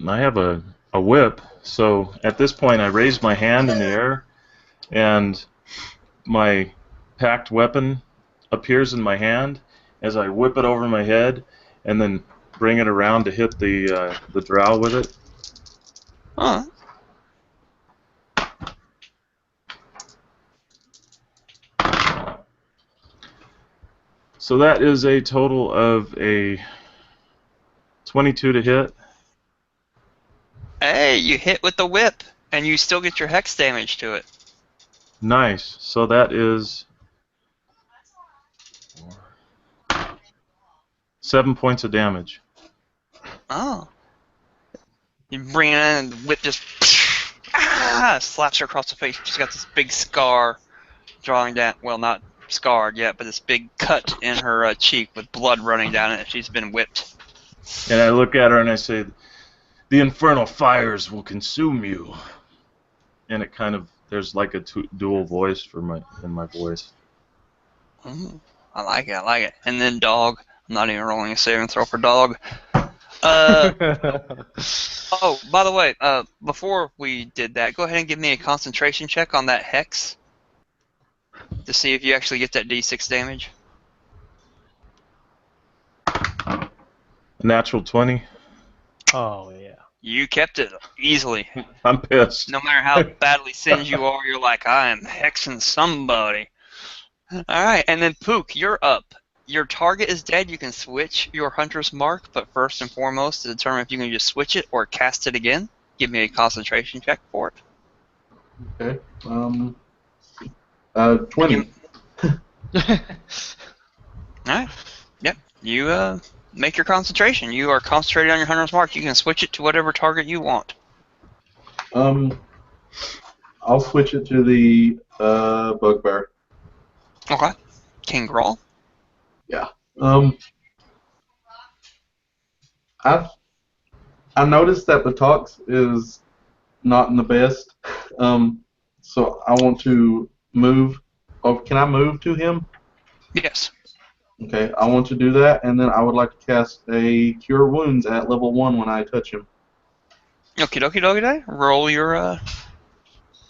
I have a whip. So at this point, I raise my hand in the air, and my packed weapon appears in my hand as I whip it over my head, and then bring it around to hit the drow with it. Huh. So that is a total of a 22 to hit. Hey, you hit with the whip, and you still get your hex damage to it. Nice. So that is 7 points of damage. Oh. You bring it in, and the whip just slaps her across the face. She's got this big scar drawing down. Well, not scarred yet, but this big cut in her cheek with blood running down it. She's been whipped. And I look at her and I say, "The infernal fires will consume you." And it kind of, there's like a dual voice in my voice. Ooh, I like it. And then dog. I'm not even rolling a saving throw for dog. Oh, by the way, before we did that, go ahead and give me a concentration check on that hex to see if you actually get that D6 damage. A natural 20. Oh, yeah. You kept it easily. I'm pissed. No matter how badly singed you are, you're like, I am hexing somebody. Alright, and then Pook, you're up. Your target is dead. You can switch your Hunter's Mark, but first and foremost, to determine if you can just switch it or cast it again, give me a concentration check for it. Okay. 20. Alright. Yep. You make your concentration. You are concentrated on your Hunter's Mark. You can switch it to whatever target you want. I'll switch it to the bugbear. Okay. King Grawl. Yeah. I noticed that Batox is not in the best. So I want to move. Oh, can I move to him? Yes. Okay, I want to do that, and then I would like to cast a Cure Wounds at level 1 when I touch him. Okie dokie dokie day. Roll your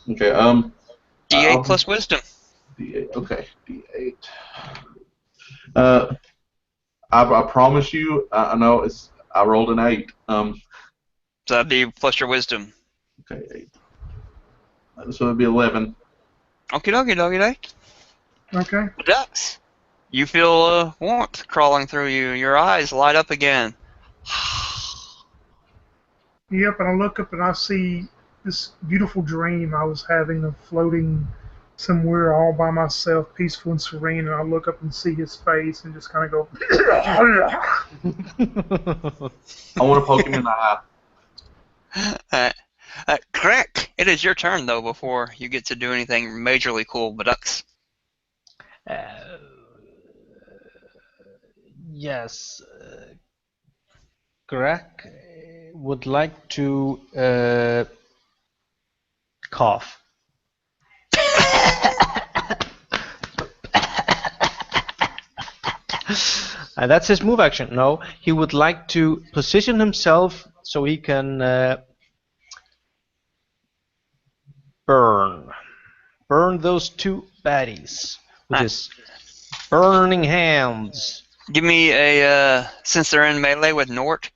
Okay, D8 plus wisdom. D8. Okay, D8. I promise you, I know I rolled an 8. So that'd be plus your wisdom. Okay, 8. So it'd be 11. Okie dokie dokie day. Okay. Ducks. You feel warmth crawling through you. Your eyes light up again. Yep, and I look up and I see this beautiful dream I was having of floating somewhere all by myself, peaceful and serene, and I look up and see his face and just kind of go. I want to poke him in the eye. Correct. It is your turn, though, before you get to do anything majorly cool, Ducks. Yes. Greg would like to cough. And that's his move action. No, he would like to position himself so he can burn. burn those two baddies with Ah. his burning hands. Give me a, since they're in melee with Nort,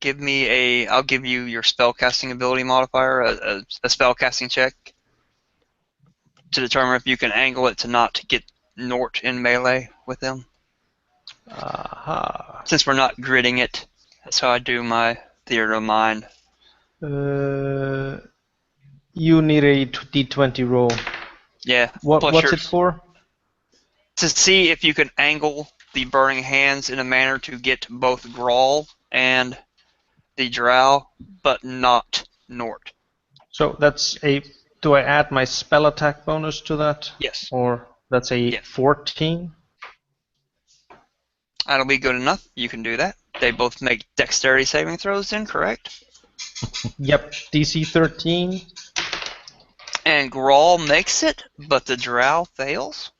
I'll give you your spellcasting ability modifier, a spellcasting check, to determine if you can angle it to not get Nort in melee with them. Aha. Since we're not gridding it, that's how I do my theater of mind. You need a d20 roll. Yeah, What's yours. it for? To see if you can angle the burning hands in a manner to get both Grawl and the Drow, but not Nort. So that's a. Do I add my spell attack bonus to that? Yes. Or that's a 14? That'll be good enough. You can do that. They both make dexterity saving throws then, correct? Yep, DC 13. And Grawl makes it, but the Drow fails.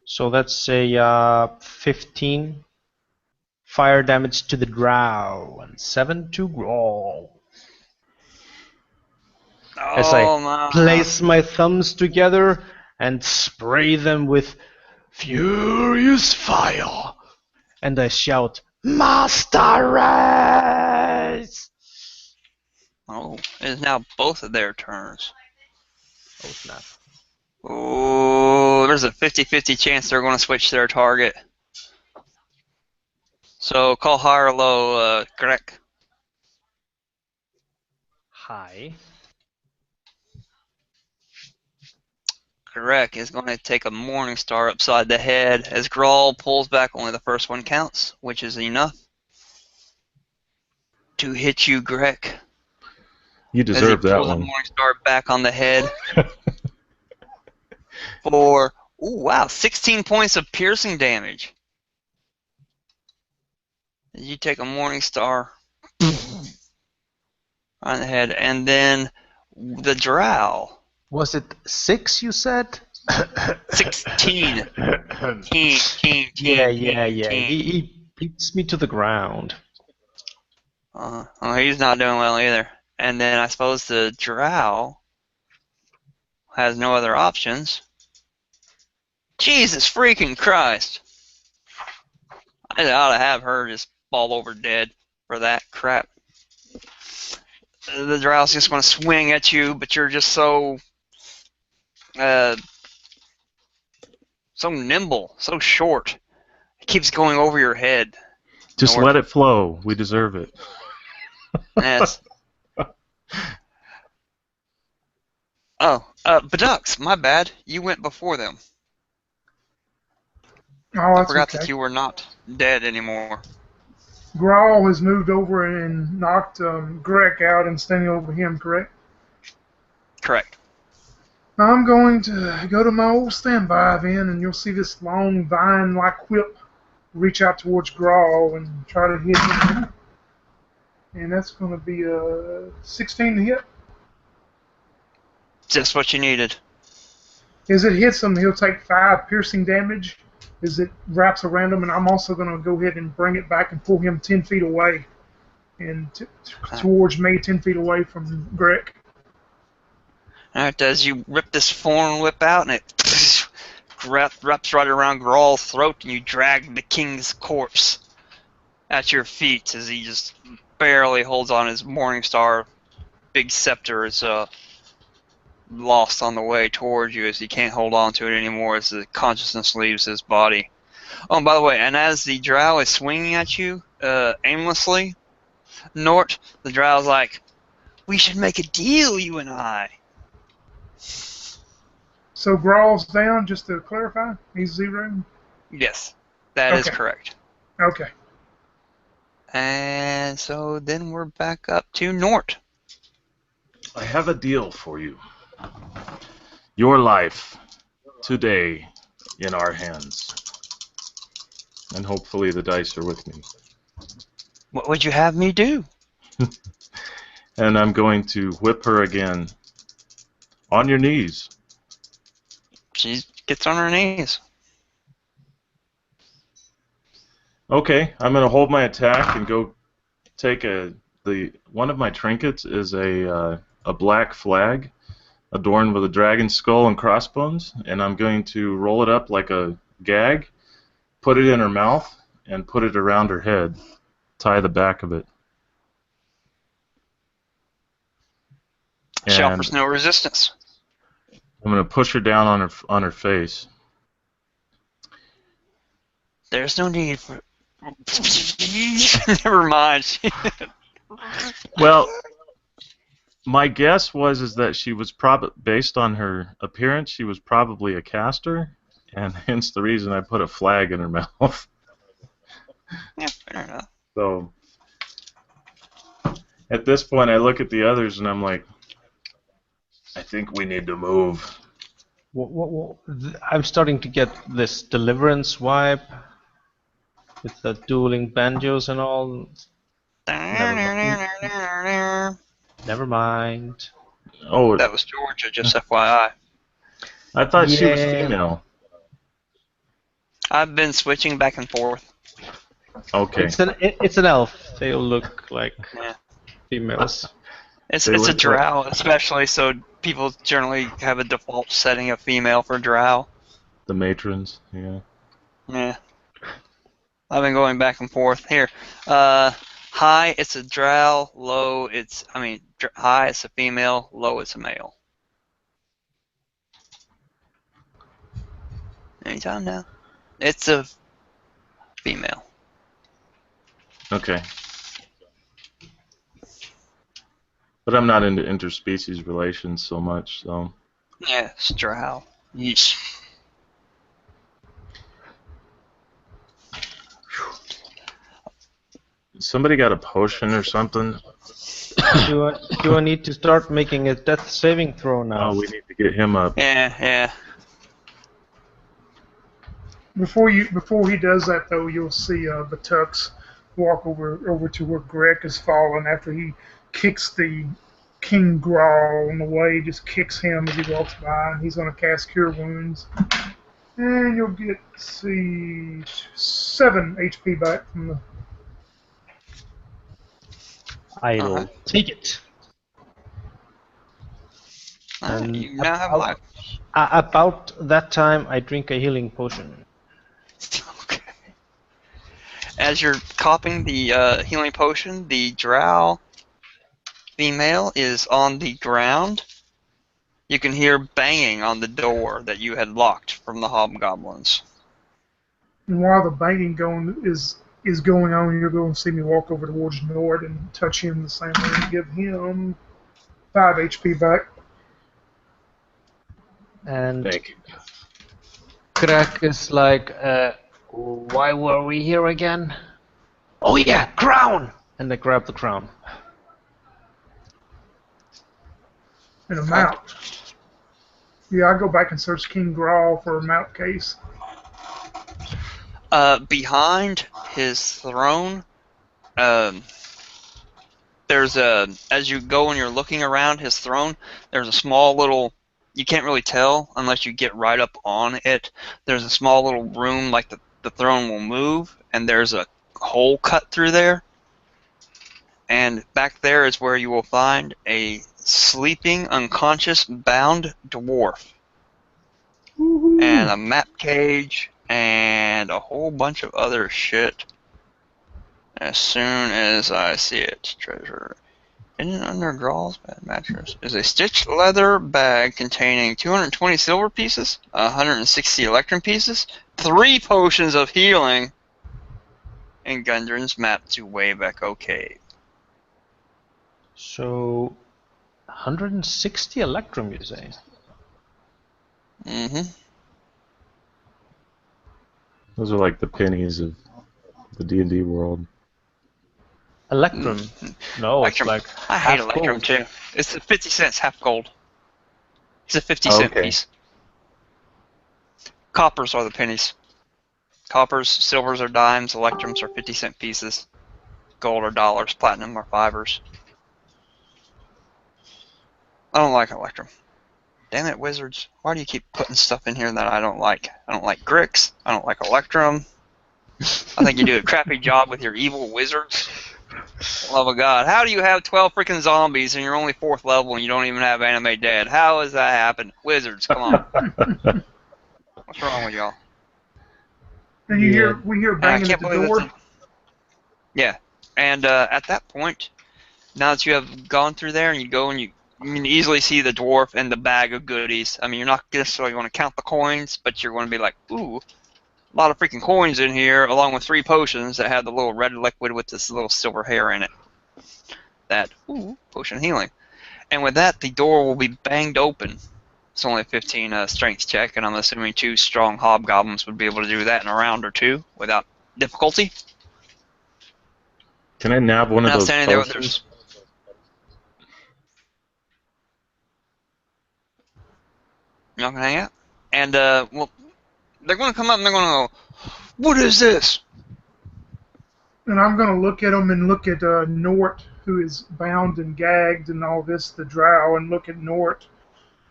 So that's a 15 fire damage to the drow and 7 to Grawl. As I place my thumbs together and spray them with furious fire. And I shout, Master Race! Oh, it is now both of their turns. Oh snap. Oh, there's a 50-50 chance they're going to switch their target. So call high or low, Greg. High. Greg is going to take a Morning Star upside the head as Grawl pulls back. Only the first one counts, which is enough to hit you, Greg. You deserve that pulls one. a Morning Star back on the head for 16 points of piercing damage. You take a Morning Star on the head, and then the Drow. Was it 6 you said? 16. King. Yeah. He beats me to the ground. Oh, he's not doing well either. And then I suppose the Drow has no other options. Jesus freaking Christ. I ought to have her just fall over dead for that crap. The Drow's just going to swing at you, but you're just so nimble, so short. It keeps going over your head. Just let it flow. We deserve it. Yes. Bedux, my bad. You went before them. Oh, I that's forgot okay. that you were not dead anymore. Grawl has moved over and knocked Greg out and standing over him, correct? Correct. I'm going to go to my old standby then, and you'll see this long vine-like whip reach out towards Grawl and try to hit him. And that's going to be a 16 to hit. Just what you needed. As it hits him, he'll take 5 piercing damage as it wraps around him, and I'm also going to go ahead and bring it back and pull him 10 feet away and towards me, 10 feet away from Greg. Alright, as you rip this foreign whip out, and it wraps right around Grawl's throat, and you drag the king's corpse at your feet as he just barely holds on his Morning Star. Big scepter is lost on the way towards you as he can't hold on to it anymore as the consciousness leaves his body. Oh, and by the way, and as the Drow is swinging at you aimlessly, Nort, the Drow's like, we should make a deal, you and I. So Grawl's down, just to clarify? He's 0? Yes, that is correct. Okay. And so then we're back up to Nort. I have a deal for you. Your life today in our hands. And hopefully the dice are with me. What would you have me do? And I'm going to whip her again. On your knees. She gets on her knees. Okay, I'm going to hold my attack and go take one of my trinkets is a black flag adorned with a dragon skull and crossbones, and I'm going to roll it up like a gag, put it in her mouth, and put it around her head. Tie the back of it. She And offers no resistance. I'm going to push her down on her face. There's no need for. Never mind. Well, my guess is that she was based on her appearance, she was probably a caster, and hence the reason I put a flag in her mouth. Yeah, fair enough. So at this point, I look at the others and I'm like, I think we need to move. I'm starting to get this Deliverance vibe with the dueling banjos and all. Never mind. Oh, That was Georgia, just FYI. I thought she was Yeah. female. I've been switching back and forth. Okay. It's an elf. They all look like Yeah. females. It's They a look drow, especially, so people generally have a default setting of female for drow. The matrons, yeah. Yeah. I've been going back and forth. Here. High, it's a drow. Low, high, it's a female. Low, it's a male. Anytime now. It's a female. Okay. But I'm not into interspecies relations so much, so. Yeah, it's drow. Yeesh. Somebody got a potion or something? Do I need to start making a death saving throw now? Oh, we need to get him up. Yeah. Before he does that though, you'll see the Tux walk over to where Greg has fallen after he kicks the King Grawl on the way. Just kicks him as he walks by, and he's going to cast Cure Wounds, and you'll get 7 HP back from the. I'll take it. And You now have life. About that time, I drink a healing potion. Okay. As you're copping the healing potion, the drow female is on the ground. You can hear banging on the door that you had locked from the hobgoblins. And while the banging is going on, you're going to see me walk over towards Nord and touch him the same way and give him 5 HP back. And Thank you. Crack is like, why were we here again? Oh yeah, crown! I grab the crown. And a mount. Yeah, I go back and search King Grawl for a mount case. Behind his throne, there's as you go and you're looking around his throne, there's a small little, you can't really tell unless you get right up on it. There's a small little room like the throne will move, and there's a hole cut through there. And back there is where you will find a sleeping, unconscious, bound dwarf. And a map cage, and a whole bunch of other shit. As soon as I see it, treasure. Hidden under Grawl's bed mattress is a stitched leather bag containing 220 silver pieces, 160 electrum pieces, 3 potions of healing, and Gundren's map to Wayback Cave. So, 160 electrum, you say? Mm-hmm. Those are like the pennies of the D&D world. Electrum? No, Electrum. it's like I hate half electrum gold. too. It's 50 cents, half gold. It's a 50-cent Okay. piece. Coppers are the pennies. Coppers, silvers are dimes, electrums are 50-cent pieces. Gold are dollars, platinum are fivers. I don't like electrum. Damn it, wizards. Why do you keep putting stuff in here that I don't like? I don't like Grix. I don't like electrum. I think you do a crappy job with your evil wizards. Love of God. How do you have 12 freaking zombies and you're only 4th level and you don't even have anime dead? How has that happened? Wizards, come on. What's wrong with y'all? And Yeah. we hear And I banging at can't the believe that's door. it. Yeah. And at that point, now that you have gone through there and you go and you can easily see the dwarf and the bag of goodies. I mean, you're not necessarily going to count the coins, but you're going to be like, ooh, a lot of freaking coins in here, along with 3 potions that have the little red liquid with this little silver hair in it. That, ooh, potion of healing. And with that, the door will be banged open. It's only a 15 strength check, and I'm assuming 2 strong hobgoblins would be able to do that in a round or 2 without difficulty. Can I nab one of Now those standing there with their potions? you're not gonna hang out, and well, they're gonna come up and they're gonna go, "What is this?" And I'm going to look at them and look at Nort, who is bound and gagged and all this, the drow, and look at Nort.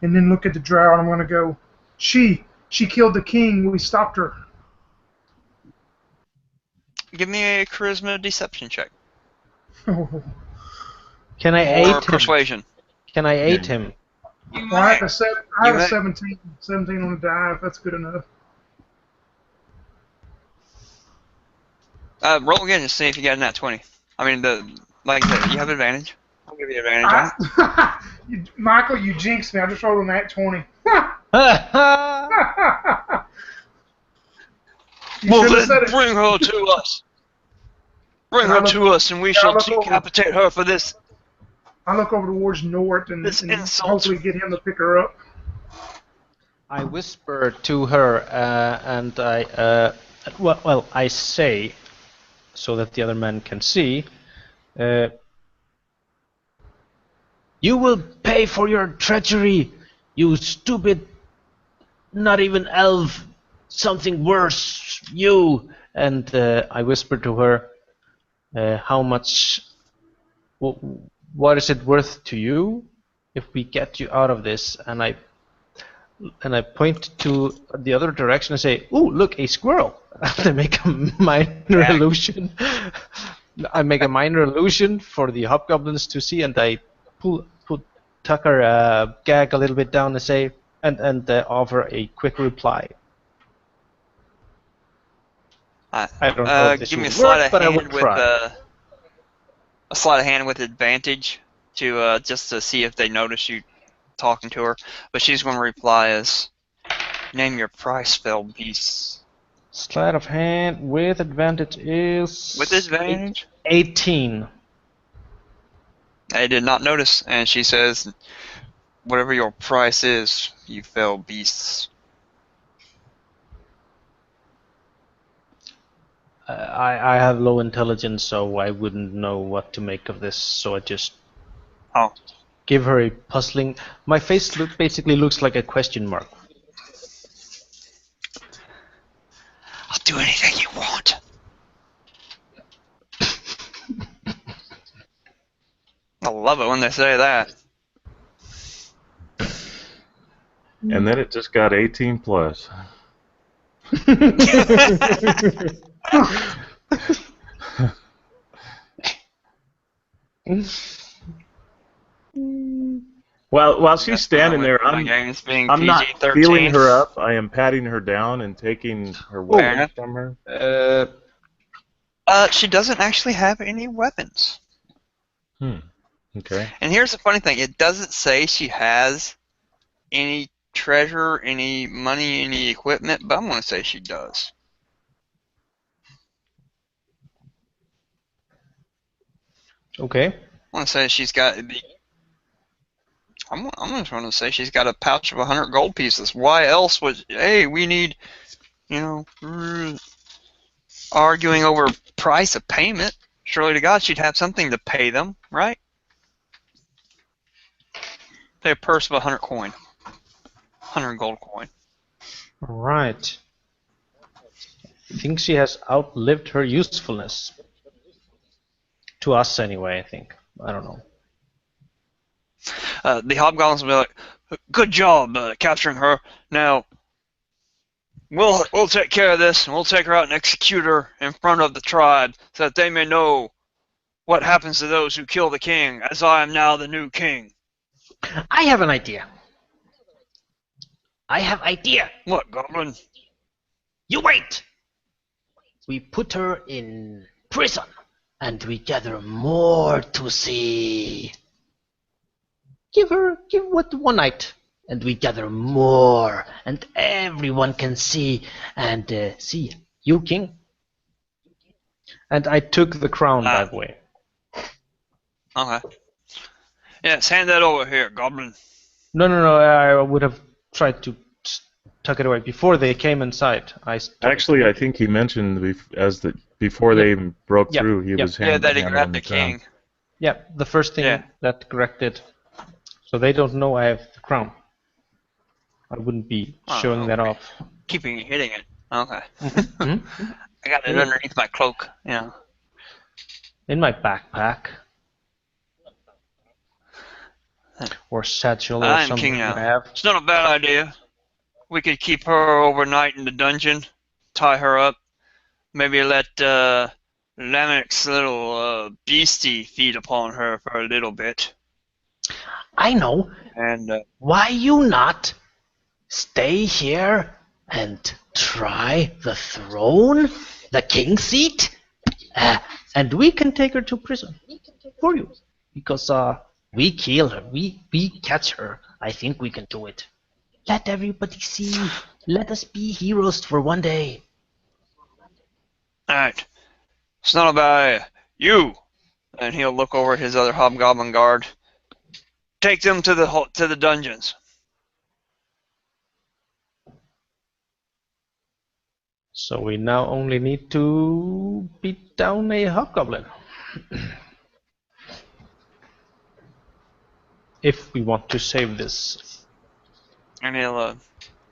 And then look at the drow, and I'm going to go, she killed the king. We stopped her. Give me a charisma deception check Oh. Can I or aid him? persuasion. Can I aid him? You Well, I may. have You a may. 17 on the die, if that's good enough. Roll again and see if you get a nat 20. I mean, like I said, you have advantage. I'll give you advantage on it. Michael, you jinxed me. I just rolled a nat 20. You Well, should have said then it. bring her to us. Bring And I her look- to us, and we I shall look over. decapitate her for this I look over towards Nort and insult. hopefully get him to pick her up. I whisper to her, and well, I say, so that the other man can see, you will pay for your treachery, you stupid, not even elf, something worse, you. And I whisper to her, how much, what is it worth to you if we get you out of this? And I point to the other direction and say, "Ooh, look, a squirrel!" And I make a minor illusion. I make a minor illusion for the hobgoblins to see, and I tuck her gag a little bit down and say, and offer a quick reply. I don't know if this Give me a will sleight work, of but I will hand with try. a sleight of hand with advantage to just to see if they notice you talking to her. But she's going to reply as, "Name your price, fell beasts." Sleight of hand with advantage is With advantage? 18. I did not notice, and she says, "Whatever your price is, you fell beasts." I have low intelligence, so I wouldn't know what to make of this. So I just give her a puzzling. My face basically looks like a question mark. I'll do anything you want. I love it when they say that. And then it just got 18 plus. While she's That's standing there, my games being I'm not PG-13. feeling her up. I am patting her down and taking her weapons from her. She doesn't actually have any weapons. Okay. And here's the funny thing: it doesn't say she has any treasure, any money, any equipment, but I'm going to say she does. Okay. I'm going to say she's got the. I'm just going to say she's got a pouch of 100 gold pieces. Why else would? Hey, we need, arguing over price of payment. Surely to God, she'd have something to pay them, right? Pay a purse of 100 coin, 100 gold coin. All right. I think she has outlived her usefulness. To us, anyway. I think. I don't know. The hobgoblins will be like, "Good job capturing her. Now, we'll take care of this, and we'll take her out and execute her in front of the tribe, so that they may know What happens to those who kill the king, as I am now the new king? I have an idea. I have idea. What, Goblin? You wait. We put her in prison, and we gather more to see. Give what one night, and we gather more, and everyone can see and see you, king. And I took the crown, by the way. Okay. Yes, hand that over here, Goblin. No, I would have tried to tuck it away before they came inside. Actually, I think he mentioned before they broke through, he was that he handing grabbed the the crown. king. Yeah, the first thing that Greg did. So they don't know I have the crown. I wouldn't be showing that off. Keeping hitting it. Okay. Mm-hmm. I got it underneath my cloak. Yeah. In my backpack. Or satchel or I'm something king now. that I have. It's not a bad idea. We could keep her overnight in the dungeon, tie her up, maybe let Lamech's little beastie feed upon her for a little bit. I know. And why you not stay here and try the throne, the king seat, and we can take her to prison for you, because we kill her, we catch her. I think we can do it. Let everybody see. Let us be heroes for one day. Alright. It's not about you. And he'll look over at his other hobgoblin guard. Take them to the dungeons. So we now only need to beat down a hobgoblin. If we want to save this. And he'll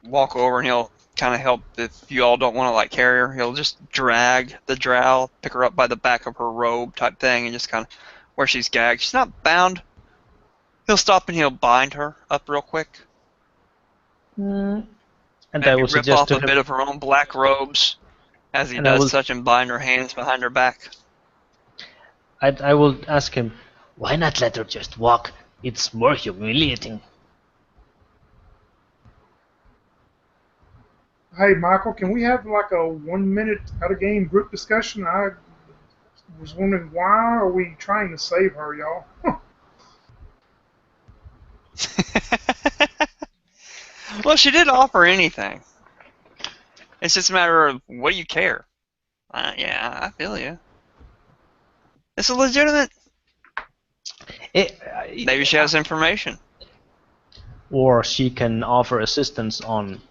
walk over and he'll kind of help if you all don't want to like carry her. He'll just drag the drow, pick her up by the back of her robe type thing, and just kind of where she's gagged. She's not bound. He'll stop and he'll bind her up real quick. And maybe I will rip suggest off to a bit of her own black robes as he does such and bind her hands behind her back. I will ask him, why not let her just walk? It's more humiliating. Hey, Michael, can we have like a 1 minute out of game group discussion? I was wondering, why are we trying to save her, y'all? Well, she didn't offer anything. It's just a matter of, what do you care? Yeah, I feel you. It's a legitimate. Maybe she has information. Or she can offer assistance on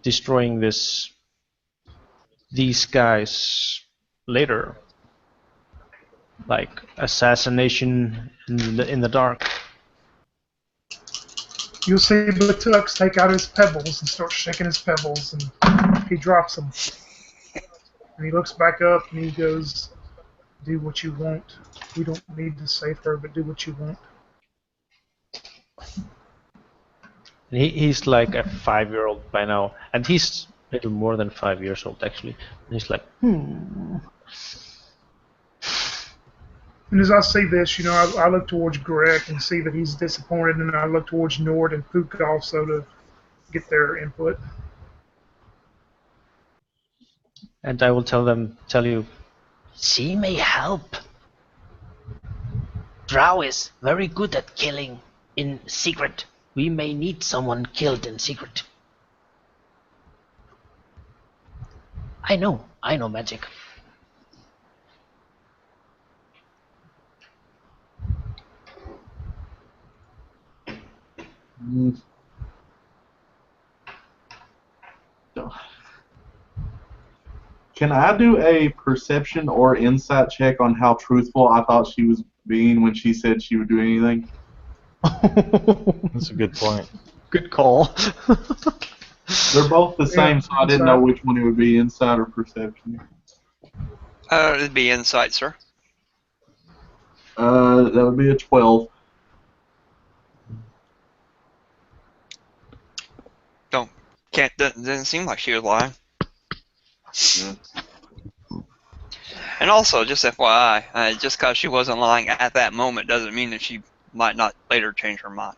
destroying these guys later. Like assassination in the dark. You'll see Batux take out his pebbles and start shaking his pebbles, and he drops them. And he looks back up and he goes, do what you want. We don't need to save her, but do what you want. And he's like a 5-year-old by now. And he's a little more than 5 years old, actually. And he's like, And as I see this, you know, I look towards Greg and see that he's disappointed, and I look towards Nord and Pook also to get their input. And I will tell you, She may help. Drow is very good at killing in secret. We may need someone killed in secret. I know magic. Can I do a perception or insight check on how truthful I thought she was being when she said she would do anything? That's a good point. Good call. They're both the same, so I didn't know which one it would be, insight or perception. It'd be insight, sir. That would be a 12. Doesn't seem like she was lying. Yeah. And also, just FYI, just because she wasn't lying at that moment doesn't mean that she might not later change her mind.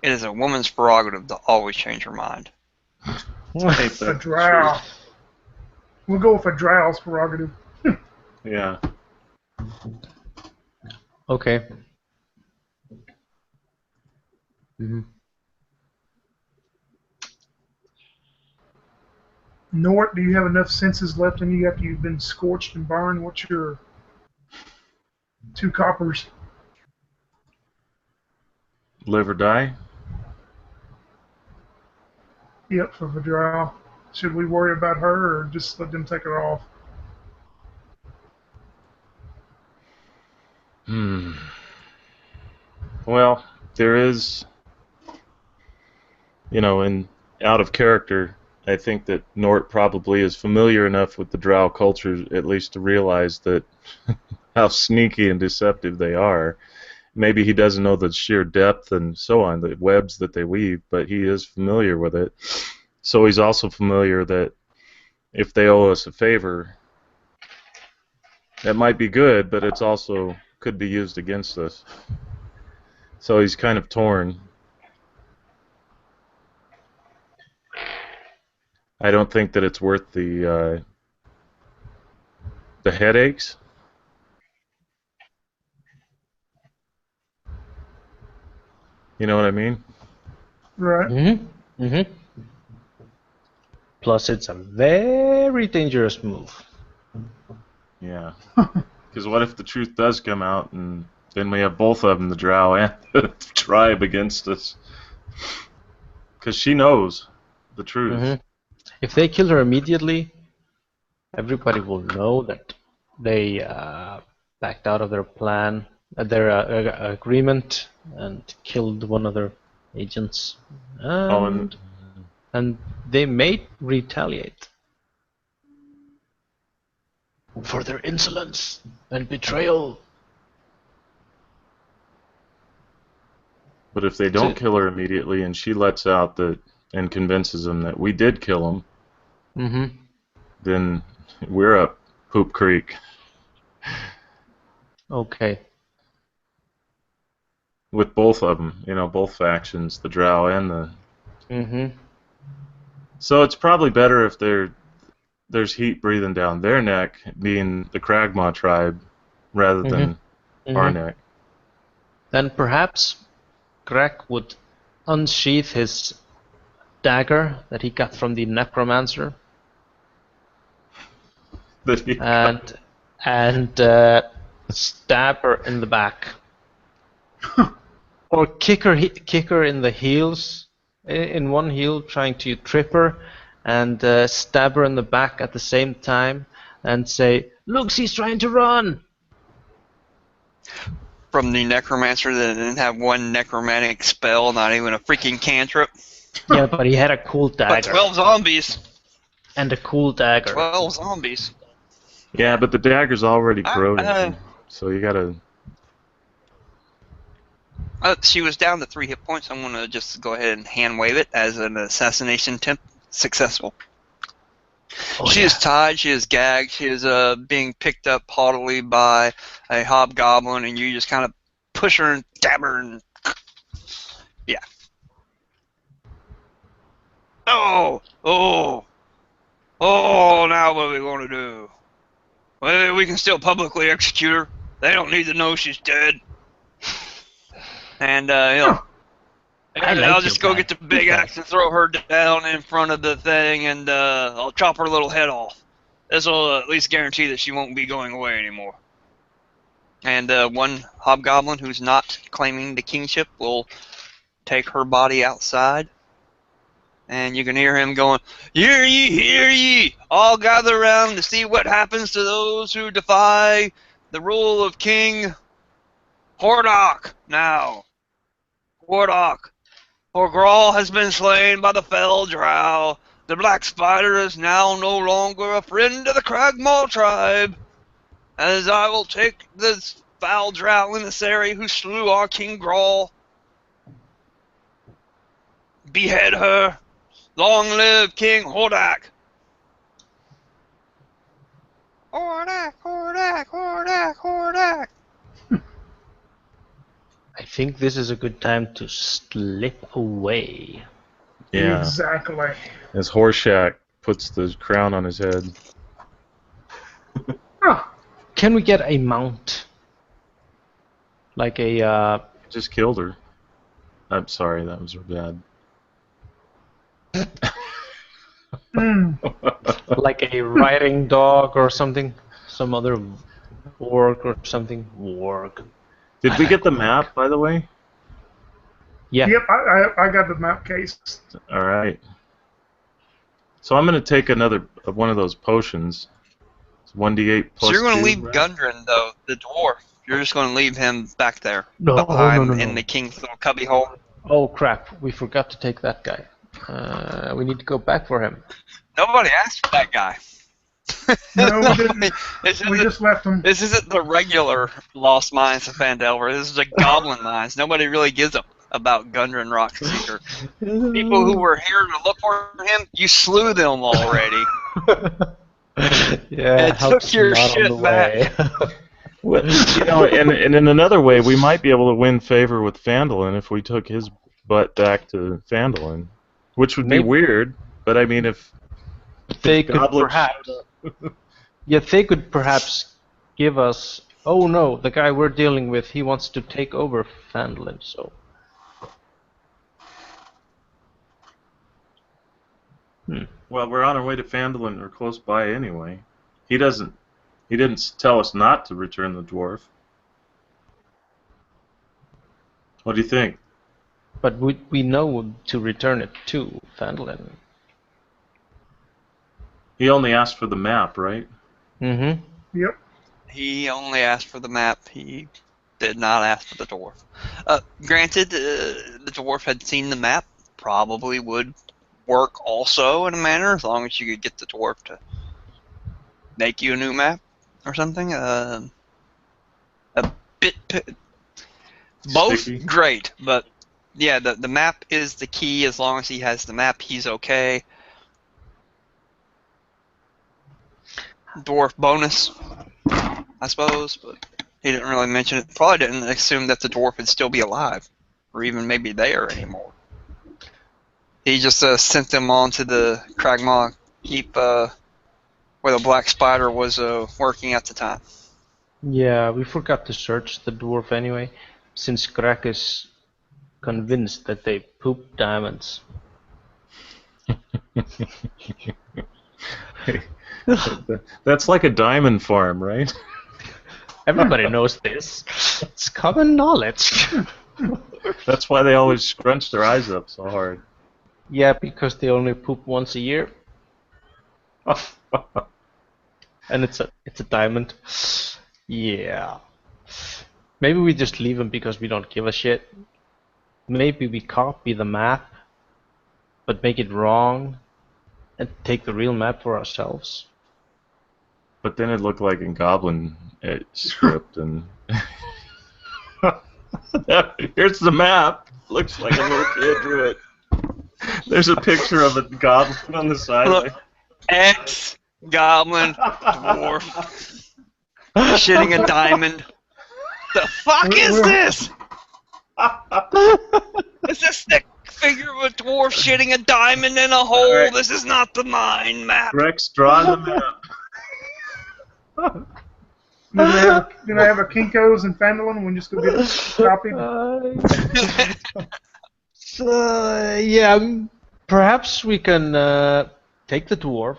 It is a woman's prerogative to always change her mind. Ain't A that drow. We'll go with a drow's prerogative. true? Yeah. Okay. Mm-hmm. Nort, do you have enough senses left in you after you've been scorched and burned? What's your 2 coppers? Live or die? Yep, for the drow. Should we worry about her or just let them take her off? Well, there is, in out of character, I think that Nort probably is familiar enough with the Drow culture at least to realize that how sneaky and deceptive they are. Maybe he doesn't know the sheer depth and so on, the webs that they weave, but he is familiar with it. So he's also familiar that if they owe us a favor, that might be good, but it's also could be used against us. So he's kind of torn. I don't think that it's worth the headaches. You know what I mean? Right. Mm-hmm. Mm-hmm. Plus, it's a very dangerous move. Yeah. Because what if the truth does come out, and then we have both of them, the Drow and the tribe, against us? Because she knows the truth. Mm-hmm. If they kill her immediately, everybody will know that they backed out of their plan, their agreement, and killed one of their agents, Oh, and and they may retaliate for their insolence and betrayal. but if they don't kill her immediately, and she lets out that and convinces them that we did kill him, Mm-hmm. then we're up Poop Creek Okay. with both of them. Both factions, the Drow and the. Mm-hmm. So it's probably better if there's heat breathing down their neck, being the Kragmaw tribe, rather than our neck. Then perhaps Greg would unsheath his dagger that he got from the necromancer and stab her in the back, or kick her in the heels, in one heel, trying to trip her, and stab her in the back at the same time, and say, "Look, she's trying to run." From the necromancer that didn't have one necromantic spell, not even a freaking cantrip. Yeah, but he had a cool But dagger. 12 zombies. And a cool dagger. 12 zombies. Yeah, but the dagger's already corroded, so you gotta. She was down to 3 hit points. I'm gonna just go ahead and hand wave it as an assassination attempt. Successful. She is tied, she is gagged, she is being picked up haughtily by a hobgoblin, and you just kind of push her and stab her and. Yeah. Oh! Now what are we going to do? Well, we can still publicly execute her. They don't need to know she's dead. And, I'll just go get the big axe and throw her down in front of the thing, and I'll chop her little head off. This will at least guarantee that she won't be going away anymore. And one hobgoblin who's not claiming the kingship will take her body outside. And you can hear him going, "Hear ye, hear ye! All gather round to see what happens to those who defy the rule of King Hordak now. Hordak. For Grawl has been slain by the fell drow. The Black Spider is now no longer a friend of the Kragmaw tribe. As I will take this foul drow emissary who slew our King Grawl, behead her. Long live King Hordak." Hordak, Hordak, Hordak, Hordak. I think this is a good time to slip away. Yeah. Exactly. As Horseshack puts the crown on his head. Oh, Can we get a mount? Like a, Just killed her. I'm sorry, that was bad. like a riding dog or something? Some other orc or something? Orc. Did we get the map, by the way? Yeah. yep, I got the map case. All right. So I'm going to take another one of those potions. It's 1d8 plus So you're going to 2, leave right? Gundren, though, the dwarf. You're just going to leave him back there, No, behind no. in the king's little cubby hole. Oh crap, we forgot to take that guy. We need to go back for him. Nobody asked for that guy. No, we didn't. This We just left him. This isn't the regular Lost Mines of Phandelver. This is the Goblin Mines. Nobody really gives up about Gundren Rockseeker. People who were here to look for him, you slew them already. Yeah, And help's took your not on shit the way. Well, you know, and in another way, we might be able to win favor with Phandalin if we took his butt back to Phandalin, which would be Maybe. weird. But I mean, if They could goblins perhaps. Yeah, they could perhaps give us. Oh no, the guy we're dealing with, he wants to take over Phandalin, so. Well, we're on our way to Phandalin or close by anyway. He didn't tell us not to return the dwarf. What do you think? But we know to return it to Phandalin. He only asked for the map, right? Mm-hmm. Yep. He only asked for the map. He did not ask for the dwarf. Granted, the dwarf had seen the map. Probably would work also in a manner, as long as you could get the dwarf to make you a new map or something. A bit both Sticky. great, but yeah, the map is the key. As long as he has the map, he's okay. Dwarf bonus, I suppose, but he didn't really mention it. Probably didn't assume that the dwarf would still be alive, or even maybe there anymore. He just sent them on to the Cragmaw Keep, where the Black Spider was working at the time. Yeah, we forgot to search the dwarf anyway, since Greg is convinced that they poop diamonds. That's like a diamond farm, right? Everybody knows this. It's common knowledge. That's why they always scrunch their eyes up so hard. Yeah, because they only poop once a year, and it's a diamond. Yeah. Maybe we just leave them because we don't give a shit. Maybe we copy the map, but make it wrong, and take the real map for ourselves. But then it looked like in Goblin script, and here's the map. Looks like a little kid drew it. There's a picture of a goblin on the side. Look, ex-goblin dwarf shitting a diamond. The fuck is this? Is this the figure of a dwarf shitting a diamond in a hole? Right. This is not the mine map. Rex, draw the map. Gonna have a Kinko's and Phandalin. We just go get it copied. Yeah, perhaps we can take the dwarf,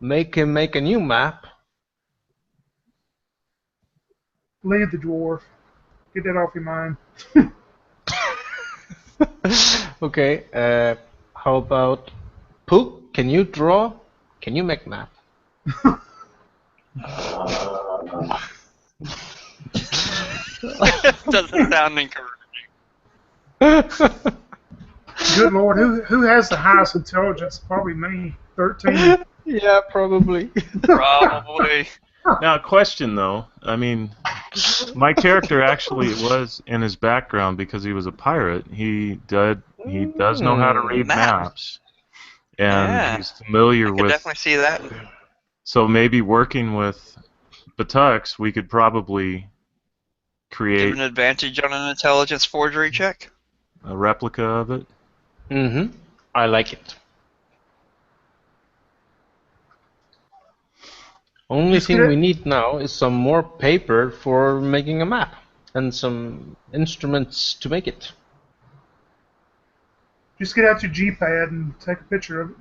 make him make a new map. Leave the dwarf. Get that off your mind. Okay, how about Pook? Can you draw? Can you make map? Doesn't sound encouraging. Good Lord, who has the highest intelligence? Probably me. 13. Yeah, probably. Probably. Now, question though. I mean, my character actually was in his background because he was a pirate. He does know how to read Maps. maps, and Yeah. he's familiar I could with. definitely see that. So maybe working with Batux, we could probably Give create an advantage on an intelligence forgery check. a replica of it. Mm-hmm. I like it. Only Just get thing it. we need now is some more paper for making a map and some instruments to make it. Just get out your G-pad and take a picture of it.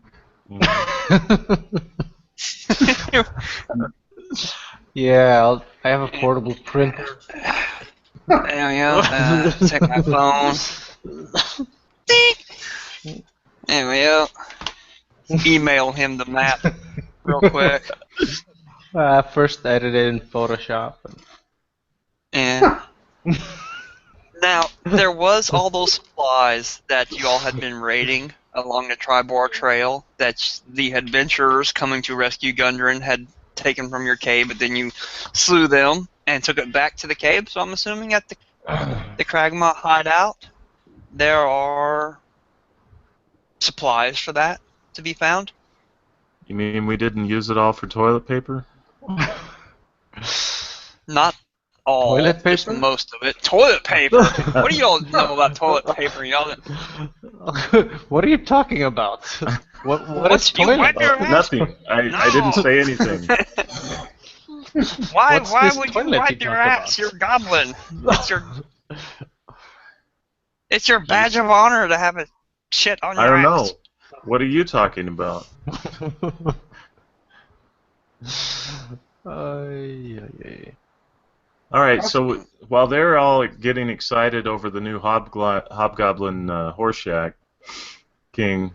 Yeah, I have a portable printer. There we go. Take my phone. There we go. Email him the map real quick. First edit it in Photoshop. And now there was all those supplies that you all had been raiding along the Tribor Trail that the adventurers coming to rescue Gundren had taken from your cave, but then you slew them and took it back to the cave. So I'm assuming at the Kragma hideout there are supplies for that to be found. You mean we didn't use it all for toilet paper? Not all, Toilet just paper? most of it. Toilet paper. What do y'all know about toilet paper? Y'all, What are you talking about? What What's is you toilet? wipe your ass? Nothing. I didn't say anything. Why What's this would you toilet wipe you your talk ass? about? You're a goblin. It's your badge of honor to have a shit on your I don't know. ass. What are you talking about? Ay, ay, ay. All right, so while they're all getting excited over the new Hobgoblin Horseshack King,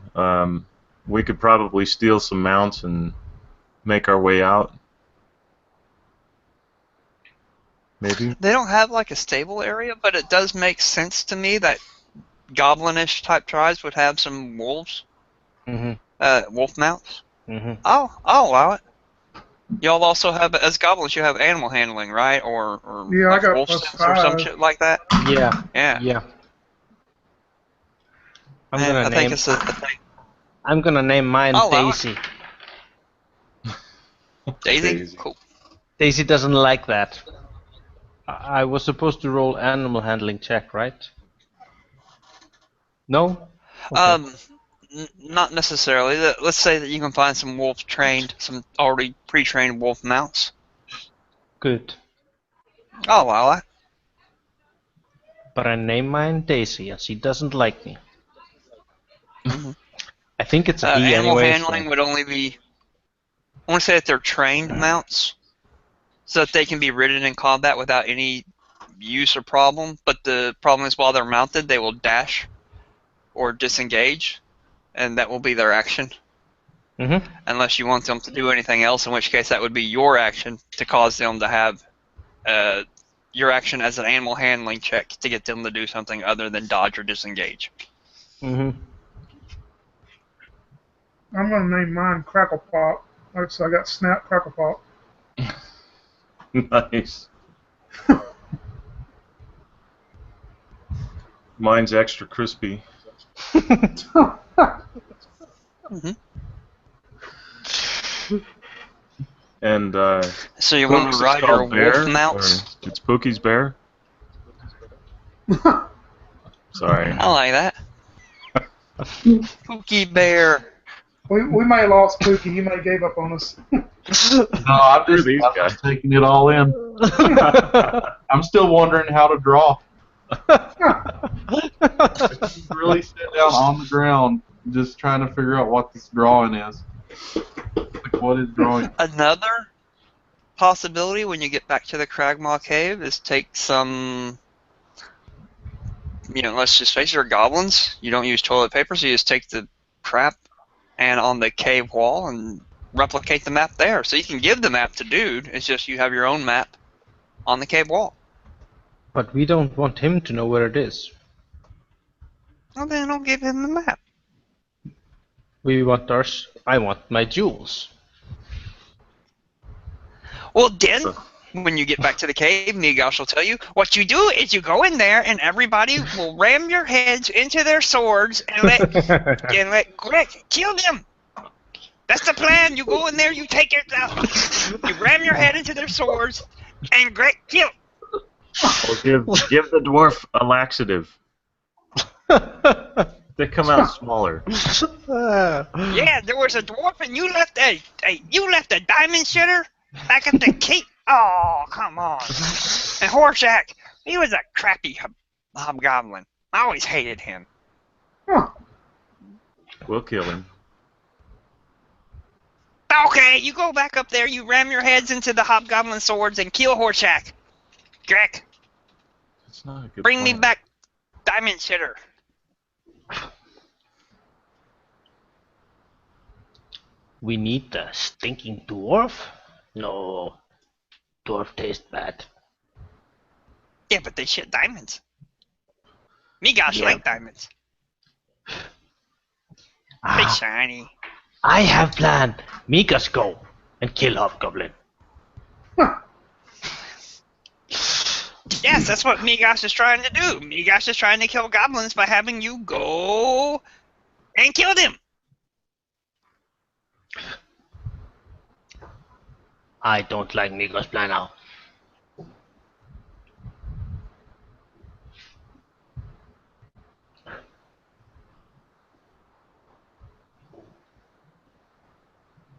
we could probably steal some mounts and make our way out. Maybe? They don't have like a stable area, but it does make sense to me that goblinish type tribes would have some wolves, wolf mounts. I'll allow it. Y'all also have, as goblins, you have animal handling, right? Or Yeah, I like got wolf plus sense or some 5. shit like that. Yeah. Yeah. Yeah. I think it's a thing. I'm gonna name mine I'll allow it. Daisy. Daisy? Cool. Daisy doesn't like that. I was supposed to roll animal handling check, right? No? Okay. Not necessarily. Let's say that you can find some some already pre-trained wolf mounts. Good. I'll allow that. But I name mine Daisy, and she doesn't like me. Mhm. I think it's a he Animal anyway. handling would only be. I want to say that they're trained mounts, so that they can be ridden in combat without any use or problem. But the problem is, while they're mounted, they will dash or disengage, and that will be their action. Unless you want them to do anything else, in which case that would be your action to cause them to have your action as an animal handling check to get them to do something other than dodge or disengage. I'm gonna name mine Crackle Pop. So I got Snap Crackle Pop. Nice. Mine's extra crispy. And so you want to ride your wolf mounts? It's Pookie's bear. Sorry. I like that. Pookie bear. We may have lost Pookie. He may have gave up on us. No, I'm just taking it all in. I'm still wondering how to draw. Really sit down on the ground, just trying to figure out what this drawing is. Like, what is drawing? Another possibility when you get back to the Kragmaw Cave is take some. Let's just face it, you're goblins. You don't use toilet paper, so you just take the crap and on the cave wall and replicate the map there. So you can give the map to Dude. It's just you have your own map on the cave wall. But we don't want him to know where it is. Well, then don't give him the map. We want ours. I want my jewels. Well, then, when you get back to the cave, Migosh will tell you, what you do is you go in there and everybody will ram your heads into their swords and let Greg kill them. That's the plan. You go in there, you take it out, you ram your head into their swords, and kill. Or give the dwarf a laxative. They come out smaller. Yeah, there was a dwarf, and you left a diamond shitter back at the keep. Oh, come on. And Horshack, he was a crappy hobgoblin. I always hated him. Huh. We'll kill him. Okay, you go back up there, you ram your heads into the hobgoblin swords, and kill Horshack. Greg, That's not a good bring me plan. back diamond shitter. We need the stinking dwarf? No. Dwarf tastes bad. Yeah, but they shit diamonds. Me gosh, Yeah. like diamonds. They Ah, shiny. I have plan. Mikas go and kill Hobgoblin. Yes, that's what Migosh is trying to do. Migosh is trying to kill goblins by having you go and kill them. I don't like Mikas plan now.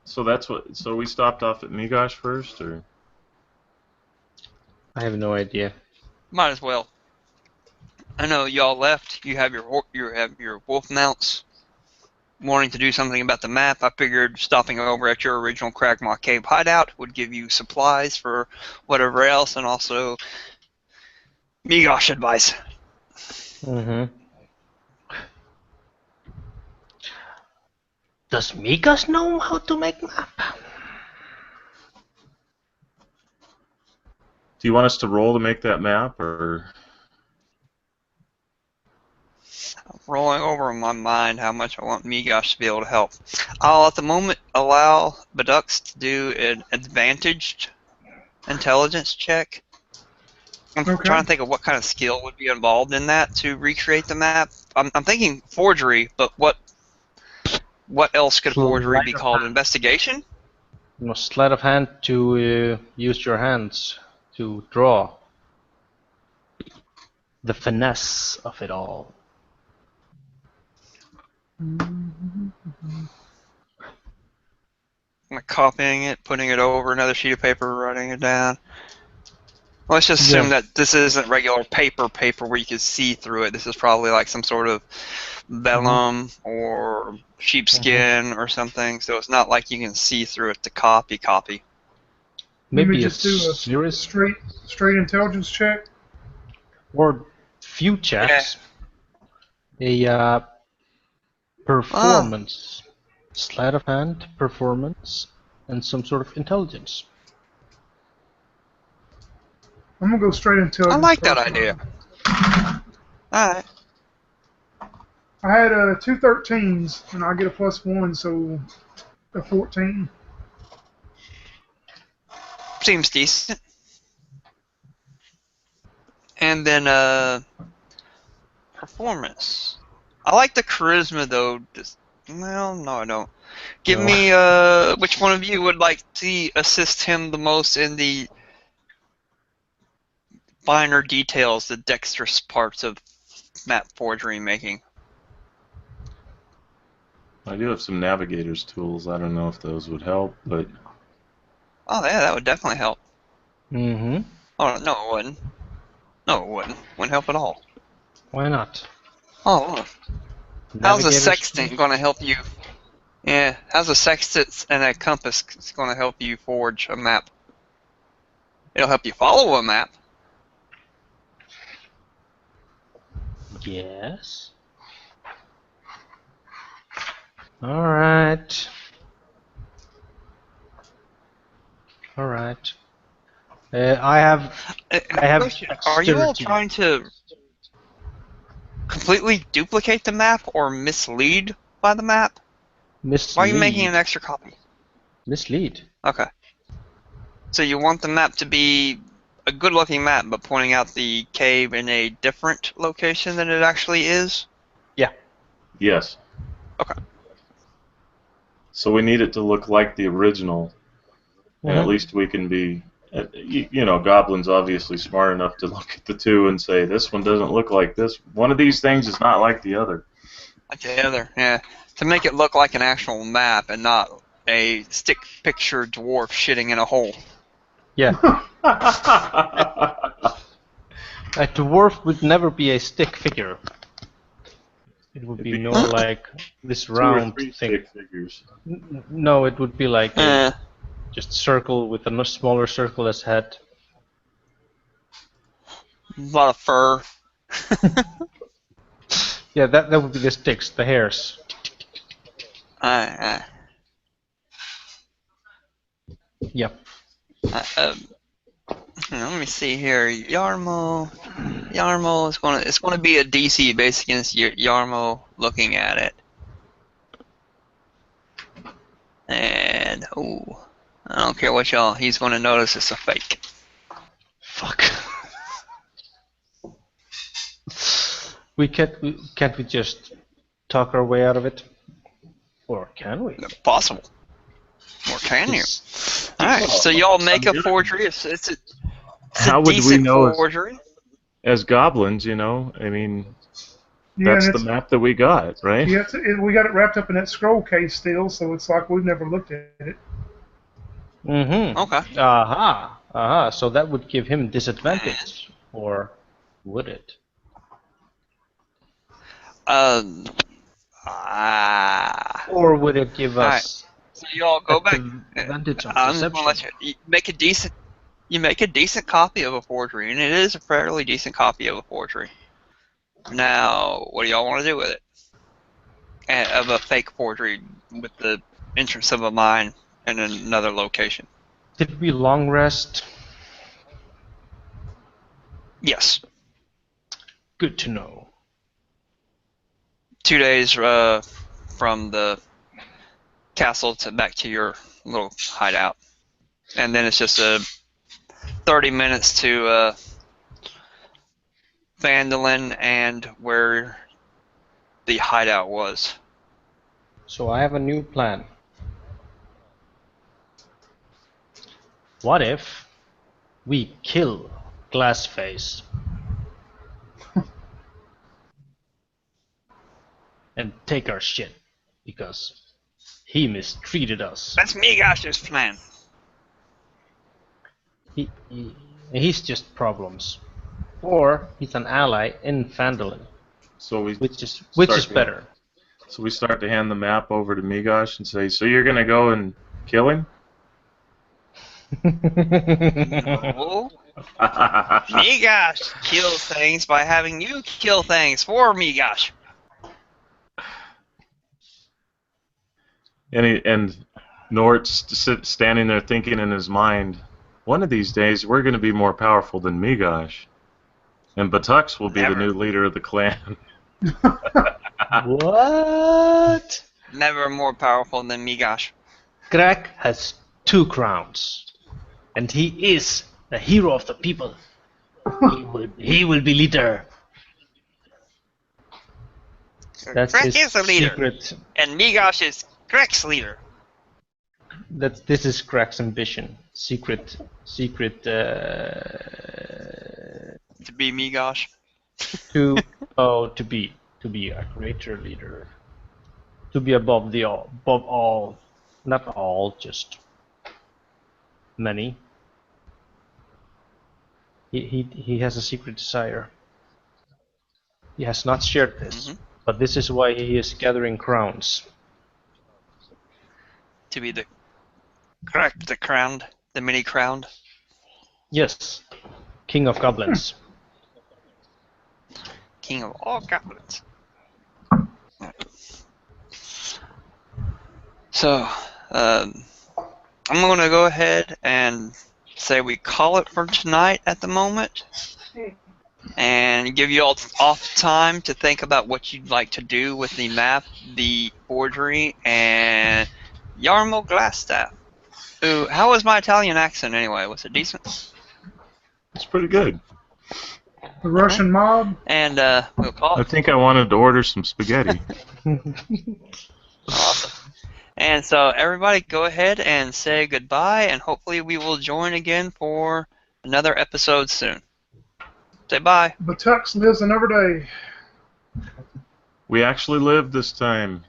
So that's what. So we stopped off at Migosh first, or I have no idea. Might as well. I know y'all left. You have your wolf mounts wanting to do something about the map. I figured stopping over at your original Cragmaw Cave hideout would give you supplies for whatever else, and also Migosh advice. Mm-hmm. Does Mikas know how to make map? do you want us to roll to make that map, or Rolling over in my mind how much I want Migosh to be able to help. I'll at the moment allow Badux to do an advantaged intelligence check. I'm Okay. trying to think of what kind of skill would be involved in that to recreate the map. I'm thinking forgery, but what else could forgery be called? Investigation? Sleight of hand to use your hands to draw. The finesse of it all. I'm copying it, putting it over another sheet of paper, writing it down. Let's just assume that this isn't regular paper where you can see through it. This is probably like some sort of vellum or sheepskin or something, so it's not like you can see through it to copy. Let me Maybe just do a series straight intelligence check. or few checks. A performance, sleight of hand, performance, and some sort of intelligence. I'm gonna go straight intelligence. I like that first. idea. Alright. I had two 13s, and I get a +1, so a 14. Seems decent. And then performance. I like the charisma though. Well, no, I don't. Give No. me which one of you would like to assist him the most in the finer details, the dexterous parts of map forgery making? I do have some navigator's tools. I don't know if those would help, but Oh yeah, that would definitely help. Mm-hmm. Oh no, it wouldn't. No, it wouldn't. Wouldn't help at all. Why not? Oh, look. How's a Navigator's sextant going to help you? Yeah, how's a sextant and a compass going to help you forge a map? It'll help you follow a map. Yes. All right. All right. I have Are you all dexterity. trying to completely duplicate the map or mislead by the map? Mislead. Why are you making an extra copy? Mislead. Okay. So you want the map to be a good-looking map, but pointing out the cave in a different location than it actually is? yes. Okay. So we need it to look like the original, and at Mhm. least we can be, Goblin's obviously smart enough to look at the two and say, this one doesn't look like this. One of these things is not like the other. Like the other, yeah. To make it look like an actual map and not a stick picture dwarf shitting in a hole. Yeah, a dwarf would never be a stick figure. It would It'd be be more like this 2 or round 3 thing. stick figures. No, it would be like a Eh, just circle with a much smaller circle as head. a lot of fur. Yeah, that would be the sticks, the hairs. Uh, Yeah. Let me see here. Yarmo it's gonna be a DC based against Yarmo looking at it. And I don't care what y'all. He's gonna notice it's a fake. Fuck. Can't we just talk our way out of it? Or can we? Possible. Or can you? It's- All right. So y'all make a good. forgery. It's a How would we decent know forgery. as goblins, I mean, Yeah, that's and the it's map that we got, right? yeah, we got it wrapped up in that scroll case still, so it's like we've never looked at it. Mm-hmm. Okay. Aha. Aha. So that would give him disadvantage. Or would it? Or would it give Alright. us So y'all go back. advantage on I'm just gonna perception? let you make a decent. You make a decent copy of a forgery, and it is a fairly decent copy of a forgery. Now, what do y'all want to do with it? Of a fake forgery with the entrance of a mine in another location. Did we long rest? Yes. Good to know. 2 days from the castle to back to your little hideout, and then it's just 30 minutes to Phandalin and where the hideout was. So I have a new plan. What if we kill Glassface and take our shit because he mistreated us? That's Migash's plan. He's just problems. Or he's an ally in Phandalin, So we which is start better. So we start to hand the map over to Migosh and say, so you're going to go and kill him? No. Migash kills things by having you kill things for Migash. And Nort's standing there thinking in his mind, one of these days we're going to be more powerful than Migosh. And Batux will be the new leader of the clan. What? Never more powerful than Migash. Greg has 2 crowns, and he is the hero of the people. He will be leader. That's Greg his is the leader, secret. and Migash is Greg's leader. This is Greg's ambition. Secret. To be Migash. To be a greater leader. To be above all, not all, just many. He has a secret desire. He has not shared this, but this is why he is gathering crowns. To be the crowned, the mini crowned. Yes, King of Goblins. King of all goblins. So, I'm going to go ahead and say we call it for tonight at the moment, and give you all off time to think about what you'd like to do with the map, the forgery, and Yarmo Glassstaff. Ooh, how was my Italian accent anyway? Was it decent? It's pretty good. The Russian mob. And we'll call I it. think I wanted to order some spaghetti. Awesome. And so everybody go ahead and say goodbye, and hopefully we will join again for another episode soon. Say bye. The Tux lives another day. We actually lived this time.